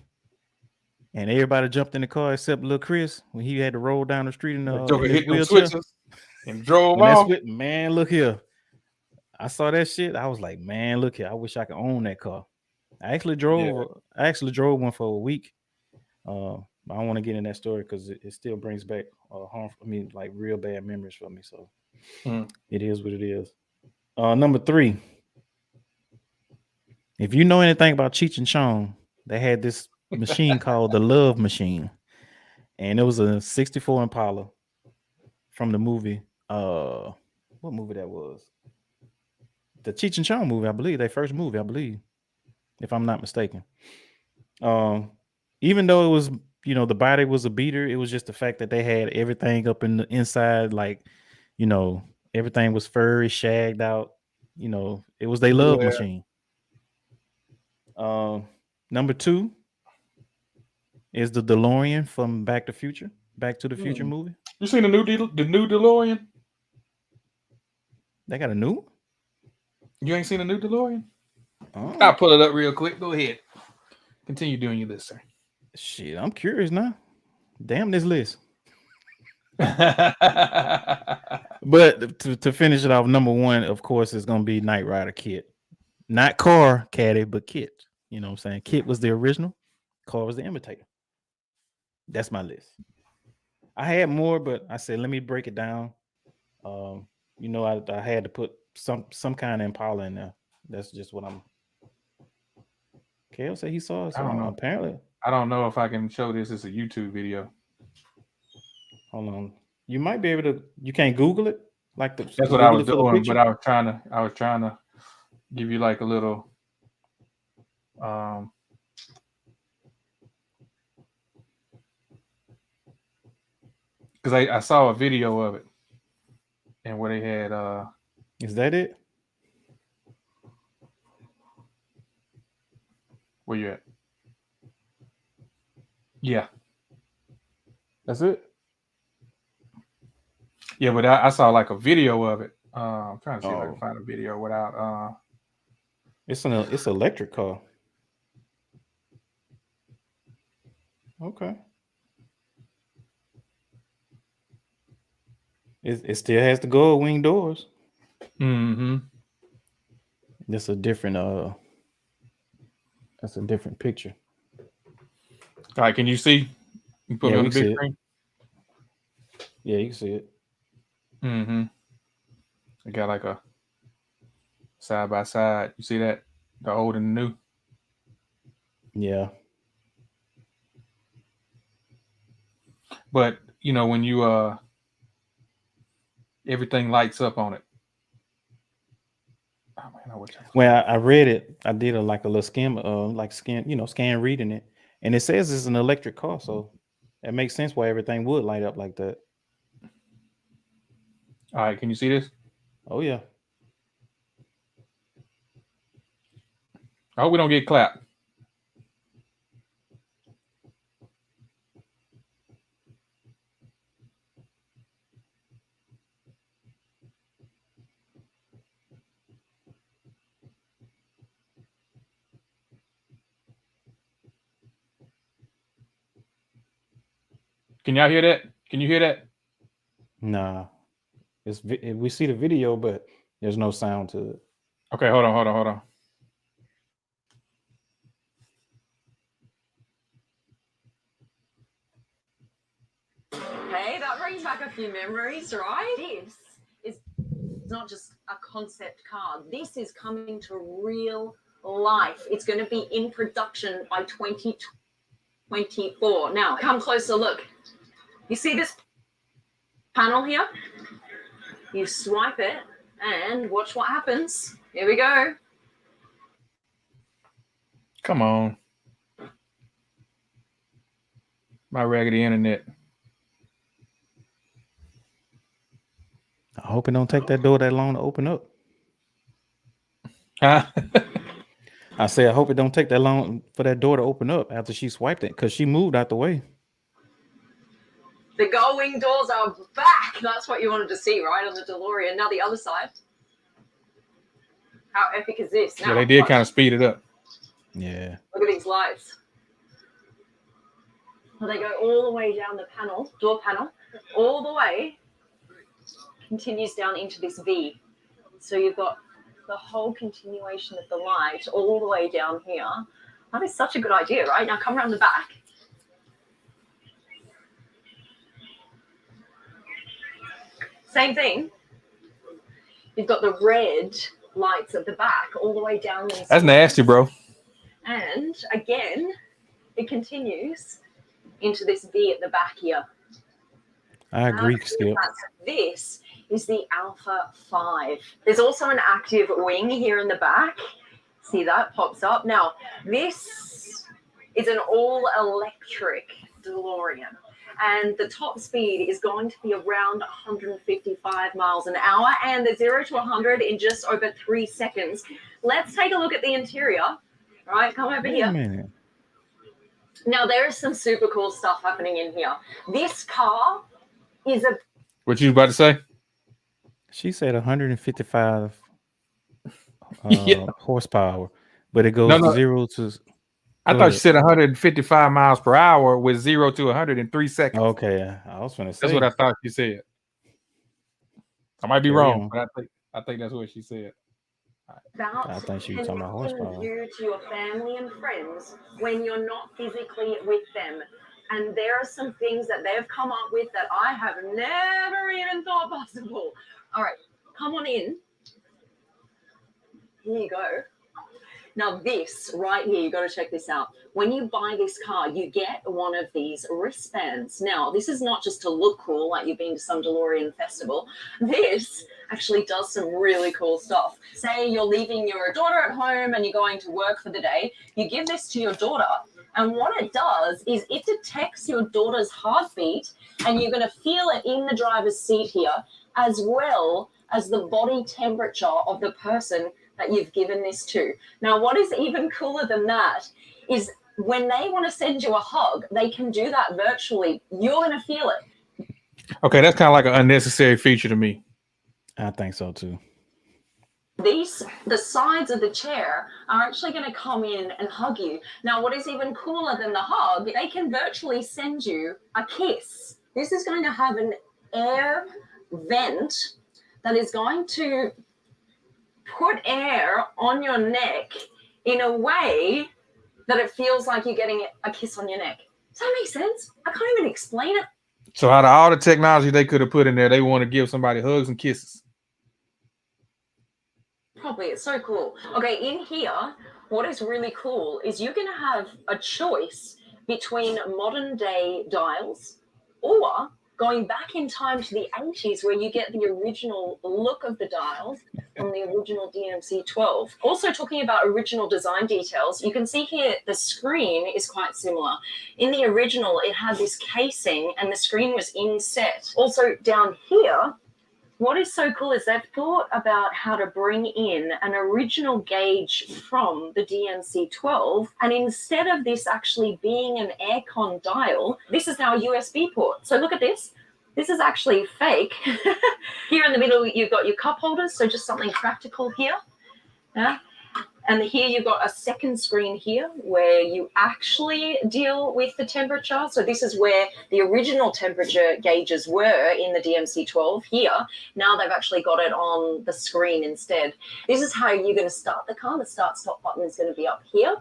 Speaker 4: and everybody jumped in the car except little Chris when he had to roll down the street in his wheelchair
Speaker 1: and drove off.
Speaker 4: Man, look here. I saw that shit. I was like, man, look here. I wish I could own that car. I actually drove one for a week. I don't want to get in that story because it still brings back like real bad memories for me. So it is what it is. Number 3. If you know anything about Cheech and Chong, they had this machine called the Love Machine, and it was a 64 Impala from the movie. What movie that was? The Cheech and Chong movie, I believe. Their first movie, I believe, if I'm not mistaken. Even though it was, the body was a beater, it was just the fact that they had everything up in the inside, like, everything was furry, shagged out. It was their love machine. Number 2 is the DeLorean from Back to the Future movie.
Speaker 1: You seen the new DeLorean?
Speaker 4: They got a new?
Speaker 1: You ain't seen a new DeLorean? I'll pull it up real quick. Go ahead. Continue doing your list, sir.
Speaker 4: Shit, I'm curious now. Damn this list. But to finish it off, number 1, of course, is going to be Knight Rider Kit. Not car, Caddy, but Kit. You know what I'm saying? Kit was the original, Car was the imitator. That's my list. I had more, but I said let me break it down. You know, I had to put some kind of Impala in there. That's just what I'm. Kale said he saw it. So
Speaker 1: I don't know.
Speaker 4: Apparently,
Speaker 1: I don't know if I can show this as a YouTube video.
Speaker 4: hold on. You might be able to. You can't Google it. Like
Speaker 1: That's
Speaker 4: Google
Speaker 1: what I was
Speaker 4: it for the
Speaker 1: doing,
Speaker 4: picture?
Speaker 1: but I was trying to give you like a little because I saw a video of it and where they had
Speaker 4: Is that it?
Speaker 1: where you at? Yeah.
Speaker 4: That's it.
Speaker 1: Yeah, but I saw like a video of it. I'm trying to see if I can
Speaker 4: Oh.
Speaker 1: find a video without
Speaker 4: It's an electric car. Okay. It still has the gold wing doors.
Speaker 1: mm-hmm.
Speaker 4: That's a different picture.
Speaker 1: All right, can you see? You put
Speaker 4: Yeah,
Speaker 1: me on
Speaker 4: we
Speaker 1: the big
Speaker 4: see it.
Speaker 1: screen.
Speaker 4: Yeah, you can see it.
Speaker 1: Mm-hmm. I got like a side by side. You see that? The old and the new.
Speaker 4: Yeah.
Speaker 1: But you know, when you everything lights up on it. Oh man,
Speaker 4: Well, I read it. I did a little scan, scan reading it, and it says it's an electric car, so it makes sense why everything would light up like that.
Speaker 1: All right, can you see this?
Speaker 4: Oh yeah.
Speaker 1: I hope we don't get clapped. Can y'all hear that? Can you hear that?
Speaker 4: Nah, we see the video, but there's no sound to it.
Speaker 1: Okay, hold on.
Speaker 6: Hey, that brings back a few memories, right? This is not just a concept car. This is coming to real life. It's going to be in production by 2024. Now, come closer look. You see this panel here? You swipe it and watch what happens. Here we go.
Speaker 1: Come on. My raggedy internet.
Speaker 4: I hope it don't take that door that long to open up.
Speaker 1: Huh?
Speaker 4: I say I hope it don't take that long for that door to open up after she swiped it, because she moved out the way.
Speaker 6: The gull wing doors are back. That's what you wanted to see, right, on the DeLorean. Now the other side. How epic is this? Now,
Speaker 1: Yeah, they did kind of speed it up.
Speaker 4: Yeah.
Speaker 6: Look at these lights. So they go all the way down the panel, door panel, all the way, continues down into this V. So you've got the whole continuation of the light all the way down here. That is such a good idea, right? Now come around the back. Same thing. You've got the red lights at the back all the way down.
Speaker 1: That's nasty, bro.
Speaker 6: And again, it continues into this V at the back here.
Speaker 4: I agree, Skip.
Speaker 6: This is the Alpha 5. There's also an active wing here in the back. See that pops up. Now, this is an all-electric DeLorean. And the top speed is going to be around 155 miles an hour, and the 0 to 100 in just over 3 seconds. Let's take a look at the interior. All right, come over here.
Speaker 4: Man.
Speaker 6: Now, there is some super cool stuff happening in here. This car is a...
Speaker 1: What you about to say?
Speaker 4: She said 155
Speaker 1: Yeah.
Speaker 4: horsepower, but it goes 0 to...
Speaker 1: I thought you said 155 miles per hour with 0 to 100 in 3 seconds.
Speaker 4: Okay, I was going to say.
Speaker 1: That's what I thought you said. I might be wrong, but I think that's what she said.
Speaker 6: about
Speaker 4: I think she was talking about horsepower.
Speaker 6: connecting you to your family and friends when you're not physically with them. And there are some things that they've come up with that I have never even thought possible. All right, come on in. Here you go. Now this right here, you got to check this out. When you buy this car, you get one of these wristbands. Now, this is not just to look cool, like you've been to some DeLorean festival. This actually does some really cool stuff. Say you're leaving your daughter at home and you're going to work for the day. You give this to your daughter, and what it does is it detects your daughter's heartbeat, and you're going to feel it in the driver's seat here, as well as the body temperature of the person that you've given this to. Now, what is even cooler than that is when they want to send you a hug, they can do that virtually. You're going to feel it.
Speaker 1: Okay, that's kind of like an unnecessary feature to me.
Speaker 4: I think so too.
Speaker 6: The sides of the chair are actually going to come in and hug you. Now, what is even cooler than the hug, they can virtually send you a kiss. This is going to have an air vent that is going to put air on your neck in a way that it feels like you're getting a kiss on your neck. Does that make sense? I can't even explain it.
Speaker 1: So out of all the technology they could have put in there, they want to give somebody hugs and kisses.
Speaker 6: Probably. It's so cool. Okay, in here, what is really cool is you're going to have a choice between modern day dials or going back in time to the 80s where you get the original look of the dials from the original DMC-12. Also talking about original design details, you can see here the screen is quite similar. In the original, it had this casing and the screen was inset. Also down here, what is so cool is they've thought about how to bring in an original gauge from the DMC-12, and instead of this actually being an aircon dial, this is now a USB port. So look at this. This is actually fake. Here in the middle, you've got your cup holders, so just something practical here. Yeah. And here you've got a second screen here where you actually deal with the temperature. So this is where the original temperature gauges were in the DMC-12 here. Now they've actually got it on the screen instead. This is how you're going to start the car. The start-stop button is going to be up here.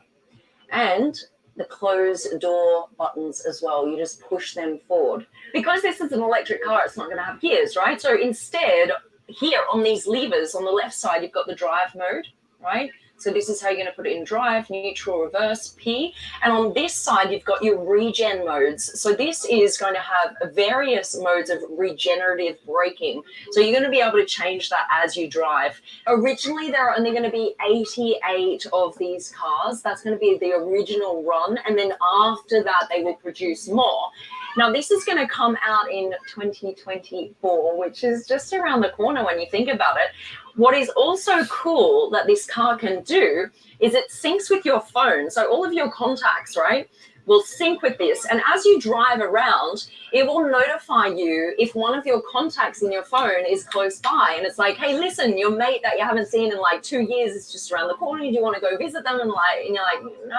Speaker 6: And the close door buttons as well. You just push them forward. Because this is an electric car, it's not going to have gears, right? So instead, here on these levers on the left side, you've got the drive mode, right? So this is how you're going to put it in drive, neutral, reverse, P. And on this side, you've got your regen modes. So this is going to have various modes of regenerative braking. So you're going to be able to change that as you drive. Originally, there are only going to be 88 of these cars. That's going to be the original run. And then after that, they will produce more. Now, this is going to come out in 2024, which is just around the corner when you think about it. What is also cool that this car can do is it syncs with your phone. So all of your contacts, right, will sync with this. And as you drive around, it will notify you if one of your contacts in your phone is close by. And it's like, hey, listen, your mate that you haven't seen in like 2 years is just around the corner. Do you want to go visit them? And you're like, no.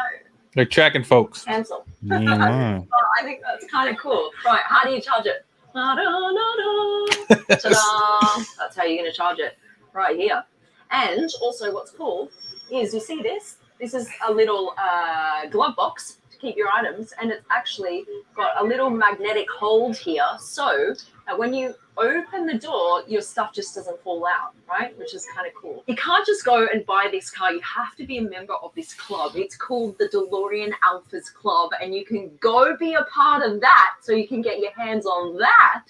Speaker 1: They're tracking folks.
Speaker 6: Cancel.
Speaker 4: Yeah.
Speaker 6: I think that's kind of cool. Right, how do you charge it? Ta-da! That's how you're going to charge it. Right here. And also what's cool is you see this? This is a little glove box to keep your items, and it's actually got a little magnetic hold here so that when you open the door, your stuff just doesn't fall out, right? Which is kind of cool. You can't just go and buy this car. You have to be a member of this club. It's called the DeLorean Alphas Club, and you can go be a part of that so you can get your hands on that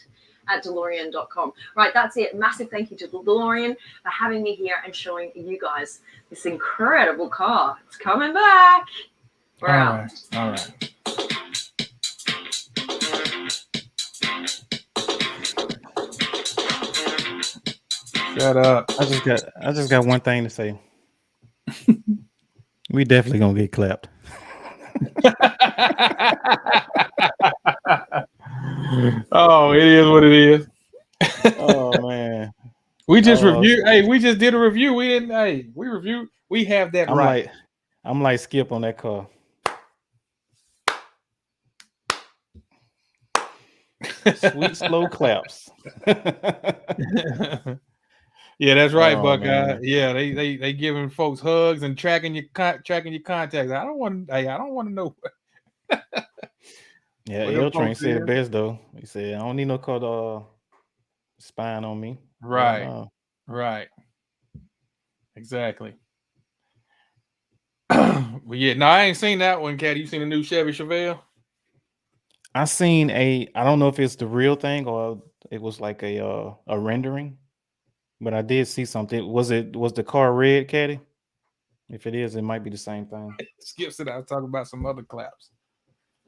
Speaker 6: at DeLorean.com. Right, that's it. Massive thank you to DeLorean for having me here and showing you guys this incredible car. It's coming back. We're out.
Speaker 1: All right. Shut up.
Speaker 4: I just got one thing to say. We definitely gonna get clapped.
Speaker 1: Oh, it is what it is.
Speaker 4: Oh man.
Speaker 1: We just reviewed. Hey, we just did a review. We didn't. Hey, we reviewed. We have that right.
Speaker 4: I'm like Skip on that car. Sweet slow claps.
Speaker 1: Yeah, that's right,
Speaker 4: Oh
Speaker 1: Buckeye.
Speaker 4: man.
Speaker 1: Yeah, they giving folks hugs and tracking your contacts. I don't want. Hey, I don't want to know
Speaker 4: Yeah,
Speaker 1: what them
Speaker 4: L Train
Speaker 1: folks
Speaker 4: said it
Speaker 1: is.
Speaker 4: best though. He said, I don't need no called spying on me. Hell
Speaker 1: Right,
Speaker 4: no.
Speaker 1: right, exactly. But yeah, no, I ain't seen that one, Cat. You seen the new Chevy Chevelle?
Speaker 4: I seen I don't know if it's the real thing or it was like a rendering, but I did see something. Was the car red, Caddy? If it is, it might be the same thing.
Speaker 1: Skip said I was talking about some other claps.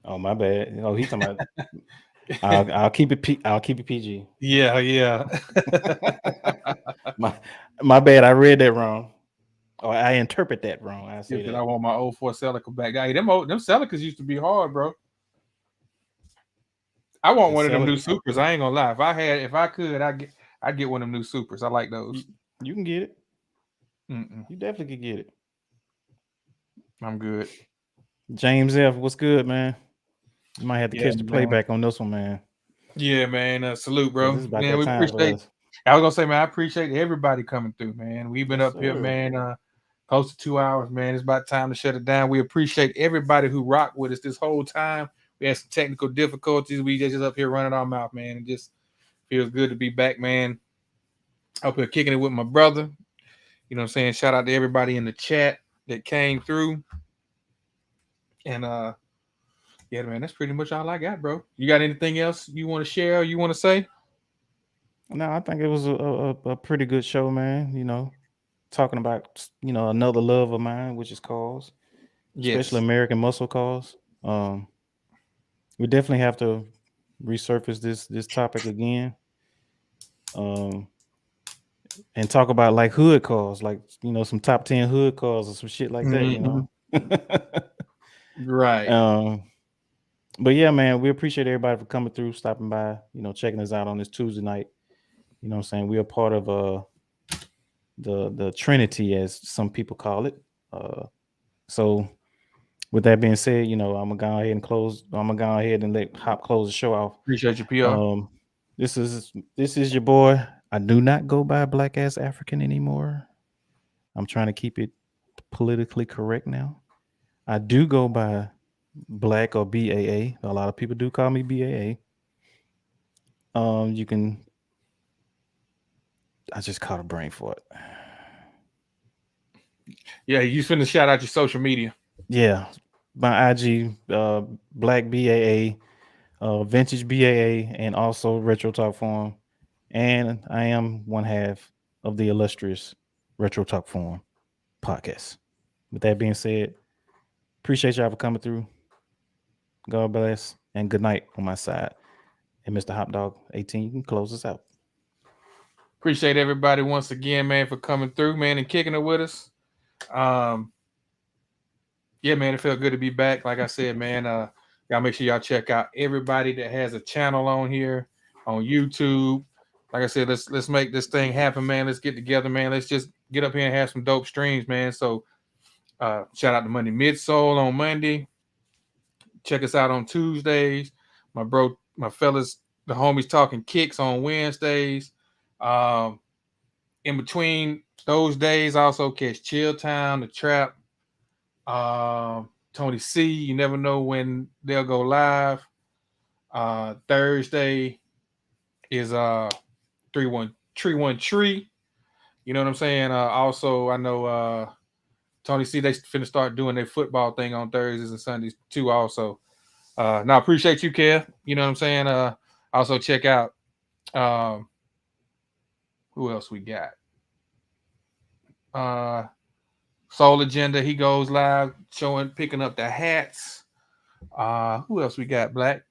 Speaker 4: Oh my bad. Oh, he talking about I'll keep it I'll keep it PG.
Speaker 1: Yeah, yeah.
Speaker 4: My bad. I read that wrong. Or I interpret that wrong. I say
Speaker 1: Skip said I
Speaker 4: that.
Speaker 1: want my 04 Celica back. Hey, them Celicas used to be hard, bro. I want
Speaker 4: The
Speaker 1: one of them new
Speaker 4: Celica,
Speaker 1: Supers. I ain't gonna lie. If I could, I'd get one of them new Supers. I like those.
Speaker 4: you can get it.
Speaker 1: Mm-mm,
Speaker 4: You definitely could get it.
Speaker 1: I'm good.
Speaker 4: James F, what's good, man? You might have to
Speaker 1: Yeah,
Speaker 4: catch the
Speaker 1: man.
Speaker 4: playback on this one, man.
Speaker 1: Yeah, man. Salute,
Speaker 4: Because
Speaker 1: bro.
Speaker 4: this is about
Speaker 1: Man,
Speaker 4: that
Speaker 1: we
Speaker 4: time for
Speaker 1: appreciate.
Speaker 4: us.
Speaker 1: I was gonna say, man, I appreciate everybody coming through, man. We've been
Speaker 4: Yes,
Speaker 1: up here,
Speaker 4: sir.
Speaker 1: man, close to 2 hours, man. It's about time to shut it down. We appreciate everybody who rocked with us this whole time. We had some technical difficulties. We just up here running our mouth, man. It just feels good to be back, man. Up here kicking it with my brother. You know what I'm saying? Shout out to everybody in the chat that came through. And yeah, man, that's pretty much all I got, bro. You got anything else you want to share or you want to say?
Speaker 4: No, I think it was a pretty good show, man. Talking about another love of mine, which is cause, especially
Speaker 1: Yes.
Speaker 4: American Muscle Cause. We definitely have to resurface this topic again, and talk about like hood cause, like some top 10 hood cause or some shit like that.
Speaker 1: Mhm. Right.
Speaker 4: But yeah, man, we appreciate everybody for coming through, stopping by, checking us out on this Tuesday night. You know what I'm saying? We are part of the Trinity, as some people call it. So with that being said, I'm gonna go ahead and let Hop close the show off.
Speaker 1: Appreciate you, PR.
Speaker 4: This is your boy. I do not go by Black Ass African anymore. I'm trying to keep it politically correct now. I do go by Black or BAA. A lot of people do call me BAA. I just caught a brain fart.
Speaker 1: Yeah, you finna shout out your social media.
Speaker 4: Yeah, my IG, Black BAA, Vintage BAA, and also Retro Talk Forum. And I am one half of the illustrious Retro Talk Forum podcast. With that being said, appreciate y'all for coming through. God bless and good night on my side. And Mr. Hot Dog 18, you can close us out.
Speaker 1: Appreciate everybody once again, man, for coming through, man, and kicking it with us. Yeah, man, it felt good to be back. Like I said, man, y'all make sure y'all check out everybody that has a channel on here on YouTube. Like I said, let's make this thing happen, man. Let's get together, man. Let's just get up here and have some dope streams, man. So shout out to Monday Midsole on Monday. Check us out on Tuesdays. My fellas, the homies talking kicks on Wednesdays. In between those days, also catch Chill Town, The Trap, Tony C. You never know when they'll go live. Thursday is 3-1 Tree. You know what I'm saying? Also, I know Tony C. They finna start doing their football thing on Thursdays and Sundays too. Also, now appreciate you, Kev. You know what I'm saying? Also check out who else we got. Soul Agenda. He goes live picking up the hats. Who else we got? Black.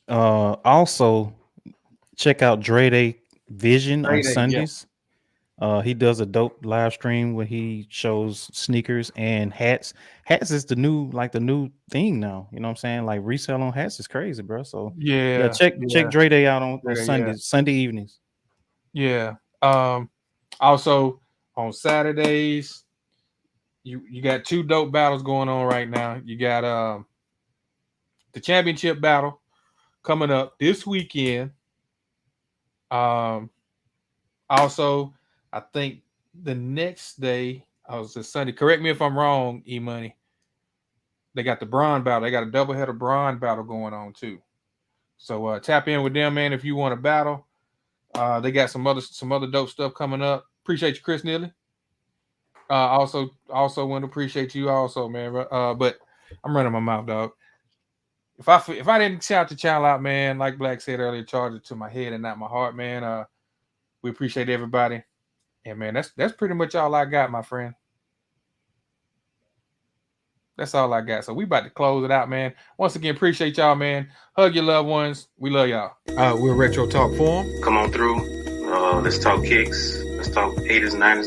Speaker 4: Also check out Dre Day Vision on
Speaker 1: Day,
Speaker 4: Sundays. Yeah. He does a dope live stream where he shows sneakers and hats. Hats is the new thing now. You know what I'm saying? Like resale on hats is crazy, bro. So yeah, check Dre Day out on Sundays, Sunday evenings.
Speaker 1: Yeah. Also on Saturdays, you got two dope battles going on right now. You got the championship battle coming up this weekend. Also, I think the next day, I was just Sunday. Correct me if I'm wrong, E Money. They got the Braun battle. They got a doubleheader Braun battle going on too. So tap in with them, man, if you want to battle. They got some other dope stuff coming up. Appreciate you, Chris Neely. Also want to appreciate you also, man. But I'm running my mouth, dog. If I didn't shout the channel out, man, like Black said earlier, charge it to my head and not my heart, man. We appreciate everybody. And man, that's pretty much all I got, my friend. That's all I got. So we about to close it out, man. Once again, appreciate y'all, man. Hug your loved ones. We love y'all. We're Retro Talk Forum.
Speaker 3: Come on through. Let's talk kicks. Let's talk 80s, 90s,